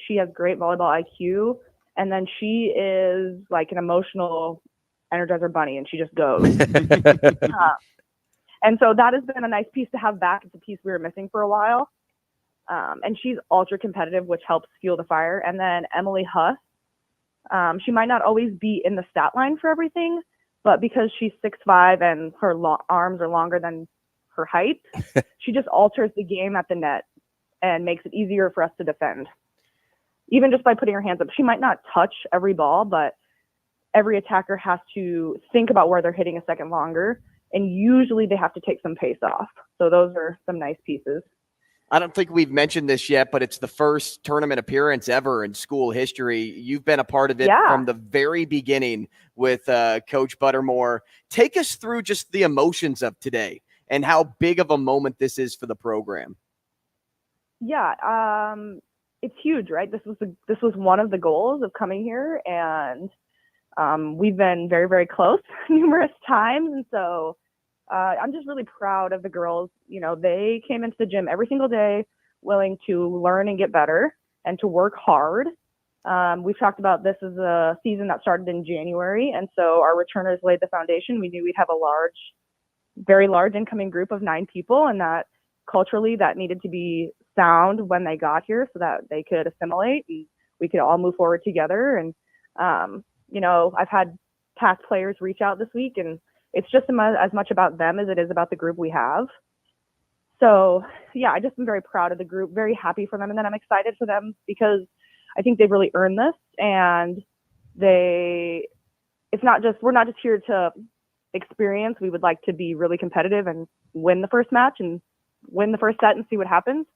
She has great volleyball IQ. And then she is like an emotional Energizer bunny, and she just goes. And so that has been a nice piece to have back. It's a piece we were missing for a while. And she's ultra competitive, which helps fuel the fire. And then Emily Huss, she might not always be in the stat line for everything, but because she's 6'5" and her arms are longer than her height, she just alters the game at the net and makes it easier for us to defend. Even just by putting her hands up. She might not touch every ball, but every attacker has to think about where they're hitting a second longer. And usually they have to take some pace off. So those are some nice pieces. I don't think we've mentioned this yet, but it's the first tournament appearance ever in school history. You've been a part of it from the very beginning with Coach Buttermore. Take us through just the emotions of today and how big of a moment this is for the program. Yeah, it's huge, right? This was one of the goals of coming here, and we've been very, very close numerous times. And so I'm just really proud of the girls. They came into the gym every single day, willing to learn and get better and to work hard. We've talked about this as a season that started in January. And so our returners laid the foundation. We knew we'd have a large very large incoming group of 9 people, and that culturally that needed to be sound when they got here so that they could assimilate and we could all move forward together. And, I've had past players reach out this week, and it's just as much about them as it is about the group we have. So, I just am very proud of the group, very happy for them. And then I'm excited for them because I think they've really earned this. And we're not just here to experience. We would like to be really competitive and win the first match and win the first set and see what happens.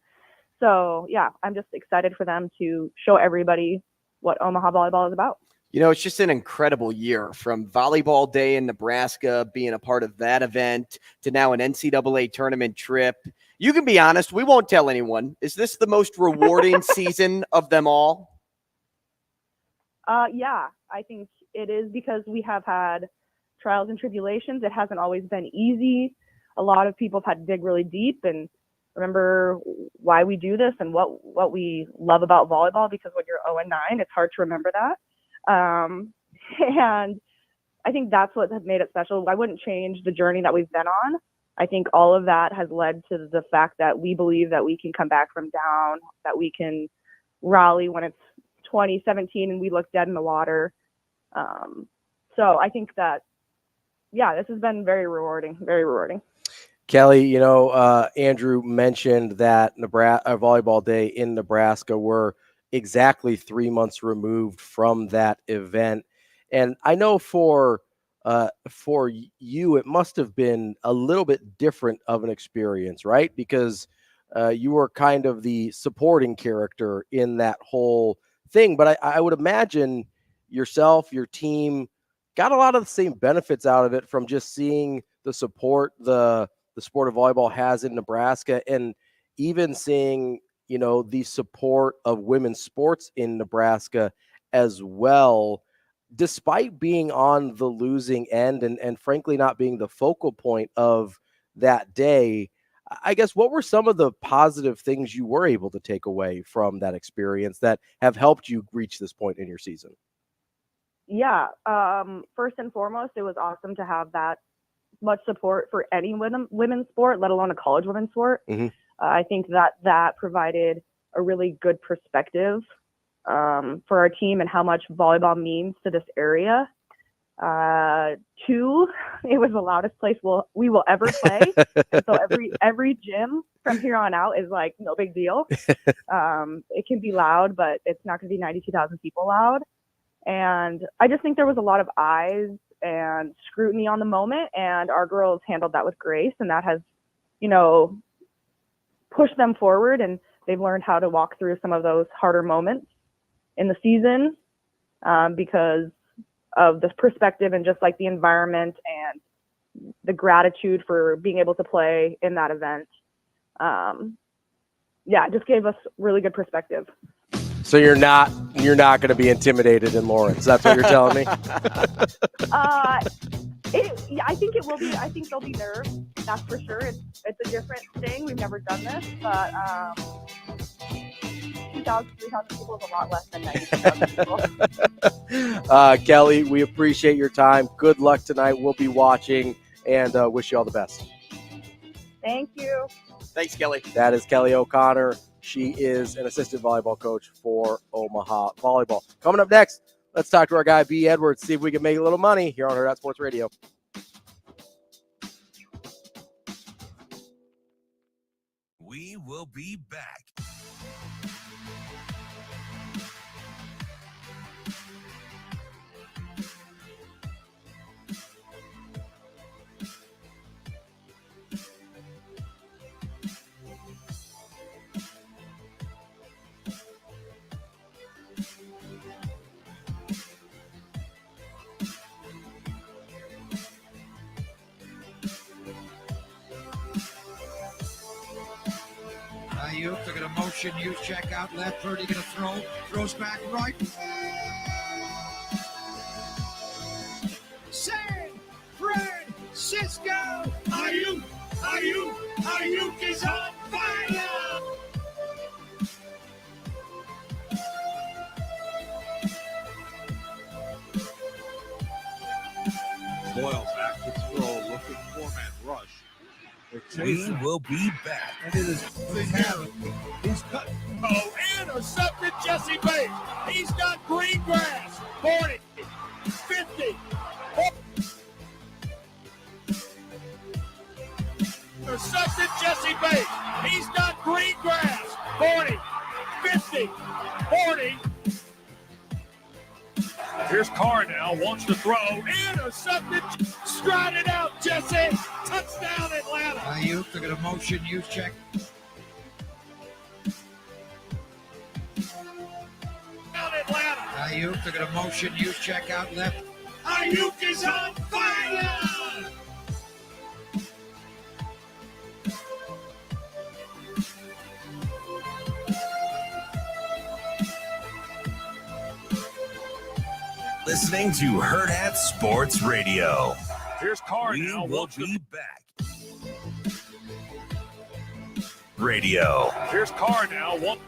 So, I'm just excited for them to show everybody what Omaha volleyball is about. It's just an incredible year, from volleyball day in Nebraska, being a part of that event, to now an NCAA tournament trip. You can be honest. We won't tell anyone. Is this the most rewarding season of them all? I think it is, because we have had trials and tribulations. It hasn't always been easy. A lot of people have had to dig really deep and remember why we do this and what we love about volleyball, because when you're 0-9, it's hard to remember that. And I think that's what has made it special. I wouldn't change the journey that we've been on. I think all of that has led to the fact that we believe that we can come back from down, that we can rally when it's 2017 and we look dead in the water. So I think that, this has been very rewarding, very rewarding. Kelly, Andrew mentioned that Nebraska volleyball day in Nebraska were exactly 3 months removed from that event. And I know for you, it must have been a little bit different of an experience, right? Because you were kind of the supporting character in that whole thing. But I would imagine yourself, your team got a lot of the same benefits out of it from just seeing the support the sport of volleyball has in Nebraska, and even seeing, the support of women's sports in Nebraska as well, despite being on the losing end and frankly not being the focal point of that day. I guess, what were some of the positive things you were able to take away from that experience that have helped you reach this point in your season? First and foremost, it was awesome to have that much support for any women's sport, let alone a college women's sport. Mm-hmm. I think that provided a really good perspective for our team and how much volleyball means to this area. 2, it was the loudest place we will ever play. And so every gym from here on out is like no big deal. It can be loud, but it's not going to be 92,000 people loud. And I just think there was a lot of eyes and scrutiny on the moment, and our girls handled that with grace, and that has, pushed them forward, and they've learned how to walk through some of those harder moments in the season because of this perspective and just like the environment and the gratitude for being able to play in that event. It just gave us really good perspective. So you're not going to be intimidated in Lawrence. That's what you're telling me? I think it will be. I think there'll be nerves. That's for sure. It's a different thing. We've never done this, but 2,000, 3,000 people is a lot less than 92,000 people. Kelly, we appreciate your time. Good luck tonight. We'll be watching, and wish you all the best. Thank you. Thanks, Kelly. That is Kelly O'Connor. She is an assistant volleyball coach for Omaha Volleyball. Coming up next, let's talk to our guy, B. Edwards, see if we can make a little money here on Hurrdat Sports Radio. We will be back. They're going to motion you, check out left, Hurrdat going to throw, throws back right. San Francisco! Ayuk is on fire! Boyle back to throw. looking four-man rush. We will be back. And it is Big Harris. He's cut. Oh, intercepted Jesse Bates. He's got green grass. 40, 50. Intercepted Jesse Bates. He's got green grass. 40, 50, 40. Here's Carr now, wants to throw. Intercepted. Strided out, Jesse. Touchdown, Atlanta. Ayuk, look at a motion, you check. Down Atlanta. Ayuk, look at a motion, you check out left. Ayuk is on fire. Listening to Hurrdat Sports Radio. Here's Carr We now, will wants to. be back. Radio. Here's Carr now, one.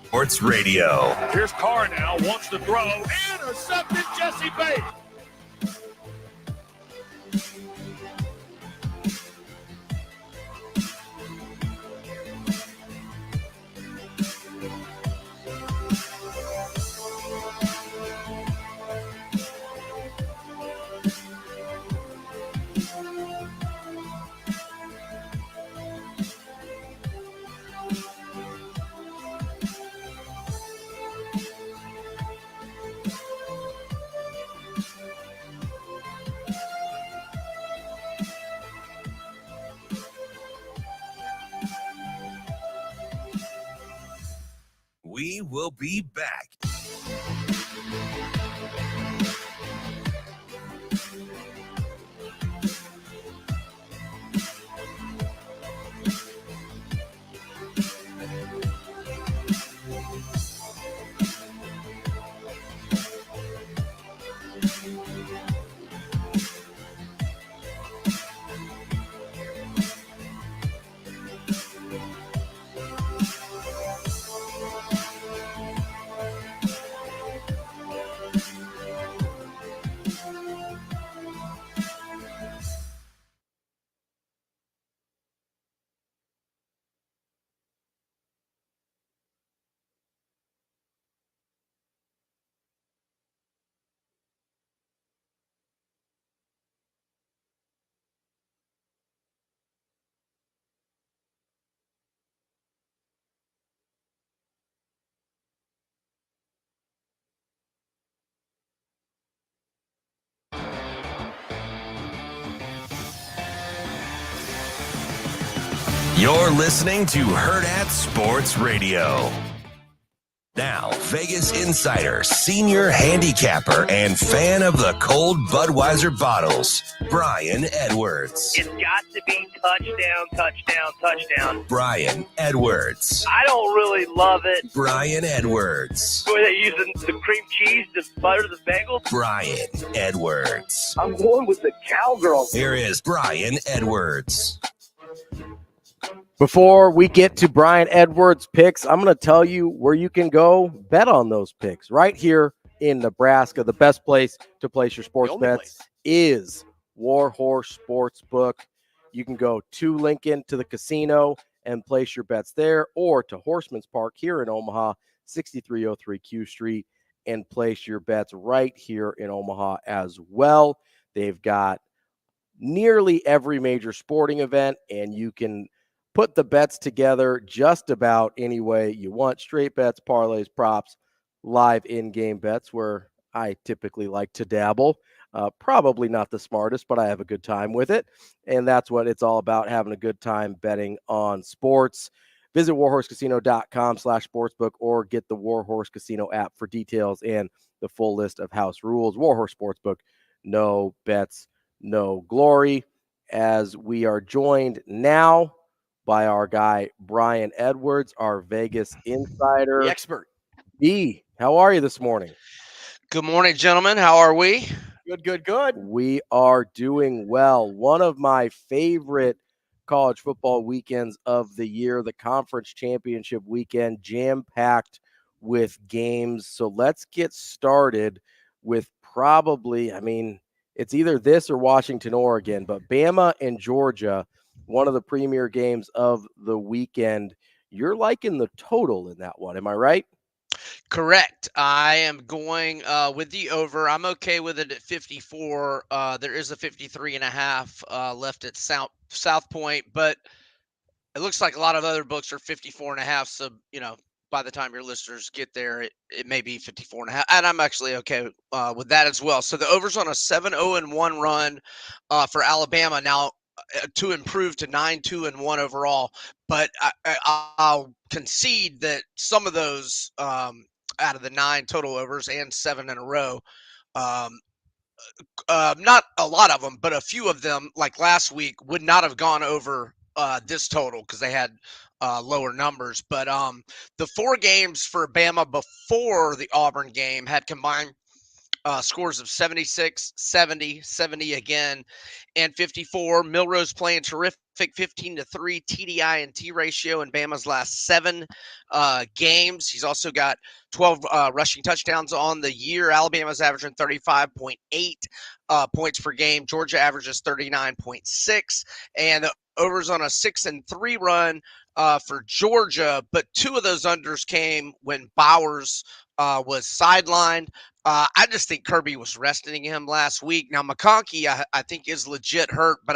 Sports Radio. Here's Carr now, wants to throw. Intercepted Jesse Bates. We will be back. You're listening to Hurrdat Sports Radio. Now, Vegas insider, senior handicapper, and fan of the cold Budweiser bottles, Brian Edwards. It's got to be touchdown, touchdown, touchdown. Brian Edwards. I don't really love it. Brian Edwards. Were they using the cream cheese to butter the bagel? Brian Edwards. I'm going with the cowgirl. Here is Brian Edwards. Before we get to Brian Edwards' picks, I'm going to tell you where you can go bet on those picks. Right here in Nebraska, the best place to place your sports bets is Warhorse Sportsbook. You can go to Lincoln to the casino and place your bets there, or to Horseman's Park here in Omaha, 6303 Q Street, and place your bets right here in Omaha as well. They've got nearly every major sporting event, and you can put the bets together just about any way you want. Straight bets, parlays, props, live in-game bets, where I typically like to dabble. Probably not the smartest, but I have a good time with it. And that's what it's all about, having a good time betting on sports. Visit warhorsecasino.com/sportsbook or get the Warhorse Casino app for details and the full list of house rules. Warhorse Sportsbook, no bets, no glory. As we are joined now by our guy, Brian Edwards, our Vegas insider. The expert. B, how are you this morning? Good morning, gentlemen. How are we? Good. We are doing well. One of my favorite college football weekends of the year, the conference championship weekend, jam-packed with games. So let's get started with probably, I mean, it's either this or Washington, Oregon, but Bama and Georgia, one of the premier games of the weekend. You're liking the total in that one. Am I right? Correct. I am going with the over. I'm okay with it at 54. There is a 53.5 left at South Point, but it looks like a lot of other books are 54.5. So, by the time your listeners get there, it may be 54.5. And I'm actually okay with that as well. So the over's on a 7-0-1 run for Alabama. Now, to improve to 9-2-1 overall, but I'll concede that some of those out of the 9 total overs and 7 in a row, not a lot of them, but a few of them, like last week, would not have gone over this total because they had lower numbers. But the 4 games for Bama before the Auburn game had combined scores of 76, 70, 70 again, and 54. Milrose playing terrific, 15-3 TDI and T ratio in Bama's last 7 games. He's also got 12 rushing touchdowns on the year. Alabama's averaging 35.8 points per game. Georgia averages 39.6, and the overs on a 6-3 run for Georgia, but 2 of those unders came when Bowers was sidelined. I just think Kirby was resting him last week. Now, McConkey, I think, is legit hurt, but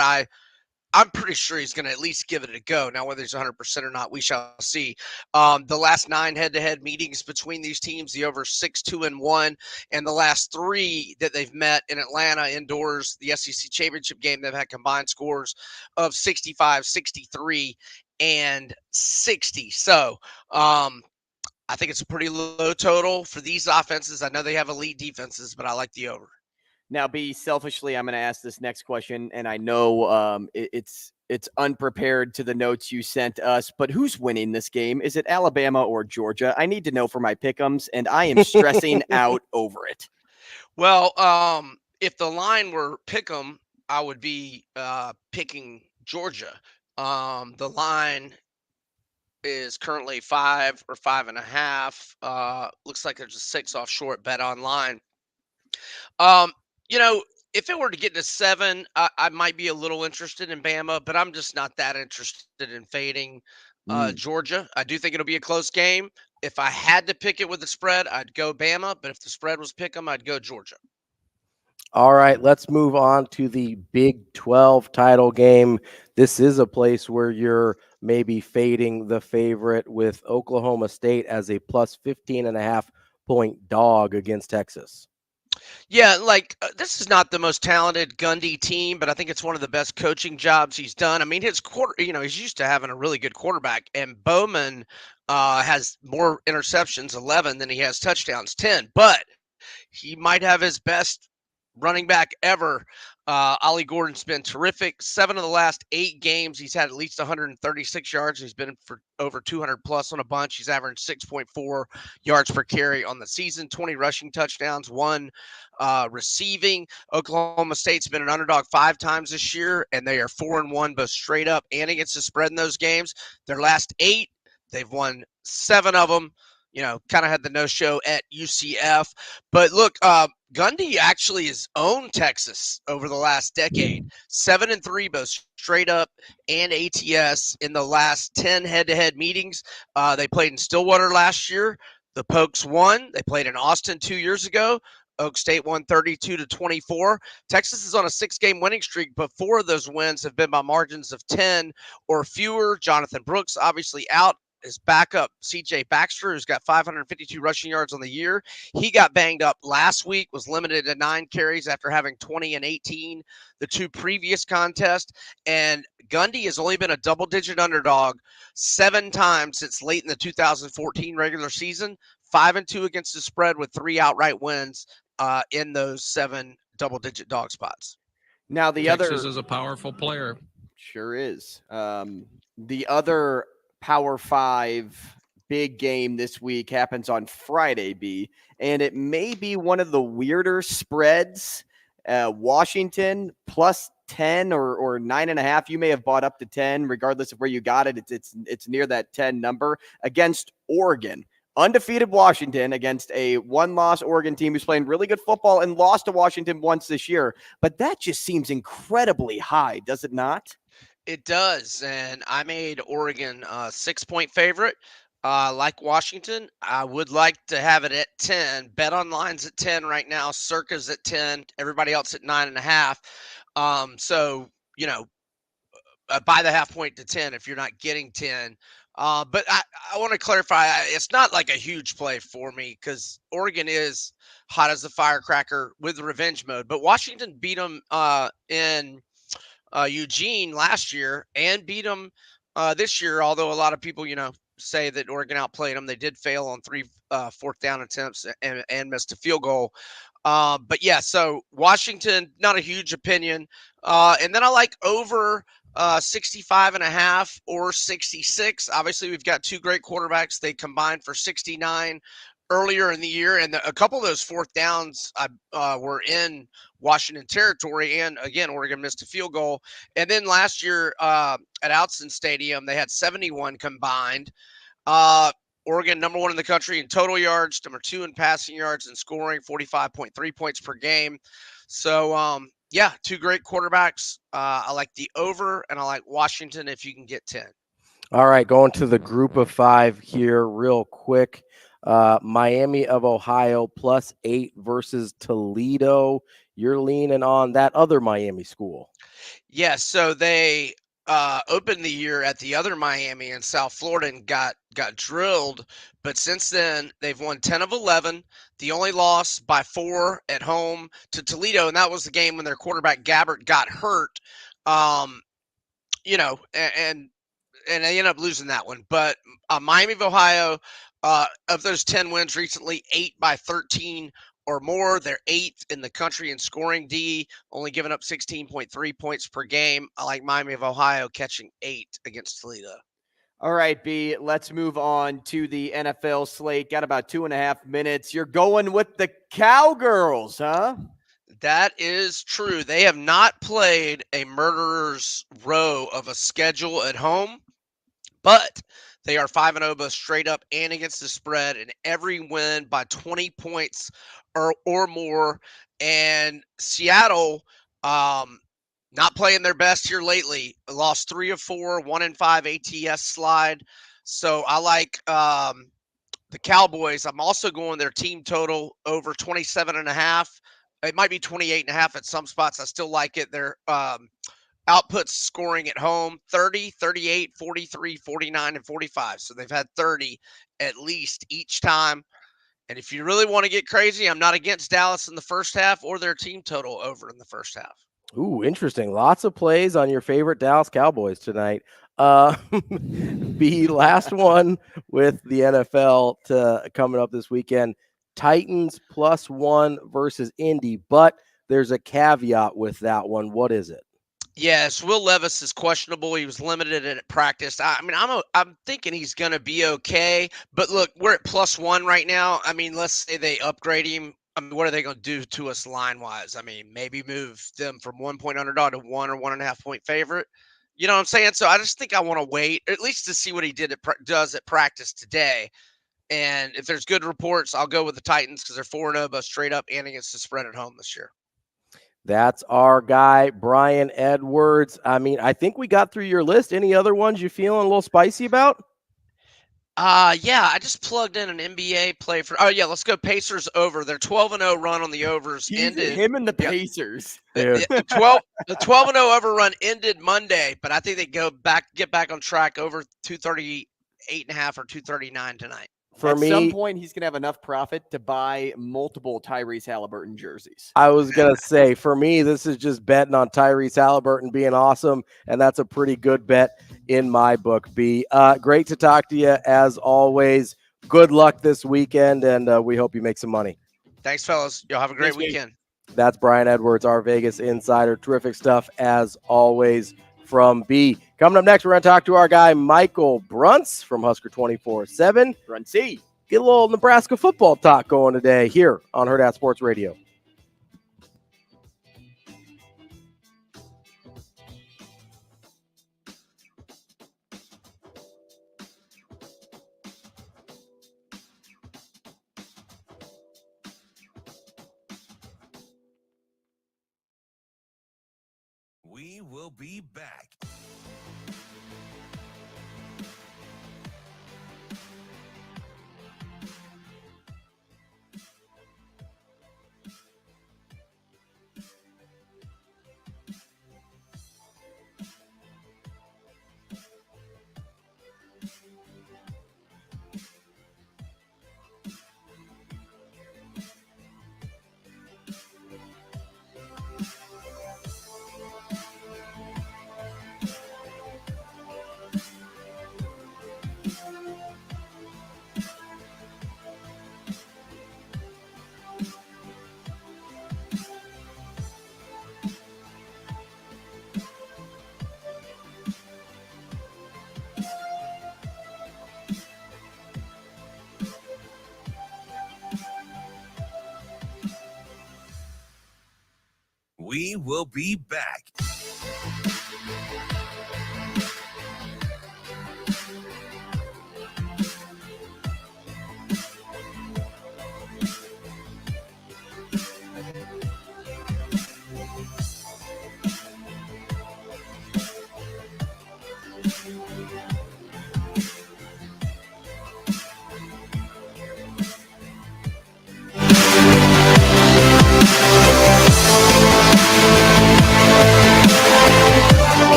I'm pretty sure he's going to at least give it a go. Now, whether he's 100% or not, we shall see. The last 9 head-to-head meetings between these teams, the over 6-2-1, and the last 3 that they've met in Atlanta indoors, the SEC championship game, they've had combined scores of 65, 63, and 60. So, I think it's a pretty low total for these offenses. I know they have elite defenses, but I like the over. Now, selfishly, I'm going to ask this next question, and I know it's unprepared to the notes you sent us, but who's winning this game? Is it Alabama or Georgia? I need to know for my pick'ems, and I am stressing out over it. Well, if the line were pick'em, I would be picking Georgia. The line is currently 5 or 5.5. Looks like there's a 6 off short bet online. If it were to get to 7, I might be a little interested in Bama, but I'm just not that interested in fading Georgia. I do think it'll be a close game. If I had to pick it with the spread, I'd go Bama, but if the spread was pick 'em, I'd go Georgia. All right, let's move on to the Big 12 title game. This is a place where you're maybe fading the favorite with Oklahoma State as a plus 15.5 point dog against Texas. Yeah, this is not the most talented Gundy team, but I think it's one of the best coaching jobs he's done. I mean, his he's used to having a really good quarterback, and Bowman has more interceptions, 11, than he has touchdowns, 10. But he might have his best running back ever. Ollie Gordon's been terrific. 7 of the last 8 games, he's had at least 136 yards. He's been for over 200 plus on a bunch. He's averaged 6.4 yards per carry on the season, 20 rushing touchdowns, 1 receiving. Oklahoma State's been an underdog 5 times this year, and they are 4-1 both straight up and against the spread in those games. Their last 8, they've won 7 of them. Kind of had the no-show at UCF. But look, Gundy actually has owned Texas over the last decade. 7-3, both straight up and ATS in the last 10 head-to-head meetings. They played in Stillwater last year. The Pokes won. They played in Austin 2 years ago. Oak State won 32-24. Texas is on a 6-game winning streak, but 4 of those wins have been by margins of 10 or fewer. Jonathan Brooks obviously out. His backup, C.J. Baxter, who's got 552 rushing yards on the year. He got banged up last week, was limited to 9 carries after having 20 and 18 the 2 previous contests. And Gundy has only been a double-digit underdog 7 times since late in the 2014 regular season, 5-2 against the spread with 3 outright wins in those 7 double-digit dog spots. Now, Texas is a powerful player. Sure is. The other Power 5 big game this week happens on Friday, and it may be one of the weirder spreads. Washington plus 10 or 9.5. You may have bought up to 10, regardless of where you got it. It's near that 10 number against Oregon. undefeated Washington against a one-loss Oregon team who's playing really good football and lost to Washington once this year. But that just seems incredibly high, does it not? It does, and I made Oregon a 6-point favorite. Like Washington, I would like to have it at 10. Bet Online's at 10 right now. Circa's at 10. Everybody else at 9.5. So, buy the half point to 10 if you're not getting 10. But I want to clarify, it's not like a huge play for me because Oregon is hot as a firecracker with revenge mode. But Washington beat them in Eugene last year and beat them this year, although a lot of people, say that Oregon outplayed them. They did fail on 3 fourth down attempts and missed a field goal. But yeah, so Washington, not a huge opinion. And then I like over 65.5 or 66. Obviously, we've got 2 great quarterbacks. They combined for 69 earlier in the year, and a couple of those fourth downs were in Washington territory, and again, Oregon missed a field goal. And then last year at Outson Stadium, they had 71 combined. Oregon, number 1 in the country in total yards, number 2 in passing yards and scoring, 45.3 points per game. So, yeah, 2 great quarterbacks. I like the over, and I like Washington if you can get 10. All right, going to the group of 5 here real quick. Miami of Ohio +8 versus Toledo. You're leaning on that other Miami school. Yeah, so they opened the year at the other Miami in South Florida and got drilled. But since then, they've won 10 of 11. The only loss by 4 at home to Toledo, and that was the game when their quarterback Gabbert got hurt. And they ended up losing that one. But Miami of Ohio, of those 10 wins recently, 8 by 13 or more. They're 8th in the country in scoring D, only giving up 16.3 points per game. I like Miami of Ohio catching 8 against Toledo. All right, B, let's move on to the NFL slate. Got about 2.5 minutes. You're going with the Cowgirls, huh? That is true. They have not played a murderer's row of a schedule at home, but they are 5-0 both straight up and against the spread, and every win by 20 points or more. And Seattle, not playing their best here lately. Lost 3 of 4, 1-5 ATS slide. So I like the Cowboys. I'm also going their team total over 27.5. It might be 28.5 at some spots. I still like it. Their outputs scoring at home 30, 38, 43, 49, and 45. So they've had 30 at least each time. And if you really want to get crazy, I'm not against Dallas in the first half or their team total over in the first half. Ooh, interesting. Lots of plays on your favorite Dallas Cowboys tonight. The last one with the NFL coming up this weekend. Titans +1 versus Indy, but there's a caveat with that one. What is it? Yes, Will Levis is questionable. He was limited at practice. I'm thinking he's going to be okay. But look, we're at +1 right now. I mean, let's say they upgrade him. I mean, what are they going to do to us line-wise? I mean, maybe move them from 1-point underdog to 1 or 1.5-point favorite. You know what I'm saying? So I just think I want to wait at least to see what he does at practice today. And if there's good reports, I'll go with the Titans because they're 4-0 both straight up and against the spread at home this year. That's our guy, Brian Edwards. I mean, I think we got through your list. Any other ones you feeling a little spicy about? Yeah, I just plugged in an NBA play for. Oh yeah, let's go Pacers over. Their 12-0 run on the overs ended. Him and the Pacers. The 12-0 over run ended Monday, but I think they get back on track over 238.5 or 239 tonight. At some point, he's going to have enough profit to buy multiple Tyrese Halliburton jerseys. I was going to say, for me, this is just betting on Tyrese Halliburton being awesome, and that's a pretty good bet in my book, B. Great to talk to you, as always. Good luck this weekend, and we hope you make some money. Thanks, fellas. Y'all have a great weekend. That's Brian Edwards, our Vegas insider. Terrific stuff, as always, from B. Coming up next, we're going to talk to our guy, Michael Bruntz from Husker 24/7. Bruntsy. Get a little Nebraska football talk going today here on Hurrdat Sports Radio. We will be back. We will be back.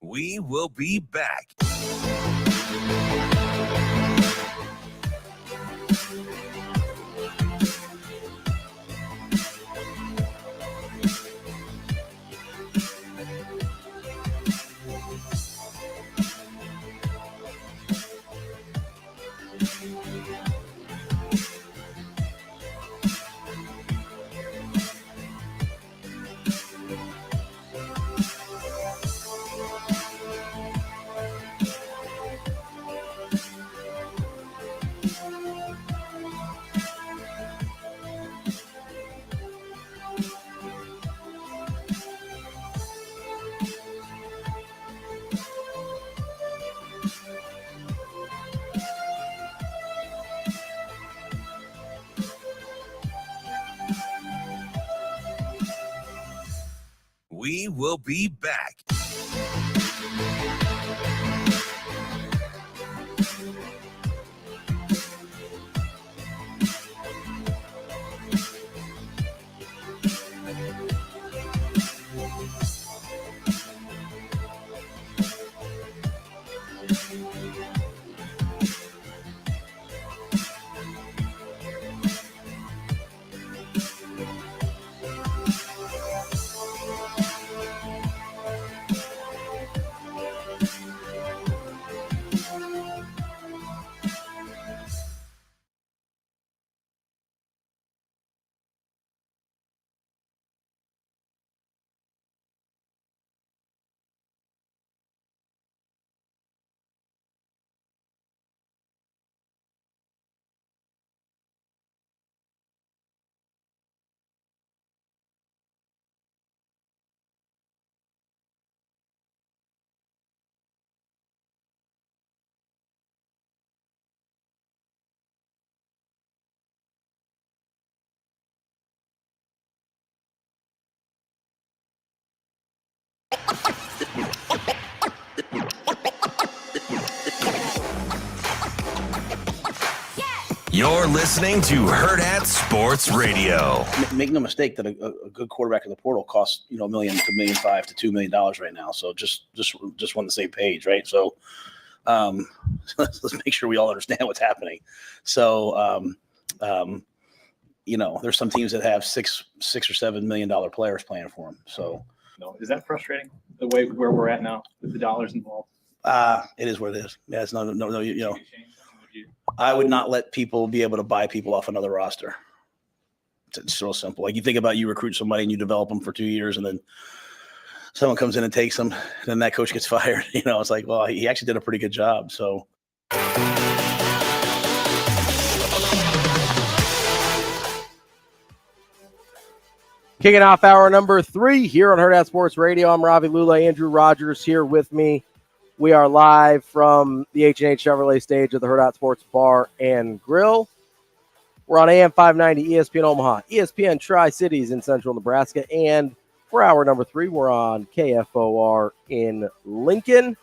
We will be back. We will be back. You're listening to Hurrdat Sports Radio. Make no mistake that a good quarterback in the portal costs $1 million to $1.5 million to $2 million right now. So just on the same page, right? So let's make sure we all understand what's happening. So there's some teams that have $6 or $7 million players playing for them. So no, is that frustrating? The way where we're at now with the dollars involved. It is what it is. Yeah, it's no. I would not let people be able to buy people off another roster. It's so simple. Like you think about you recruit somebody and you develop them for 2 years and then someone comes in and takes them, and then that coach gets fired. It's like, well, he actually did a pretty good job. So Kicking off hour number 3 here on Hurrdat Sports Radio. I'm Ravi Lulla. Andrew Rogers here with me. We are live from the H&H Chevrolet stage of the Hurrdat Sports Bar and Grill. We're on AM 590 ESPN Omaha, ESPN Tri-Cities in central Nebraska. And for hour number 3, we're on KFOR in Lincoln.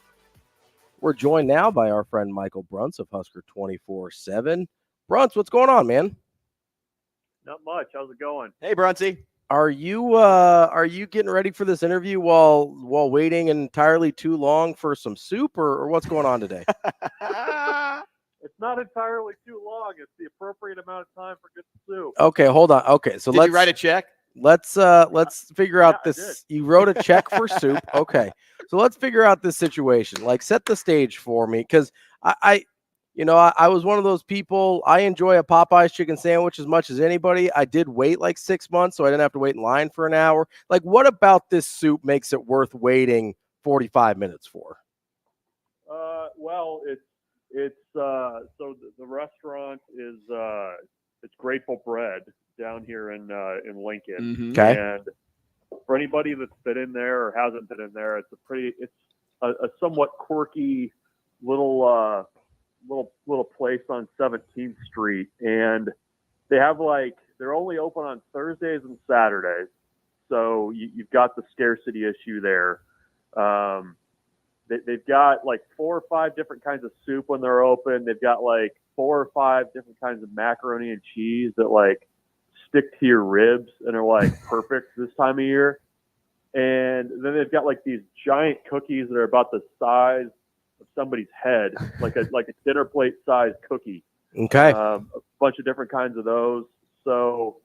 We're joined now by our friend Michael Bruntz of Husker 24/7. Bruntz, what's going on, man? Not much. How's it going? Hey, Bruntsy. Are you getting ready for this interview while waiting entirely too long for some soup, or what's going on today? It's not entirely too long. It's the appropriate amount of time for good soup. Okay, hold on. Okay, so Did you write a check? Let's figure out this. You wrote a check for soup. Okay, so let's figure out this situation. Like, set the stage for me, because I was one of those people. I enjoy a Popeye's chicken sandwich as much as anybody. I did wait like 6 months, so I didn't have to wait in line for an hour. Like, what about this soup makes it worth waiting 45 minutes for? Well, it's so the restaurant is it's Grateful Bread down here in Lincoln. Mm-hmm. Okay. And for anybody that's been in there or hasn't been in there, it's a somewhat quirky little place on 17th Street, and they have they're only open on Thursdays and Saturdays, so you've got the scarcity issue there. They've got like 4 or 5 different kinds of soup when they're open. They've got like 4 or 5 different kinds of macaroni and cheese that like stick to your ribs and are like perfect this time of year. And then they've got like these giant cookies that are about the size of somebody's head, like a dinner plate sized cookie. Okay. A bunch of different kinds of those. So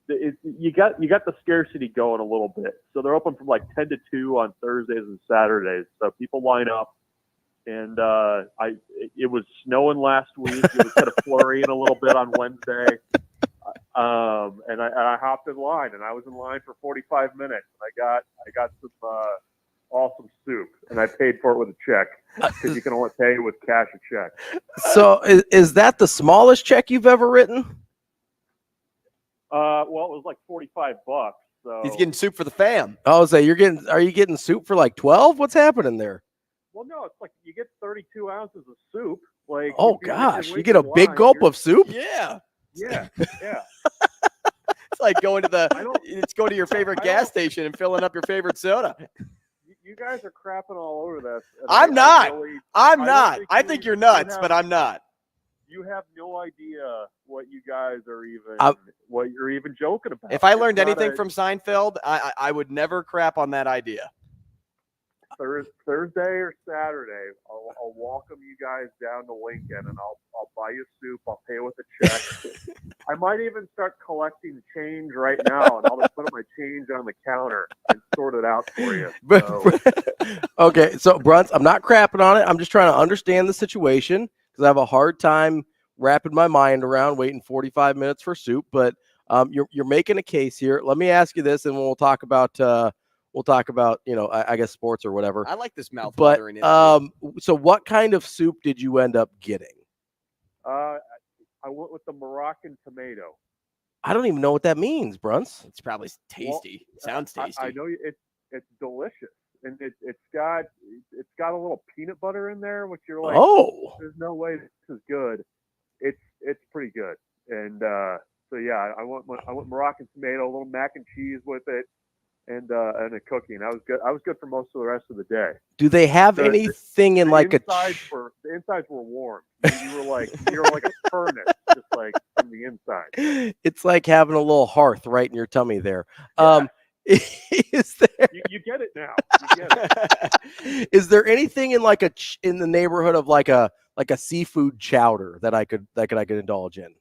you got the scarcity going a little bit. So they're open from like 10 to 2 on Thursdays and Saturdays. So people line up. And it was snowing last week. It was kind of flurrying a little bit on Wednesday. And I hopped in line, and I was in line for 45 minutes. And I got some awesome soup, and I paid for it with a check, because you can only pay with cash or check. So is that the smallest check you've ever written? Well, it was like $45. So He's getting soup for the fam. Oh, so are you getting soup for like 12? What's happening there? Well, no, it's like you get 32 ounces of soup. Like, oh gosh, you get a big gulp of soup? Yeah. Yeah. It's like going to your favorite gas station and filling up your favorite soda. You guys are crapping all over this. I'm not. I think you're nuts, but I'm not. You have no idea what you guys are what you're even joking about. If I learned anything from Seinfeld, I would never crap on that idea. Thursday or Saturday, I'll welcome you guys down to Lincoln, and I'll buy you soup. I'll pay with a check. I might even start collecting change right now, and I'll just put my change on the counter and sort it out for you. Okay, so Bruntz, I'm not crapping on it. I'm just trying to understand the situation, because I have a hard time wrapping my mind around waiting 45 minutes for soup. But you're making a case here. Let me ask you this, and we'll talk about I guess sports or whatever. I like this mouth watering. So what kind of soup did you end up getting? I went with the Moroccan tomato. I don't even know what that means, Bruntz. It's probably tasty. Sounds tasty. I know it's delicious, and it's got a little peanut butter in there, which you're like, oh, there's no way this is good. It's pretty good, and so yeah, I went Moroccan tomato, a little mac and cheese with it. And a cookie, and I was good. I was good for most of the rest of the day. Do they have anything in like the insides were warm. You were like a furnace, just like from the inside. It's like having a little hearth right in your tummy there. Yeah. Is there? You get it now. You get it. Is there anything in like in the neighborhood of like a seafood chowder that I could indulge in?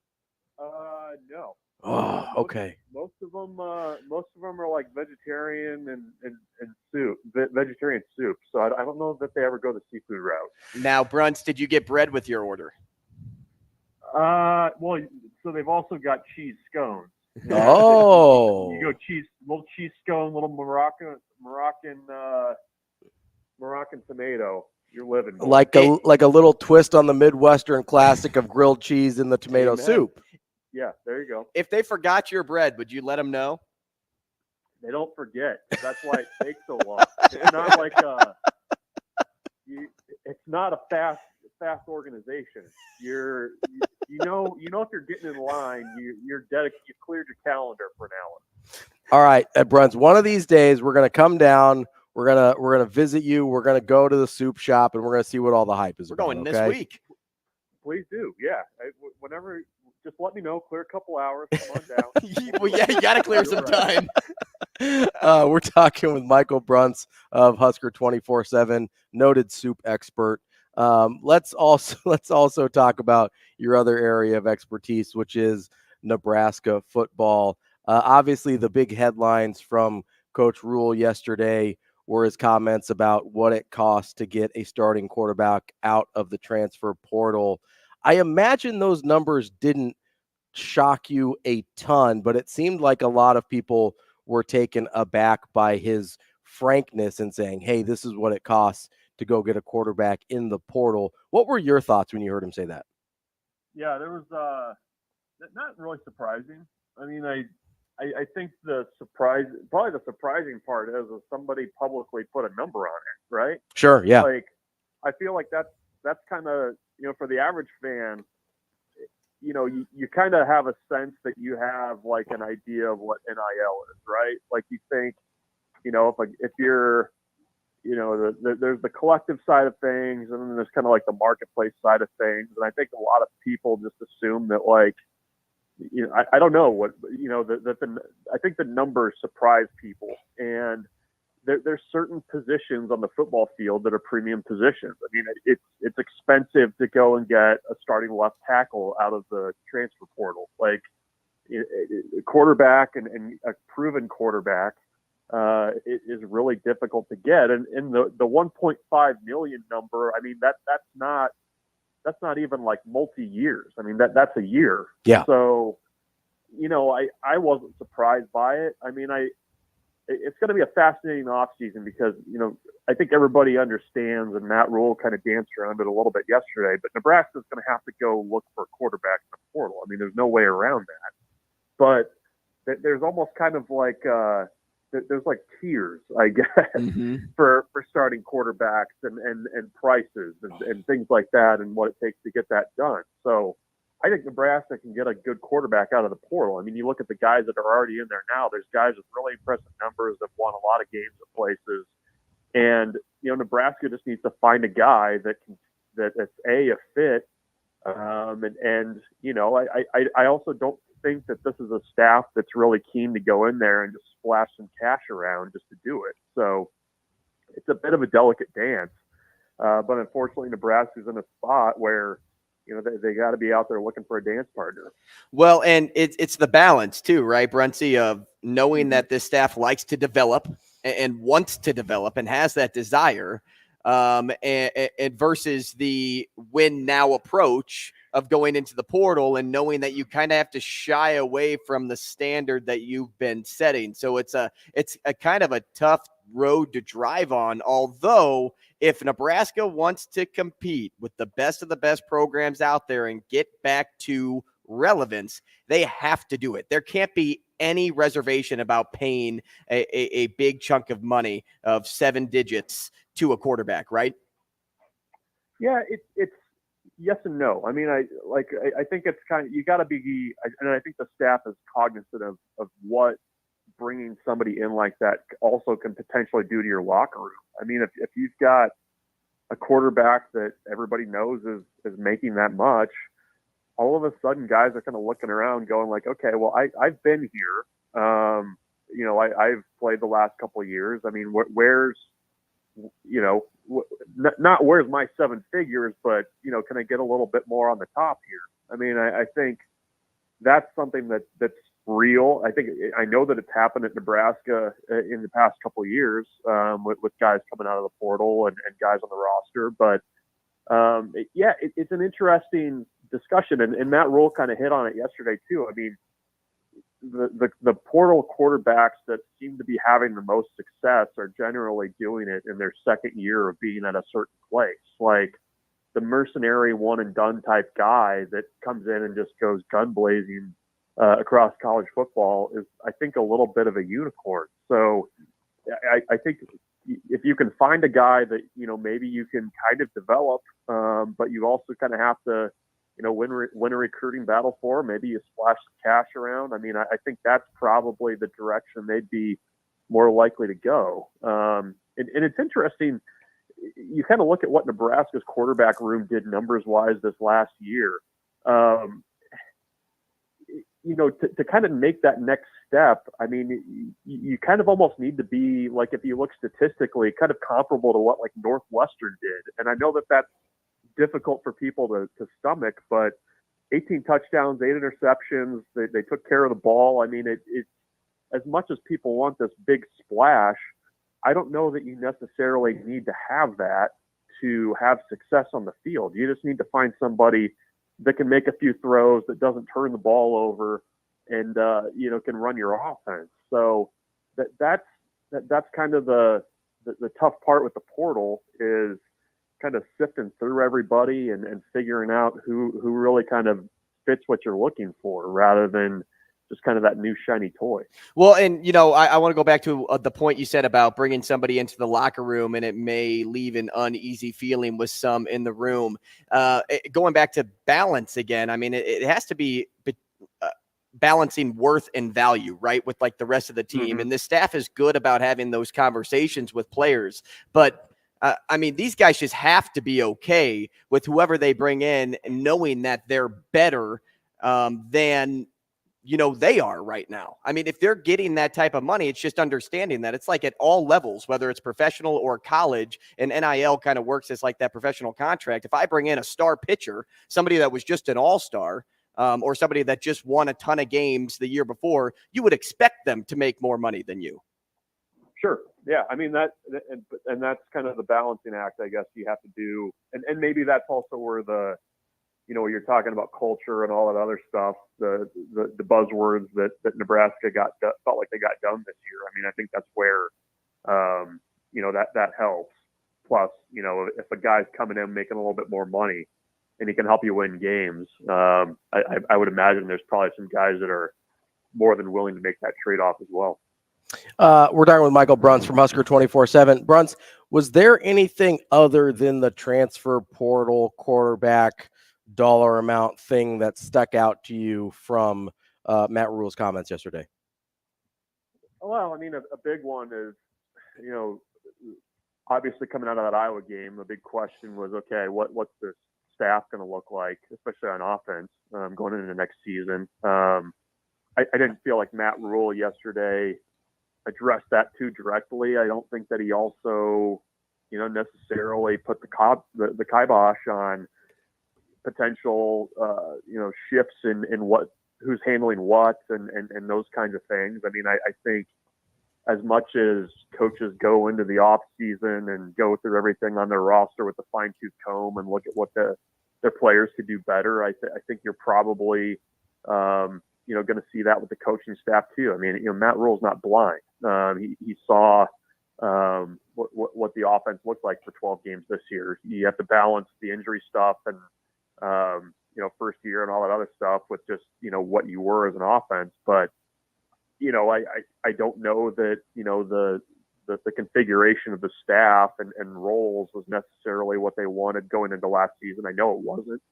No. Oh, okay. Most of them are like vegetarian and soup, vegetarian soup. So I don't know that they ever go the seafood route. Now, Bruntz, did you get bread with your order? Well, so they've also got cheese scones. Oh. You go little cheese scone, little Moroccan tomato. You're living like a little twist on the Midwestern classic of grilled cheese in the tomato soup. Yeah, there you go. If they forgot your bread, would you let them know? They don't forget. That's why it takes so long. It's not like it's not a fast organization. You know if you're getting in line, you cleared your calendar for an hour. All right, at Bruntz, one of these days we're gonna come down. We're gonna visit you. We're gonna go to the soup shop and we're gonna see what all the hype is. We're about, going this week. Please do. Yeah. Whenever, just let me know. Clear a couple hours. Come on down. Well, yeah, you got to clear some time. We're talking with Michael Bruntz of Husker 24/7, noted soup expert. Let's also talk about your other area of expertise, which is Nebraska football. Obviously, the big headlines from Coach Rule yesterday were his comments about what it costs to get a starting quarterback out of the transfer portal. I imagine those numbers didn't shock you a ton, but it seemed like a lot of people were taken aback by his frankness and saying, hey, this is what it costs to go get a quarterback in the portal. What were your thoughts when you heard him say that? Yeah, there was not really surprising. I mean, I think probably the surprising part is somebody publicly put a number on it, right? Sure, yeah. Like, I feel like that's kind of, for the average fan, you kind of have a sense that you have like an idea of what NIL is, right? Like you think, if you're, there's the collective side of things, and then there's kind of like the marketplace side of things. And I think a lot of people just assume that, like, I don't know what, I think the numbers surprise people. And there's certain positions on the football field that are premium positions. I mean, it's expensive to go and get a starting left tackle out of the transfer portal. Like a quarterback and a proven quarterback it is really difficult to get. And in the 1.5 million number, I mean, that's not even like multi-years. I mean, that's a year. Yeah. So, I wasn't surprised by it. I mean, it's going to be a fascinating offseason because, I think everybody understands, and Matt Rule kind of danced around it a little bit yesterday, but Nebraska's going to have to go look for a quarterback in the portal. I mean, there's no way around that. But there's almost kind of like there's like tiers, I guess, for starting quarterbacks and prices and things like that and what it takes to get that done. So I think Nebraska can get a good quarterback out of the portal. I mean, you look at the guys that are already in there now. There's guys with really impressive numbers that won a lot of games at places. And, Nebraska just needs to find a guy that's a fit. I also don't think that this is a staff that's really keen to go in there and just splash some cash around just to do it. So it's a bit of a delicate dance. But unfortunately, Nebraska's in a spot where, they got to be out there looking for a dance partner. Well, and it's the balance too, right, Bruntz, of knowing that this staff likes to develop and wants to develop and has that desire, and versus the win now approach of going into the portal and knowing that you kind of have to shy away from the standard that you've been setting. So it's a kind of a tough road to drive on. Although if Nebraska wants to compete with the best of the best programs out there and get back to relevance, they have to do it. There can't be any reservation about paying a big chunk of money of 7 digits to a quarterback, right? Yeah, it's yes and no. I mean, I think it's kind of, you got to be, and I think the staff is cognizant of what bringing somebody in like that also can potentially do to your locker room. I mean, if you've got a quarterback that everybody knows is making that much, all of a sudden guys are kind of looking around going like, okay, well, I've been here. I've played the last couple of years. I mean, where's not where's my 7 figures, but, can I get a little bit more on the top here? I mean, I think that's something that's real. I know that it's happened at Nebraska in the past couple of years with guys coming out of the portal and guys on the roster. But it's an interesting discussion, and Matt Rule kind of hit on it yesterday too. I mean, the portal quarterbacks that seem to be having the most success are generally doing it in their second year of being at a certain place. Like the mercenary one and done type guy that comes in and just goes gun blazing across college football, is, I think, a little bit of a unicorn. So I think if you can find a guy that, maybe you can kind of develop, but you also kind of have to, win a recruiting battle for, maybe you splash some cash around. I mean, I think that's probably the direction they'd be more likely to go. And it's interesting. You kind of look at what Nebraska's quarterback room did numbers-wise this last year. To kind of make that next step, I mean, you kind of almost need to be, like, if you look statistically, kind of comparable to what, like, Northwestern did. And I know that that's difficult for people to stomach, but 18 touchdowns, 8 interceptions, they took care of the ball. I mean, it's as much as people want this big splash, I don't know that you necessarily need to have that to have success on the field. You just need to find somebody that can make a few throws, that doesn't turn the ball over, and can run your offense. So that's kind of the tough part with the portal, is kind of sifting through everybody and figuring out who really kind of fits what you're looking for, rather than just kind of that new shiny toy. Well, and, I want to go back to the point you said about bringing somebody into the locker room, and it may leave an uneasy feeling with some in the room. Going back to balance again, I mean, it has to be balancing worth and value, right, with like the rest of the team. Mm-hmm. And the staff is good about having those conversations with players. But, I mean, these guys just have to be okay with whoever they bring in, and knowing that they're better than they are right now. I mean, if they're getting that type of money, it's just understanding that it's like at all levels, whether it's professional or college, and NIL kind of works as like that professional contract. If I bring in a star pitcher, somebody that was just an all-star, or somebody that just won a ton of games the year before, you would expect them to make more money than you. Sure. Yeah. I mean, and that's kind of the balancing act, I guess, you have to do. And maybe that's also where you're talking about culture and all that other stuff, the buzzwords that Nebraska felt like they got done this year. I mean, I think that's where, that helps. Plus, if a guy's coming in making a little bit more money and he can help you win games, I would imagine there's probably some guys that are more than willing to make that trade-off as well. We're talking with Michael Bruntz from Husker 24/7. Bruntz, was there anything other than the transfer portal quarterback dollar amount thing that stuck out to you from Matt Rhule's comments yesterday? Well, I mean, a big one is, obviously coming out of that Iowa game, a big question was, okay, what's the staff going to look like, especially on offense, going into the next season? I didn't feel like Matt Rhule yesterday addressed that too directly. I don't think that he also, necessarily put the kibosh on potential, shifts in who's handling what and those kinds of things. I mean, I think as much as coaches go into the off season and go through everything on their roster with a fine tooth comb and look at what their players could do better, I think you're probably, going to see that with the coaching staff too. I mean, Matt Rhule's not blind. He saw what the offense looked like for 12 games this year. You have to balance the injury stuff and, first year and all that other stuff with just, what you were as an offense. But, I don't know that, the configuration of the staff and roles was necessarily what they wanted going into last season. I know it wasn't.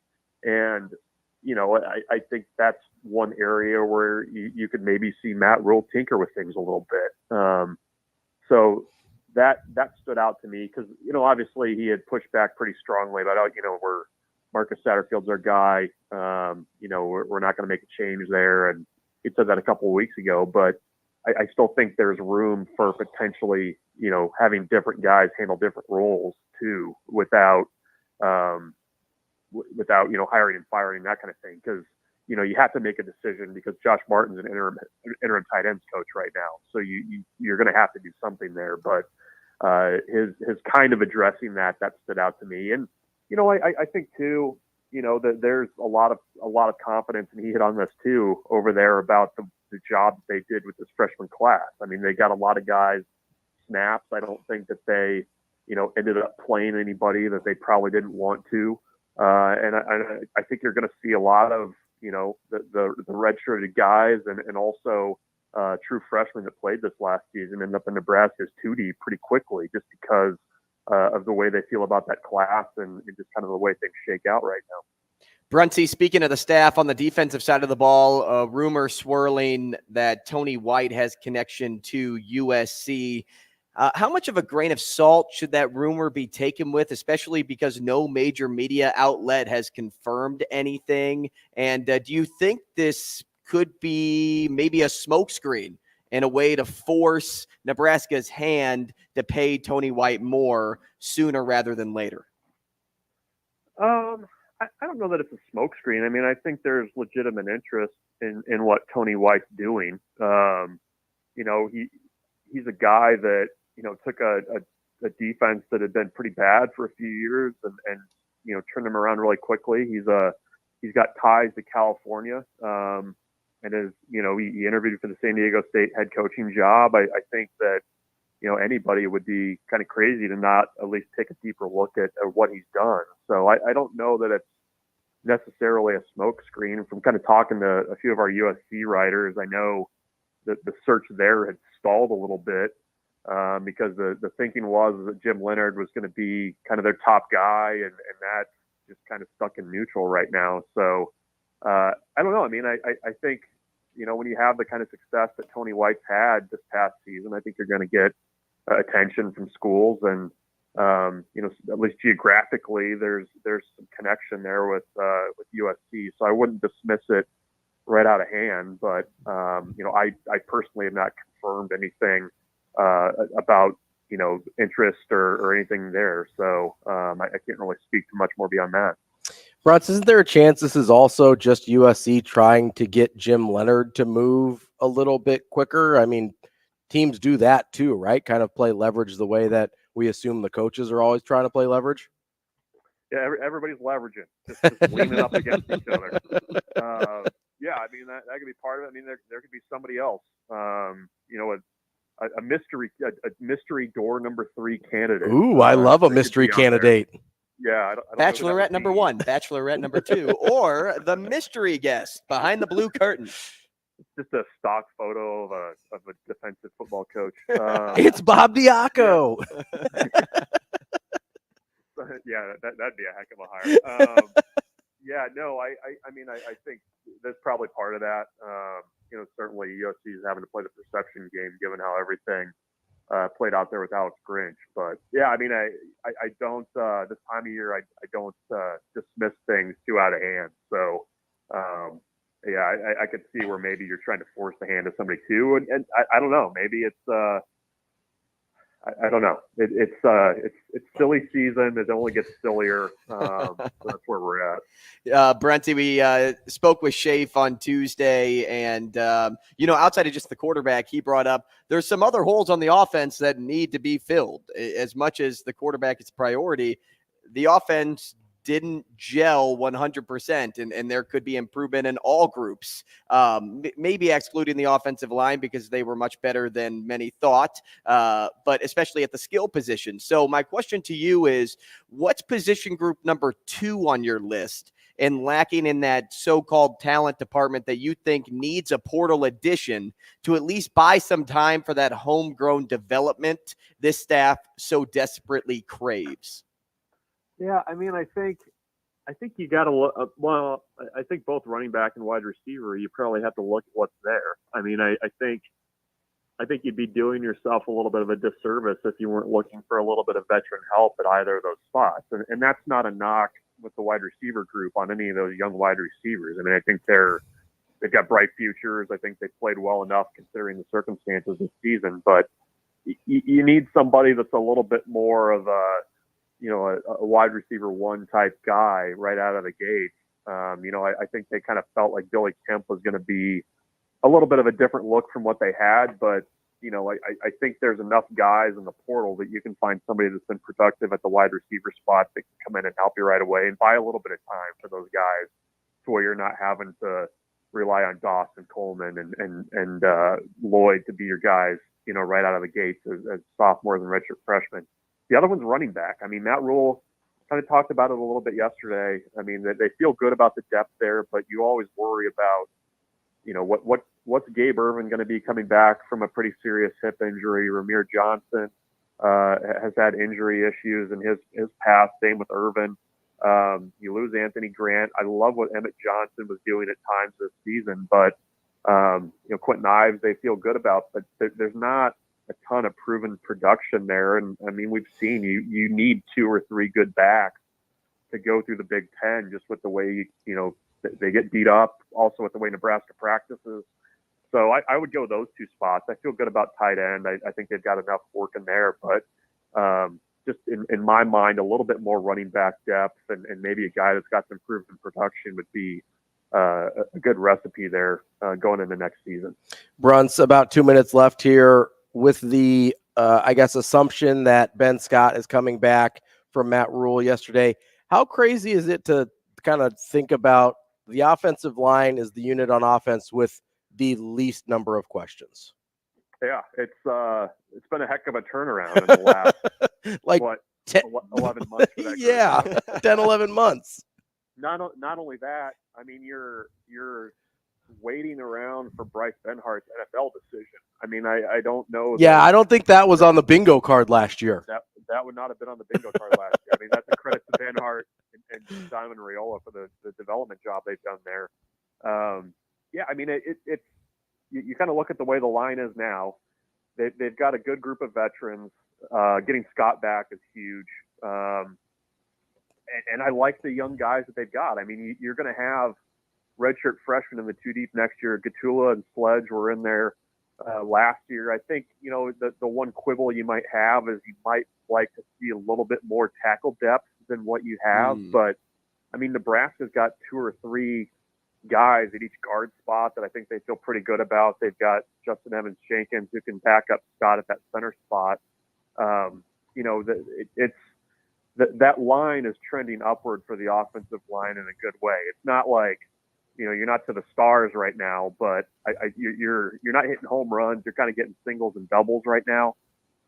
And, I think that's one area where you could maybe see Matt Rhule tinker with things a little bit. So that stood out to me because, obviously he had pushed back pretty strongly about, we're Marcus Satterfield's our guy. We're not going to make a change there. And he said that a couple of weeks ago, but I still think there's room for potentially, having different guys handle different roles too, without hiring and firing, that kind of thing. Because, you have to make a decision because Josh Martin's an interim tight ends coach right now. So you're going to have to do something there. But his kind of addressing that stood out to me. And, I think too, that there's a lot of confidence, and he hit on this too over there about the job that they did with this freshman class. I mean, they got a lot of guys snaps. I don't think that they, ended up playing anybody that they probably didn't want to. And I think you're going to see a lot of, the redshirted guys and also true freshmen that played this last season end up in Nebraska's 2D pretty quickly just because of the way they feel about that class and just kind of the way things shake out right now. Bruntz, speaking of the staff on the defensive side of the ball, a rumor swirling that Tony White has connection to USC. How much of a grain of salt should that rumor be taken with, especially because no major media outlet has confirmed anything? And do you think this could be maybe a smokescreen and a way to force Nebraska's hand to pay Tony White more sooner rather than later? I don't know that it's a smokescreen. I mean, I think there's legitimate interest in what Tony White's doing. He's a guy that, took a defense that had been pretty bad for a few years and turned them around really quickly. He's got ties to California. And as he interviewed for the San Diego State head coaching job. I think that, anybody would be kind of crazy to not at least take a deeper look at what he's done. So I don't know that it's necessarily a smokescreen. From kind of talking to a few of our USC writers, I know that the search there had stalled a little bit because the thinking was that Jim Leonard was going to be kind of their top guy, and that just kind of stuck in neutral right now. So I don't know. I mean, I think, when you have the kind of success that Tony White's had this past season, I think you're going to get attention from schools, and at least geographically, there's some connection there with USC. So I wouldn't dismiss it right out of hand, but I personally have not confirmed anything about interest or anything there. So I can't really speak too much more beyond that. Bruntz, isn't there a chance this is also just USC trying to get Jim Leonard to move a little bit quicker? I mean, teams do that too, right? Kind of play leverage the way that we assume the coaches are always trying to play leverage. Yeah, everybody's leveraging, just leaning up against each other. Yeah, I mean that could be part of it. I mean, there could be somebody else. A mystery door number 3 candidate. Ooh, I love a mystery candidate. Yeah, I don't Bachelorette number 1, Bachelorette number 2, or the mystery guest behind the blue curtain. Just a stock photo of a defensive football coach. It's Bob Diaco. Yeah, that'd be a heck of a hire. I think that's probably part of that. Certainly USC is having to play the perception game given how everything played out there with Alex Grinch. But yeah, I mean, I don't this time of year I don't dismiss things too out of hand. So I could see where maybe you're trying to force the hand of somebody too, and I don't know. Maybe it's I don't know. It's silly season. It only gets sillier. So that's where we're at. Bruntz, we spoke with Shafe on Tuesday, and outside of just the quarterback, he brought up there's some other holes on the offense that need to be filled. As much as the quarterback is priority, the offense didn't gel 100%, and there could be improvement in all groups, maybe excluding the offensive line because they were much better than many thought, but especially at the skill position. So my question to you is, what's position group number 2 on your list and lacking in that so-called talent department that you think needs a portal addition to at least buy some time for that homegrown development this staff so desperately craves? Yeah, I mean, I think you got to look. Well, I think both running back and wide receiver, you probably have to look at what's there. I mean, I think you'd be doing yourself a little bit of a disservice if you weren't looking for a little bit of veteran help at either of those spots. And that's not a knock with the wide receiver group on any of those young wide receivers. I mean, I think they've got bright futures. I think they played well enough considering the circumstances this season. But you need somebody that's a little bit more of a wide receiver 1 type guy right out of the gate. I think they kind of felt like Billy Kemp was going to be a little bit of a different look from what they had, but I think there's enough guys in the portal that you can find somebody that's been productive at the wide receiver spot that can come in and help you right away and buy a little bit of time for those guys to where you're not having to rely on Dawson, Coleman, and Lloyd to be your guys, right out of the gates as sophomores and redshirt freshmen. The other one's running back. I mean, Matt Rule kind of talked about it a little bit yesterday. I mean, they feel good about the depth there, but you always worry about, what's Gabe Irvin going to be coming back from a pretty serious hip injury? Ramir Johnson has had injury issues in his past. Same with Irvin. You lose Anthony Grant. I love what Emmett Johnson was doing at times this season, but Quentin Ives, they feel good about, but there's not a ton of proven production there. And I mean, we've seen you need 2 or 3 good backs to go through the Big Ten, just with the way, they get beat up, also with the way Nebraska practices. So I would go those 2 spots. I feel good about tight end. I think they've got enough work in there, but just in my mind, a little bit more running back depth and maybe a guy that's got some proven production would be a good recipe there going into next season. Bruntz, about 2 minutes left here with the, assumption that Ben Scott is coming back from Matt Rule yesterday. How crazy is it to kind of think about the offensive line is the unit on offense with the least number of questions? Yeah, it's been a heck of a turnaround in the last, 11 months. For that yeah, 10, 11 months. Not only that, I mean, you're waiting around for Bryce Benhart's NFL decision. I mean, I don't know. Yeah, I don't think that was on the bingo card last year. That would not have been on the bingo card last year. I mean, that's a credit to Benhart and Simon Raiola for the development job they've done there. Yeah, I mean, it's you kind of look at the way the line is now. They've got a good group of veterans. Getting Scott back is huge. And I like the young guys that they've got. I mean, you're going to have redshirt freshmen in the 2 deep next year. Gatula and Sledge were in there last year. I think, the one quibble you might have is you might like to see a little bit more tackle depth than what you have. But, I mean, Nebraska's got 2 or 3 guys at each guard spot that I think they feel pretty good about. They've got Justin Evans-Jenkins who can back up Scott at that center spot. That line is trending upward for the offensive line in a good way. It's not like, you're not to the stars right now, but you're not hitting home runs. You're kind of getting singles and doubles right now.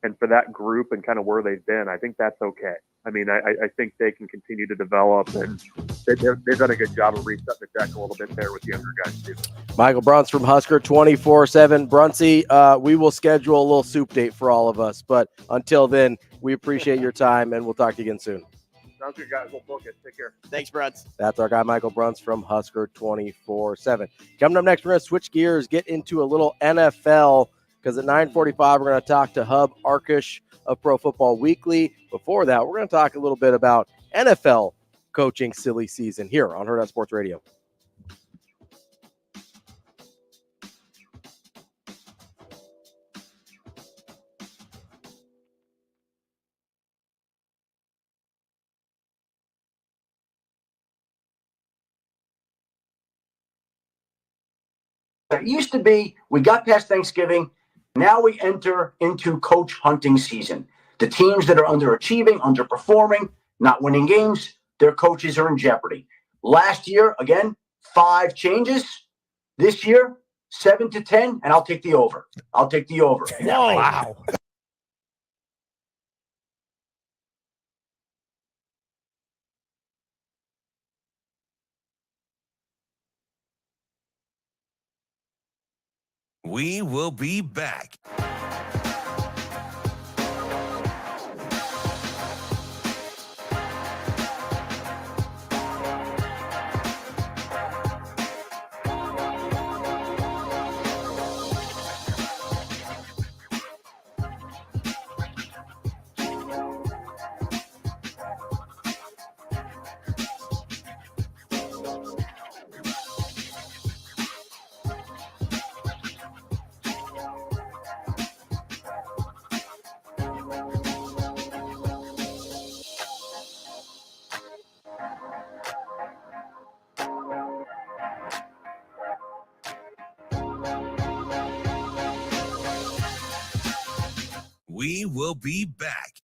And for that group and kind of where they've been, I think that's okay. I mean, I think they can continue to develop, and they've done a good job of resetting the deck a little bit there with younger guys too. Michael Bruntz from Husker 24/7. Bruntsy, we will schedule a little soup date for all of us, but until then, we appreciate your time, and we'll talk to you again soon. Sounds good, guys. We'll book it. Take care. Thanks, Bruntz. That's our guy, Michael Bruntz from Husker 24/7. Coming up next, we're going to switch gears, get into a little NFL, because at 9:45, we're going to talk to Hub Arkush of Pro Football Weekly. Before that, we're going to talk a little bit about NFL coaching silly season here on Hurrdat Sports Radio. It used to be we got past Thanksgiving. Now we enter into coach hunting season. The teams that are underachieving, underperforming, not winning games, their coaches are in jeopardy. Last year, again, 5 changes. This year, 7 to 10, and I'll take the over. I'll take the over. Whoa. Wow. We will be back. We will be back.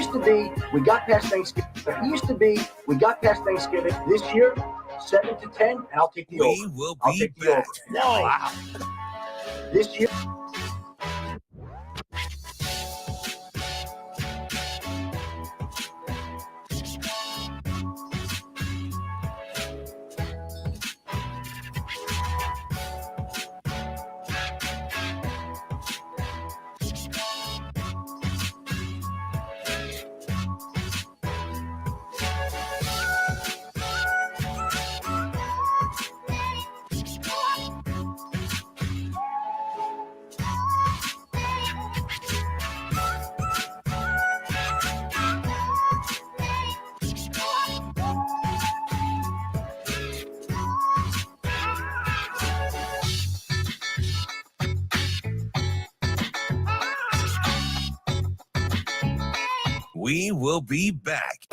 used to be, we got past Thanksgiving. It used to be, we got past Thanksgiving. This year, 7 to 10, and I'll take the over. We will I'll be take the back. over. Wow. This year. We will be back.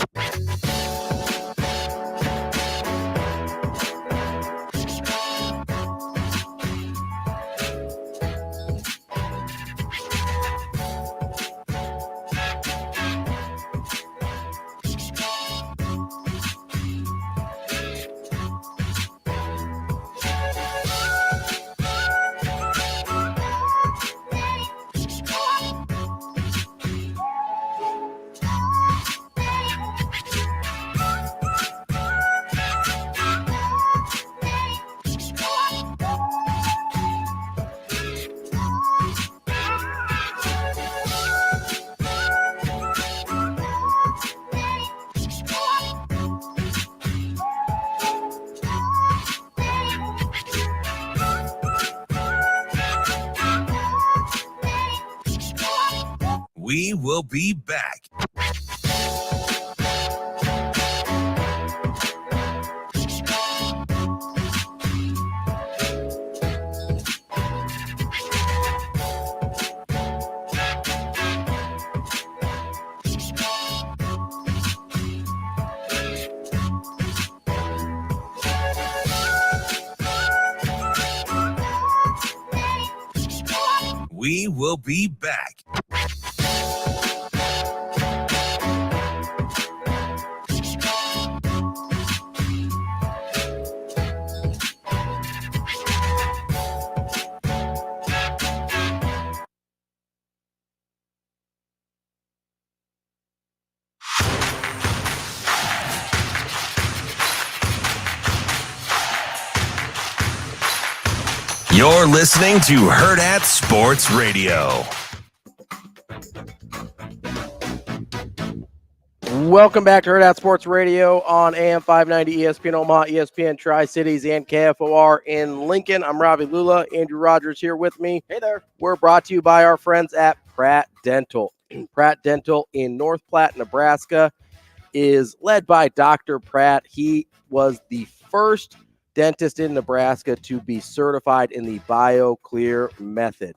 We will be back. We will be back. You're listening to Hurrdat Sports Radio. Welcome back to Hurrdat Sports Radio on AM 590 ESPN Omaha, ESPN Tri-Cities, and KFOR in Lincoln. I'm Ravi Lulla. Andrew Rogers here with me. Hey there. We're brought to you by our friends at Pratt Dental. Pratt Dental in North Platte, Nebraska is led by Dr. Pratt. He was the first dentist in Nebraska to be certified in the BioClear method.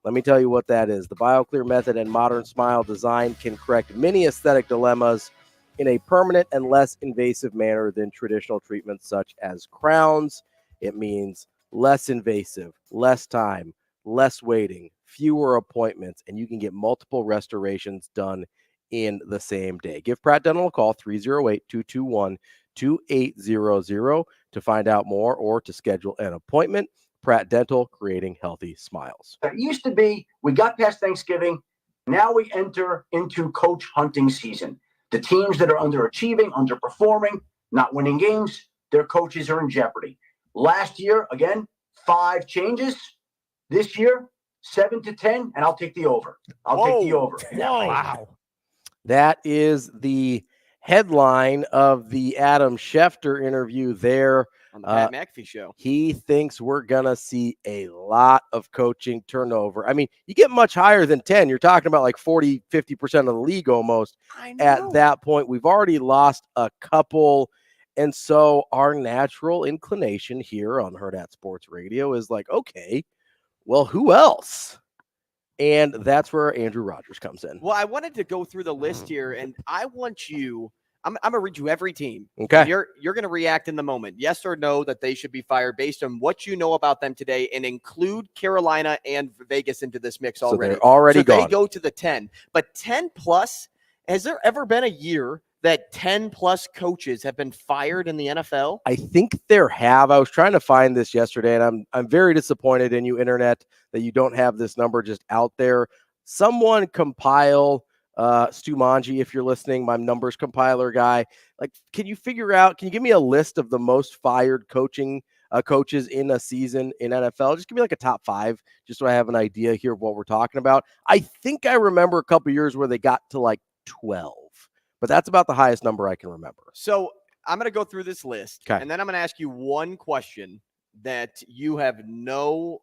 Let me tell you what that is. The BioClear method and modern smile design can correct many aesthetic dilemmas in a permanent and less invasive manner than traditional treatments such as crowns. It means less invasive, less time, less waiting, fewer appointments, and you can get multiple restorations done in the same day. Give Pratt Dental a call, 308-221-2800 to find out more or to schedule an appointment. Pratt Dental, creating healthy smiles. It used to be, we got past Thanksgiving. Now we enter into coach hunting season. The teams that are underachieving, underperforming, not winning games, their coaches are in jeopardy. Last year, again, 5 changes. This year, 7 to 10, and I'll take the over. I'll take the over. Wow. That is the headline of the Adam Schefter interview there on the Pat McAfee show. He thinks we're going to see a lot of coaching turnover. I mean, you get much higher than 10. You're talking about like 40, 50% of the league almost. At that point. We've already lost a couple. And so our natural inclination here on Hurrdat Sports Radio is like, okay, well, who else? And that's where Andrew Rogers comes in. Well, I wanted to go through the list here, and I want you – I'm going to read you every team. Okay. You're going to react in the moment, yes or no, that they should be fired based on what you know about them today, and include Carolina and Vegas into this mix already. So they're already gone. They go to the 10. But 10 plus Has there ever been a year that 10-plus coaches have been fired in the NFL? I think there have. I was trying to find this yesterday, and I'm very disappointed in you, Internet, that you don't have this number just out there. Someone compile, Stu Manji, if you're listening, my numbers compiler guy. Like, can you give me a list of the most fired coaches in a season in NFL? Just give me like a top 5, just so I have an idea here of what we're talking about. I think I remember a couple years where they got to like 12. But that's about the highest number I can remember. So I'm going to go through this list, okay, and then I'm going to ask you one question that you have no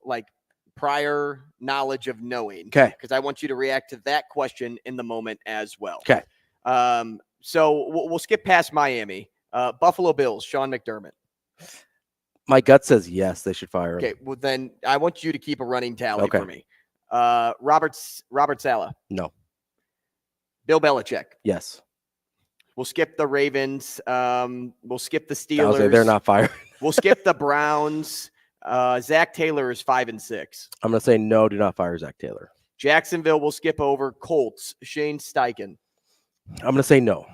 prior knowledge of knowing. Okay. Because I want you to react to that question in the moment as well. Okay. So we'll skip past Miami. Buffalo Bills, Sean McDermott. My gut says yes, they should fire him. Okay. Well, then I want you to keep a running tally for me. Robert Saleh. No. Bill Belichick. Yes. We'll skip the Ravens. We'll skip the Steelers. They're not fired. We'll skip the Browns. Zach Taylor is 5-6. I'm going to say no, do not fire Zach Taylor. Jacksonville, we'll skip over. Colts, Shane Steichen. I'm going to say no.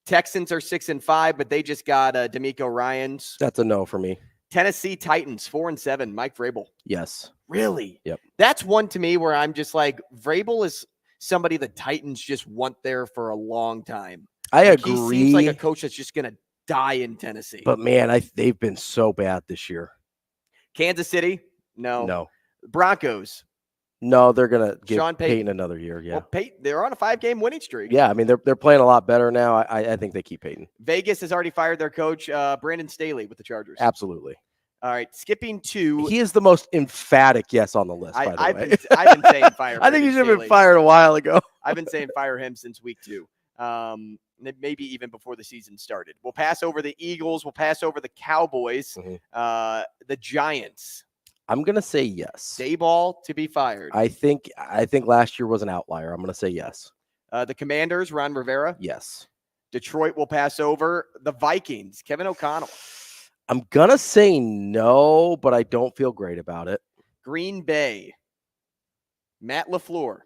Texans are 6-5, but they just got D'Amico Ryans. That's a no for me. Tennessee Titans, 4-7. Mike Vrabel. Yes. Really? Yep. That's one to me where I'm just like, Vrabel is somebody the Titans just want there for a long time. I agree. He seems like a coach that's just going to die in Tennessee. But, man, they've been so bad this year. Kansas City? No. No. Broncos? No, they're going to give Sean Peyton another year, yeah. Well, they're on a 5-game winning streak. Yeah, I mean, they're playing a lot better now. I think they keep Peyton. Vegas has already fired their coach, Brandon Staley, with the Chargers. Absolutely. All right, skipping to... He is the most emphatic yes on the list, by the way. I've been saying fire I think he should have Staley. been fired a while ago. I've been saying fire him since week 2. Maybe even before the season started. We'll pass over the Eagles. We'll pass over the Cowboys. The Giants. I'm going to say yes. Dayball to be fired. I think last year was an outlier. I'm going to say yes. The Commanders, Ron Rivera. Yes. Detroit will pass over. The Vikings, Kevin O'Connell. I'm going to say no, but I don't feel great about it. Green Bay, Matt LaFleur.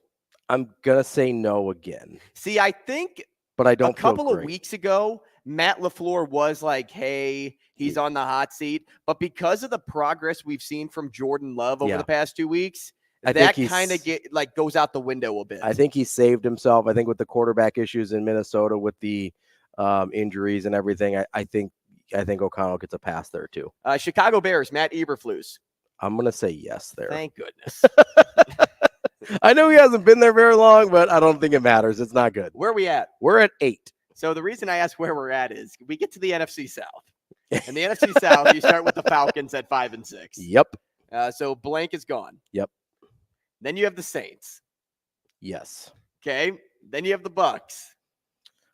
I'm going to say no again. See, I think but I don't a couple of weeks ago, Matt LaFleur was like, hey, he's on the hot seat. But because of the progress we've seen from Jordan Love over the past 2 weeks, that kind of goes out the window a bit. I think he saved himself. I think with the quarterback issues in Minnesota with the injuries and everything, I think O'Connell gets a pass there too. Chicago Bears, Matt Eberflus. I'm going to say yes there. Thank goodness. I know he hasn't been there very long, but I don't think it matters. It's not good. Where are we at? We're at 8. So the reason I ask where we're at is we get to the NFC South. And the NFC South, you start with the Falcons at 5-6. Yep. So blank is gone. Yep. Then you have the Saints. Yes. Okay. Then you have the Bucks.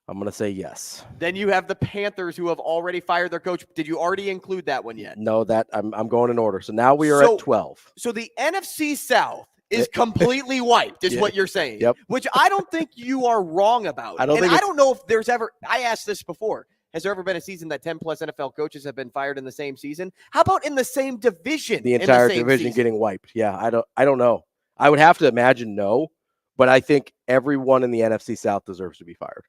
I'm going to say yes. Then you have the Panthers, who have already fired their coach. Did you already include that one yet? No, that I'm going in order. So now we are at 12. So the NFC South is completely wiped, is what you're saying. Yep. Which I don't think you are wrong about. I don't know if there's ever – I asked this before. Has there ever been a season that 10-plus NFL coaches have been fired in the same season? How about in the same division? The entire division getting wiped. Yeah, I don't know. I would have to imagine no, but I think everyone in the NFC South deserves to be fired.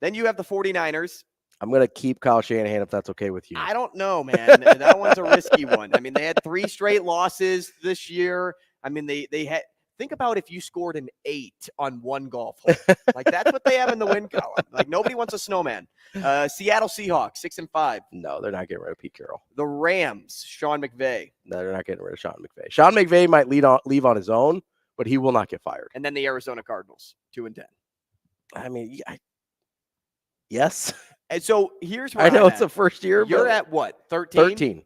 Then you have the 49ers. I'm going to keep Kyle Shanahan if that's okay with you. I don't know, man. That one's a risky one. I mean, they had 3 straight losses this year. I mean, they had – think about if you scored an 8 on one golf hole. Like, that's what they have in the win column. Like, nobody wants a snowman. Seattle Seahawks, 6-5. No, they're not getting rid of Pete Carroll. The Rams, Sean McVay. No, they're not getting rid of Sean McVay. Sean McVay might leave on his own, but he will not get fired. And then the Arizona Cardinals, 2-10. I mean, yes. And so here's where I know it's the first year. You're at what, 13? 13.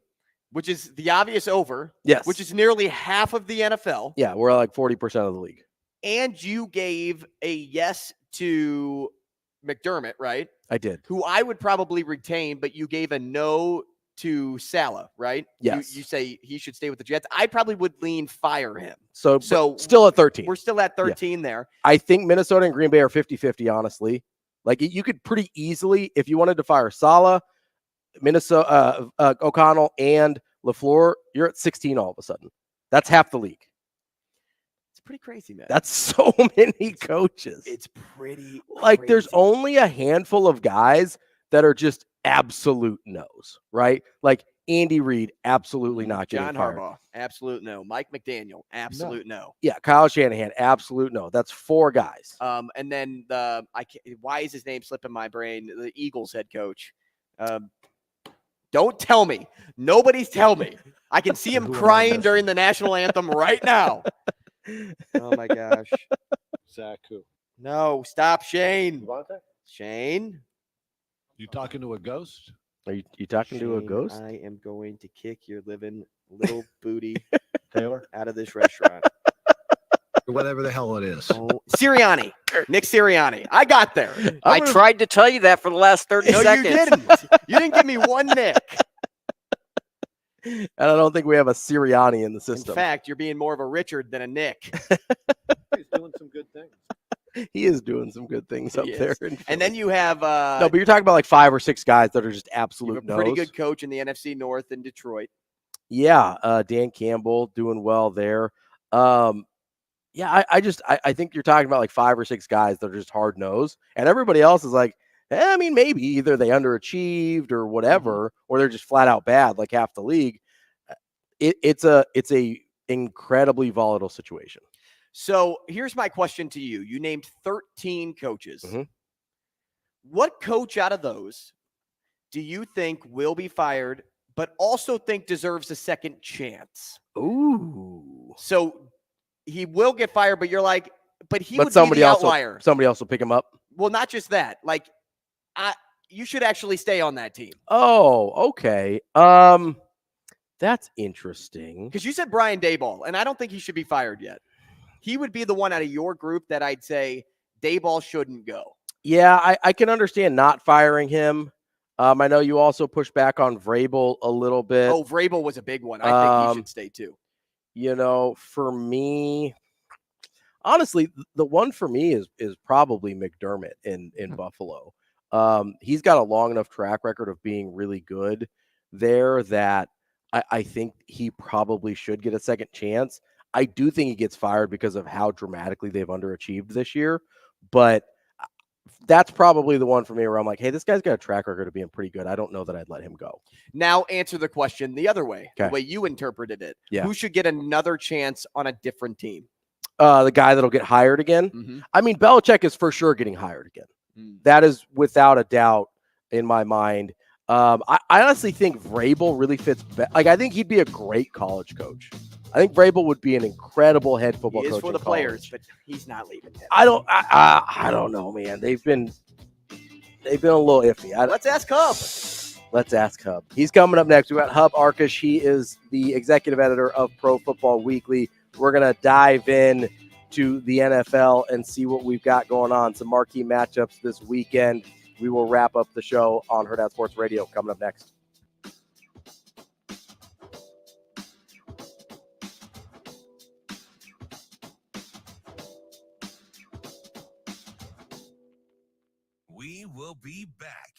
Which is the obvious over. Yes. Which is nearly half of the NFL. Yeah, we're like 40% of the league. And you gave a yes to McDermott, right? I did. Who I would probably retain, but you gave a no to Saleh, right? Yes. You say he should stay with the Jets. I probably would lean fire him. So still at 13. We're still at 13 there. I think Minnesota and Green Bay are 50-50, honestly. Like, you could pretty easily, if you wanted to fire Saleh, Minnesota, O'Connell, and LaFleur, you're at 16 all of a sudden. That's half the league. It's pretty crazy, man. That's so many coaches. It's pretty like crazy. there's only a handful of guys that are just absolute no's, right? Like Andy Reid, absolutely not getting John fired. Harbaugh, absolute no. Mike McDaniel, absolute no. Yeah, Kyle Shanahan, absolute no. That's 4 guys. And then why is his name slipping my brain? The Eagles head coach. Don't tell me. Nobody's tell me. I can see him crying during the national anthem right now. Oh my gosh. Zach who? No, stop, Shane. Devontae? Shane. You talking to a ghost? Are you talking to a Shane, ghost? I am going to kick your living little booty Taylor out of this restaurant. Whatever the hell it is. Oh, Sirianni. Nick Sirianni. I got there. I tried to tell you that for the last 30 seconds. No, you didn't. You didn't give me one Nick. And I don't think we have a Sirianni in the system. In fact, you're being more of a Richard than a Nick. He's doing some good things. He is doing some good things up there. And then you have no, but you're talking about like 5 or 6 guys that are just absolute a pretty good coach in the NFC North in Detroit. Yeah, Dan Campbell doing well there. Yeah, I think you're talking about like 5 or 6 guys that are just hard nosed, and everybody else is like, I mean, maybe either they underachieved or whatever, or they're just flat out bad, like half the league. It's a incredibly volatile situation. So here's my question to you. You named 13 coaches. Mm-hmm. What coach out of those do you think will be fired, but also think deserves a second chance? Ooh. So he will get fired, but you're like, but he would somebody be the else outlier. Somebody else will pick him up. Well, not just that. Like, you should actually stay on that team. Oh, okay. That's interesting. Because you said Brian Daboll, and I don't think he should be fired yet. He would be the one out of your group that I'd say Daboll shouldn't go. Yeah, I can understand not firing him. I know you also pushed back on Vrabel a little bit. Oh, Vrabel was a big one. I think he should stay too. You know, for me, honestly, the one for me is probably McDermott in Buffalo. He's got a long enough track record of being really good there that I think he probably should get a second chance. I do think he gets fired because of how dramatically they've underachieved this year, but that's probably the one for me where I'm like, hey, this guy's got a track record of being pretty good. I don't know that I'd let him go. Now answer the question the other way, the way you interpreted it. Yeah. Who should get another chance on a different team? The guy that'll get hired again. Mm-hmm. I mean, Belichick is for sure getting hired again. That is without a doubt in my mind. I honestly think Vrabel really fits. Like, I think he'd be a great college coach. I think Vrabel would be an incredible head football coach. He is for the players, but he's not leaving. I don't know, man. They've been a little iffy. Let's ask Hub. Let's ask Hub. He's coming up next. We got Hub Arkush. He is the executive editor of Pro Football Weekly. We're gonna dive in to the NFL and see what we've got going on. Some marquee matchups this weekend. We will wrap up the show on Hurrdat Sports Radio coming up next. We will be back.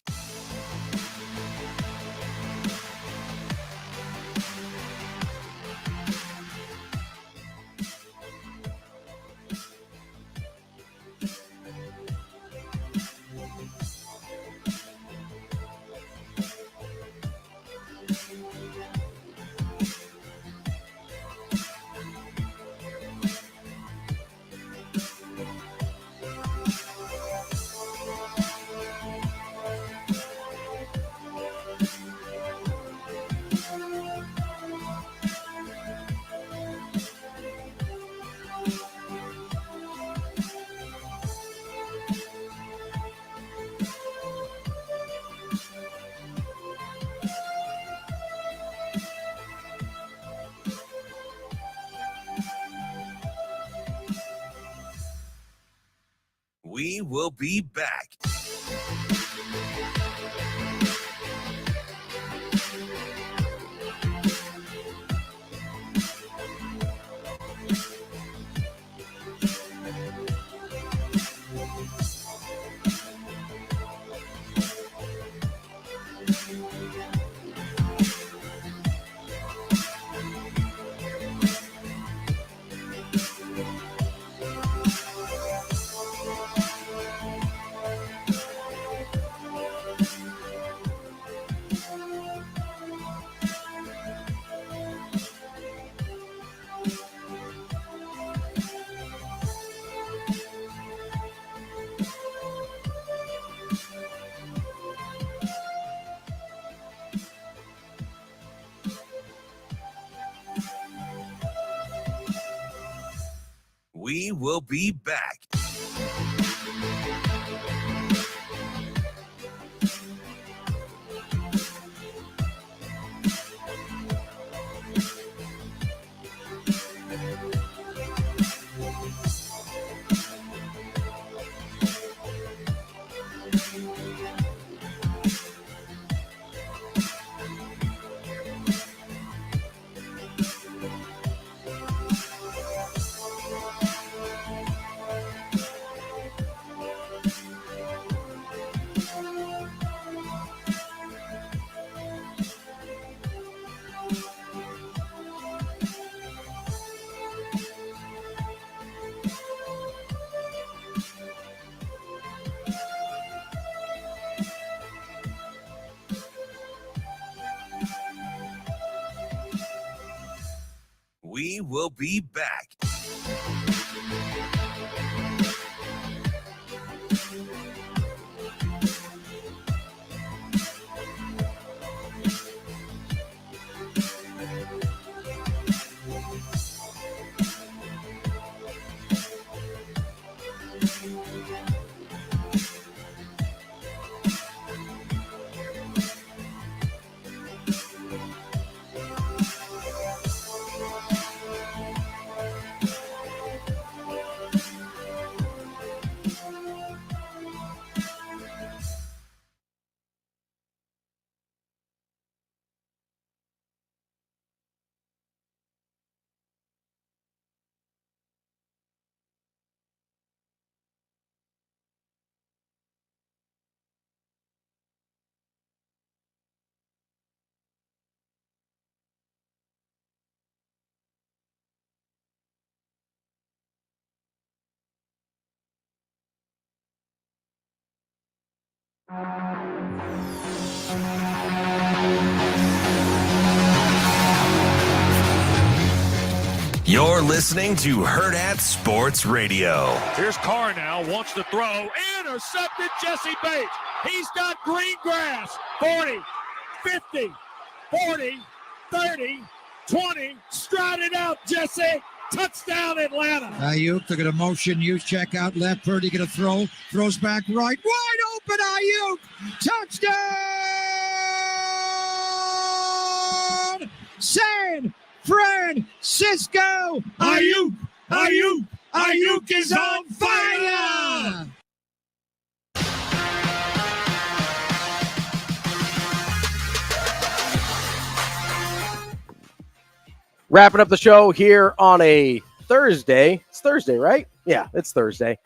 We will be back. We will be back. We will be back. You're listening to Hurrdat Sports Radio. Here's Carr now, wants to throw, intercepted Jesse Bates. He's got green grass. 40, 50, 40, 30, 20. Stride it out, Jesse. Touchdown, Atlanta. Ayuk, they're going to motion you, check out left. Purdy going to throw, throws back right. Wide open, Ayuk. Touchdown! San Francisco. Ayuk is on fire! Wrapping up the show here on a Thursday. It's Thursday, right? Yeah, it's Thursday.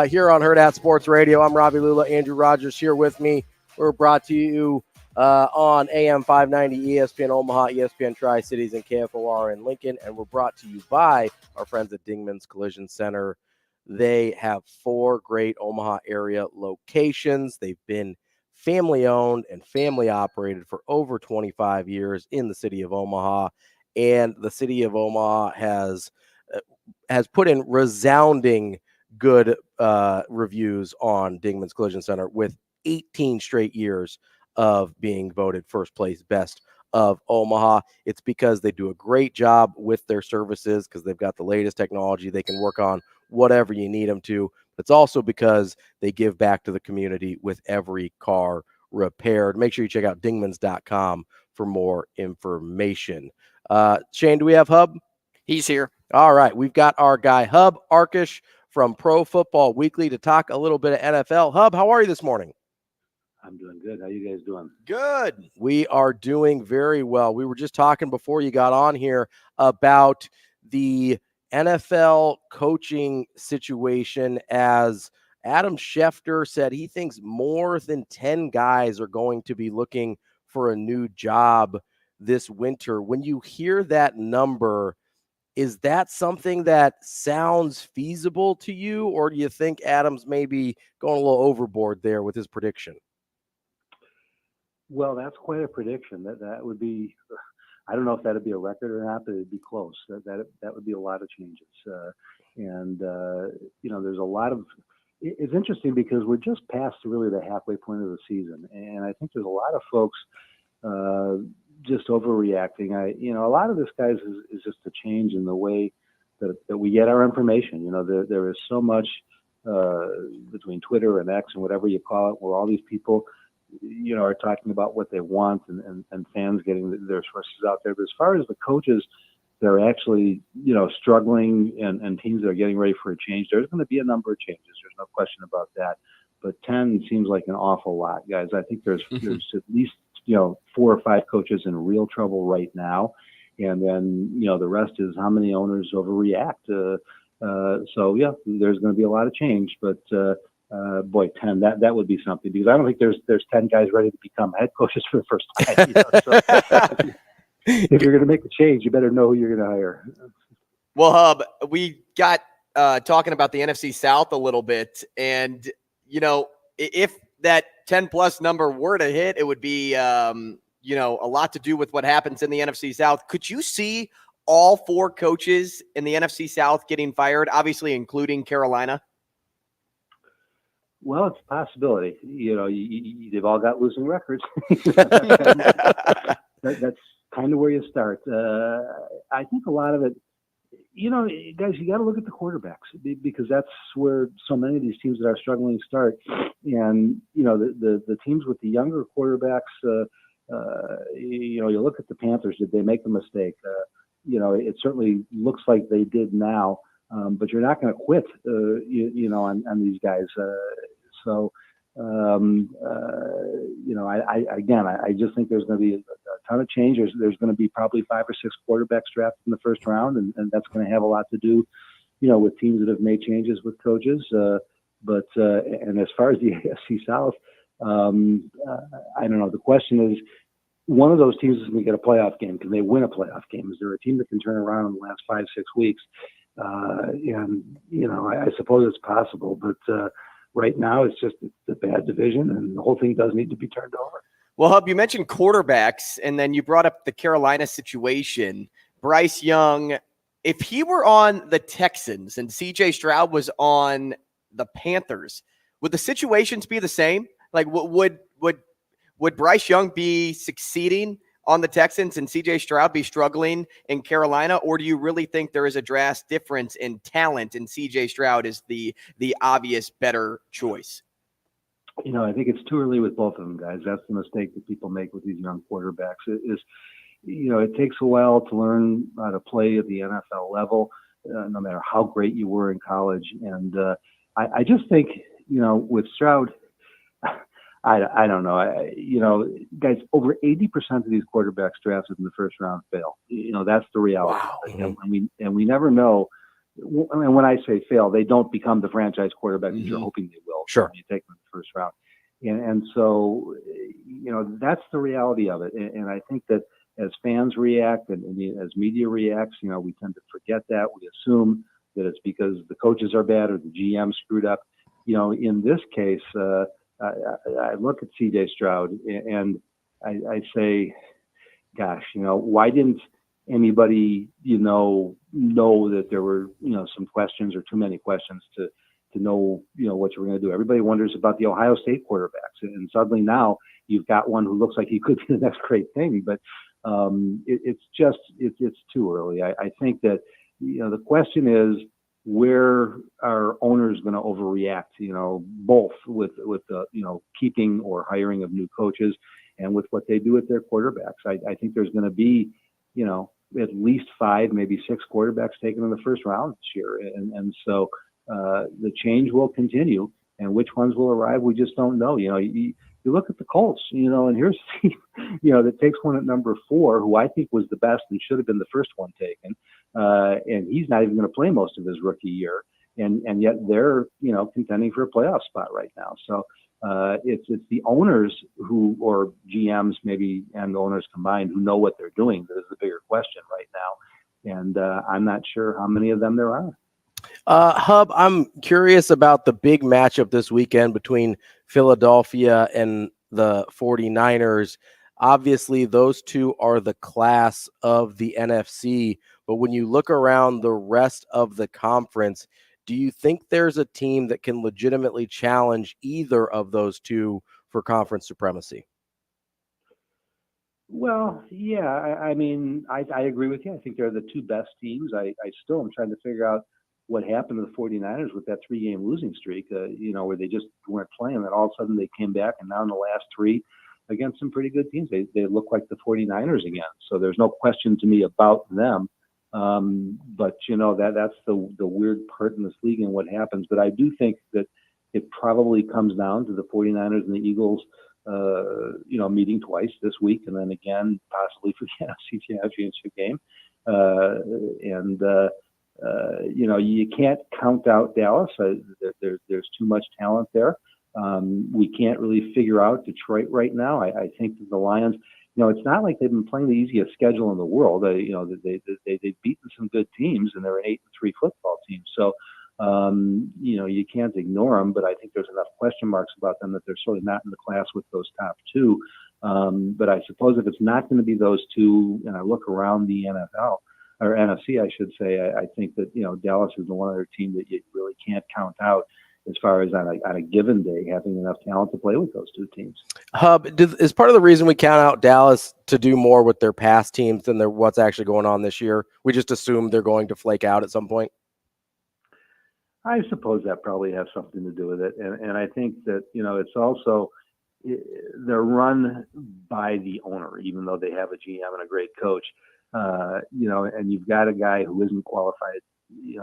Here on Hurrdat Sports Radio, I'm Ravi Lulla. Andrew Rogers here with me. We're brought to you on AM 590 ESPN Omaha, ESPN Tri-Cities, and KFOR in Lincoln. And we're brought to you by our friends at Dingman's Collision Center. They have 4 great Omaha area locations. They've been family owned and family operated for over 25 years in the city of Omaha. And the city of Omaha has put in resounding good reviews on Dingman's Collision Center with 18 straight years of being voted first place best of Omaha. It's because they do a great job with their services because they've got the latest technology. They can work on whatever you need them to. It's also because they give back to the community with every car repaired. Make sure you check out dingmans.com for more information. Shane, do we have Hub? He's here. All right. We've got our guy, Hub Arkush from Pro Football Weekly, to talk a little bit of NFL. Hub, how are you this morning? I'm doing good. How you guys doing? Good. We are doing very well. We were just talking before you got on here about the NFL coaching situation, as Adam Schefter said he thinks more than 10 guys are going to be looking for a new job this winter. When you hear that number, is that something that sounds feasible to you, or do you think Adams may be going a little overboard there with his prediction? Well, that's quite a prediction. That would be, I don't know if that'd be a record or not, but it'd be close. That would be a lot of changes. There's a lot of, it's interesting because we're just past really the halfway point of the season. And I think there's a lot of folks just overreacting. A lot of this, guys, is just a change in the way that we get our information. There is so much between Twitter and X and whatever you call it, where all these people, are talking about what they want and fans getting their sources out there. But as far as the coaches, they're actually, struggling and teams that are getting ready for a change, there's going to be a number of changes. There's no question about that. But 10 seems like an awful lot, guys. I think there's at least, 4 or 5 coaches in real trouble right now. And then, the rest is how many owners overreact. So, yeah, there's going to be a lot of change. But, boy, 10, that would be something. Because I don't think there's 10 guys ready to become head coaches for the first time. So, if you're going to make a change, you better know who you're going to hire. Well, Hub, we got talking about the NFC South a little bit. And, if that 10-plus number were to hit, it would be, a lot to do with what happens in the NFC South. Could you see all 4 coaches in the NFC South getting fired, obviously including Carolina? Well, it's a possibility. They've all got losing records. That's kind of where you start. I think a lot of it, guys, you got to look at the quarterbacks because that's where so many of these teams that are struggling start. And, the teams with the younger quarterbacks, you look at the Panthers, did they make a mistake? It certainly looks like they did now, but you're not going to quit, on these guys. I just think there's going to be a ton of change. There's going to be probably 5 or 6 quarterbacks drafted in the first round, and that's going to have a lot to do, with teams that have made changes with coaches. And as far as the AFC South, I don't know. The question is, one of those teams is going to get a playoff game. Can they win a playoff game? Is there a team that can turn around in the last 5-6 weeks? I suppose it's possible, but right now it's a bad division, and the whole thing does need to be turned over. Well, Hub, you mentioned quarterbacks, and then you brought up the Carolina situation. Bryce Young, if he were on the Texans and C.J. Stroud was on the Panthers, would the situations be the same? Like, would Bryce Young be succeeding on the Texans and C.J. Stroud be struggling in Carolina, or do you really think there is a drastic difference in talent and C.J. Stroud is the obvious better choice? I think it's too early with both of them, guys. That's the mistake that people make with these young quarterbacks. It takes a while to learn how to play at the NFL level, no matter how great you were in college. And I just think, with Stroud, I don't know. Guys, over 80% of these quarterbacks drafted in the first round fail. That's the reality. Wow. And we never know. And when I say fail, they don't become the franchise quarterback that you're hoping they will. Sure. When you take them in the first round. And so, that's the reality of it. And I think that as fans react and as media reacts, we tend to forget that. We assume that it's because the coaches are bad or the GM screwed up. In this case, I look at C.J. Stroud and I say, gosh, why didn't anybody, know that there were, some questions or too many questions to know, what you were going to do. Everybody wonders about the Ohio State quarterbacks. And suddenly now you've got one who looks like he could be the next great thing. But it's too early. I think that, the question is, where are owners going to overreact, both with the, keeping or hiring of new coaches and with what they do with their quarterbacks. I think there's going to be, at least 5, maybe 6 quarterbacks taken in the first round this year. And so the change will continue, and which ones will arrive, we just don't know. You look at the Colts, and here's a team, that takes one at number 4, who I think was the best and should have been the first one taken. And he's not even going to play most of his rookie year. And yet they're, contending for a playoff spot right now. So it's the owners who, or GMs maybe, and the owners combined, who know what they're doing that is the bigger question right now. And I'm not sure how many of them there are. Hub, I'm curious about the big matchup this weekend between Philadelphia and the 49ers. Obviously, those two are the class of the NFC. But when you look around the rest of the conference, do you think there's a team that can legitimately challenge either of those two for conference supremacy? Well, yeah, I mean, I agree with you. I think they're the two best teams. I still am trying to figure out what happened to the 49ers with that 3-game losing streak, where they just weren't playing. And all of a sudden they came back, and now in the last 3 against some pretty good teams, they look like the 49ers again. So there's no question to me about them. But, that's the weird part in this league and what happens. But I do think that it probably comes down to the 49ers and the Eagles meeting twice this week, and then again possibly for the NFC Championship game. You can't count out Dallas. There's too much talent there. We can't really figure out Detroit right now. I think that the Lions, it's not like they've been playing the easiest schedule in the world. They've beaten some good teams, and they're an 8-3 football team. So, you can't ignore them, but I think there's enough question marks about them that they're sort of not in the class with those top 2. But I suppose if it's not going to be those 2, and I look around the NFL or NFC, I should say, I think that, Dallas is the one other team that you really can't count out as far as on a given day having enough talent to play with those 2 teams. Hub, is part of the reason we count out Dallas to do more with their past teams than what's actually going on this year? We just assume they're going to flake out at some point? I suppose that probably has something to do with it. And I think that, it's also they're run by the owner, even though they have a GM and a great coach, and you've got a guy who isn't qualified,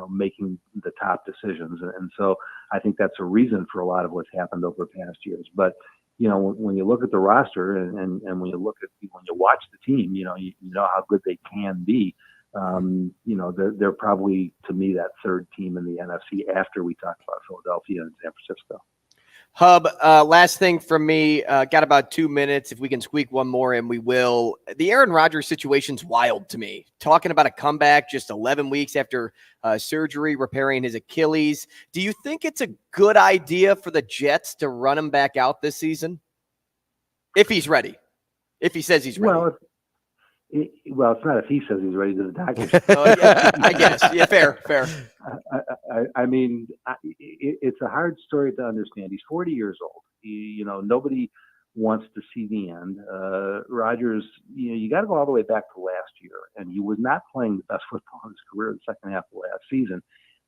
making the top decisions. And so I think that's a reason for a lot of what's happened over past years. But, when you look at the roster and when you watch the team, you know how good they can be. They're probably, to me, that 3rd team in the NFC after we talk about Philadelphia and San Francisco. Hub, last thing from me, got about 2 minutes. If we can squeak one more in, we will. The Aaron Rodgers situation's wild to me. Talking about a comeback just 11 weeks after surgery, repairing his Achilles. Do you think it's a good idea for the Jets to run him back out this season? If he's ready. If he says he's ready. Well, it's not if he says he's ready to the doctor. Yeah, I guess. Yeah, fair. I mean, it's a hard story to understand. He's 40 years old. Nobody wants to see the end. Rodgers, you got to go all the way back to last year, and he was not playing the best football in his career in the second half of last season.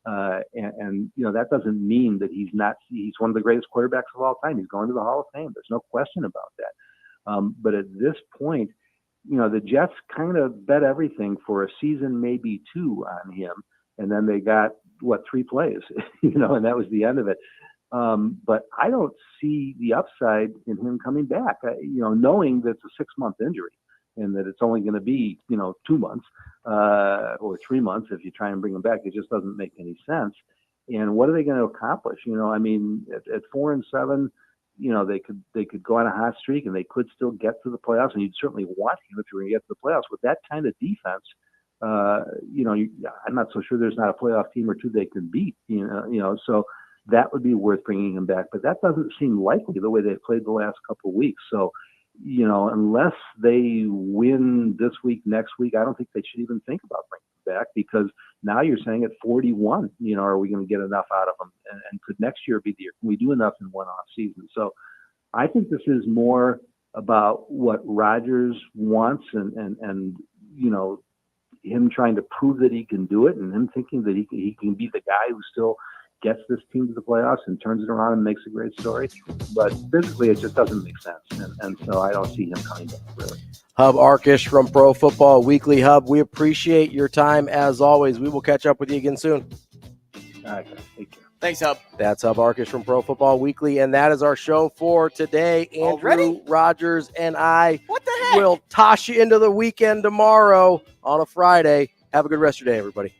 That doesn't mean that he's one of the greatest quarterbacks of all time. He's going to the Hall of Fame. There's no question about that. But at this point, the Jets kind of bet everything for a season, maybe 2 on him. And then they got 3 plays, and that was the end of it. But I don't see the upside in him coming back, knowing that it's a 6-month injury and that it's only going to be, 2 months or 3 months if you try and bring him back. It just doesn't make any sense. And what are they going to accomplish? At 4-7, they could go on a hot streak and they could still get to the playoffs, and you'd certainly want him if you're going to get to the playoffs. With that kind of defense, I'm not so sure there's not a playoff team or 2 they can beat. So that would be worth bringing him back. But that doesn't seem likely the way they've played the last couple of weeks. So, unless they win this week, next week, I don't think they should even think about bringing him back, because now you're saying at 41, are we going to get enough out of them? And could next year be the year? Can we do enough in one off season? So I think this is more about what Rodgers wants and him trying to prove that he can do it, and him thinking that he can be the guy who still gets this team to the playoffs and turns it around and makes a great story. But physically, it just doesn't make sense. And so I don't see him coming back, really. Hub Arkush from Pro Football Weekly. Hub, we appreciate your time as always. We will catch up with you again soon. All right, take care. Thanks, Hub. That's Hub Arkush from Pro Football Weekly, and that is our show for today. Andrew Rogers and I will toss you into the weekend tomorrow on a Friday. Have a good rest of your day, everybody.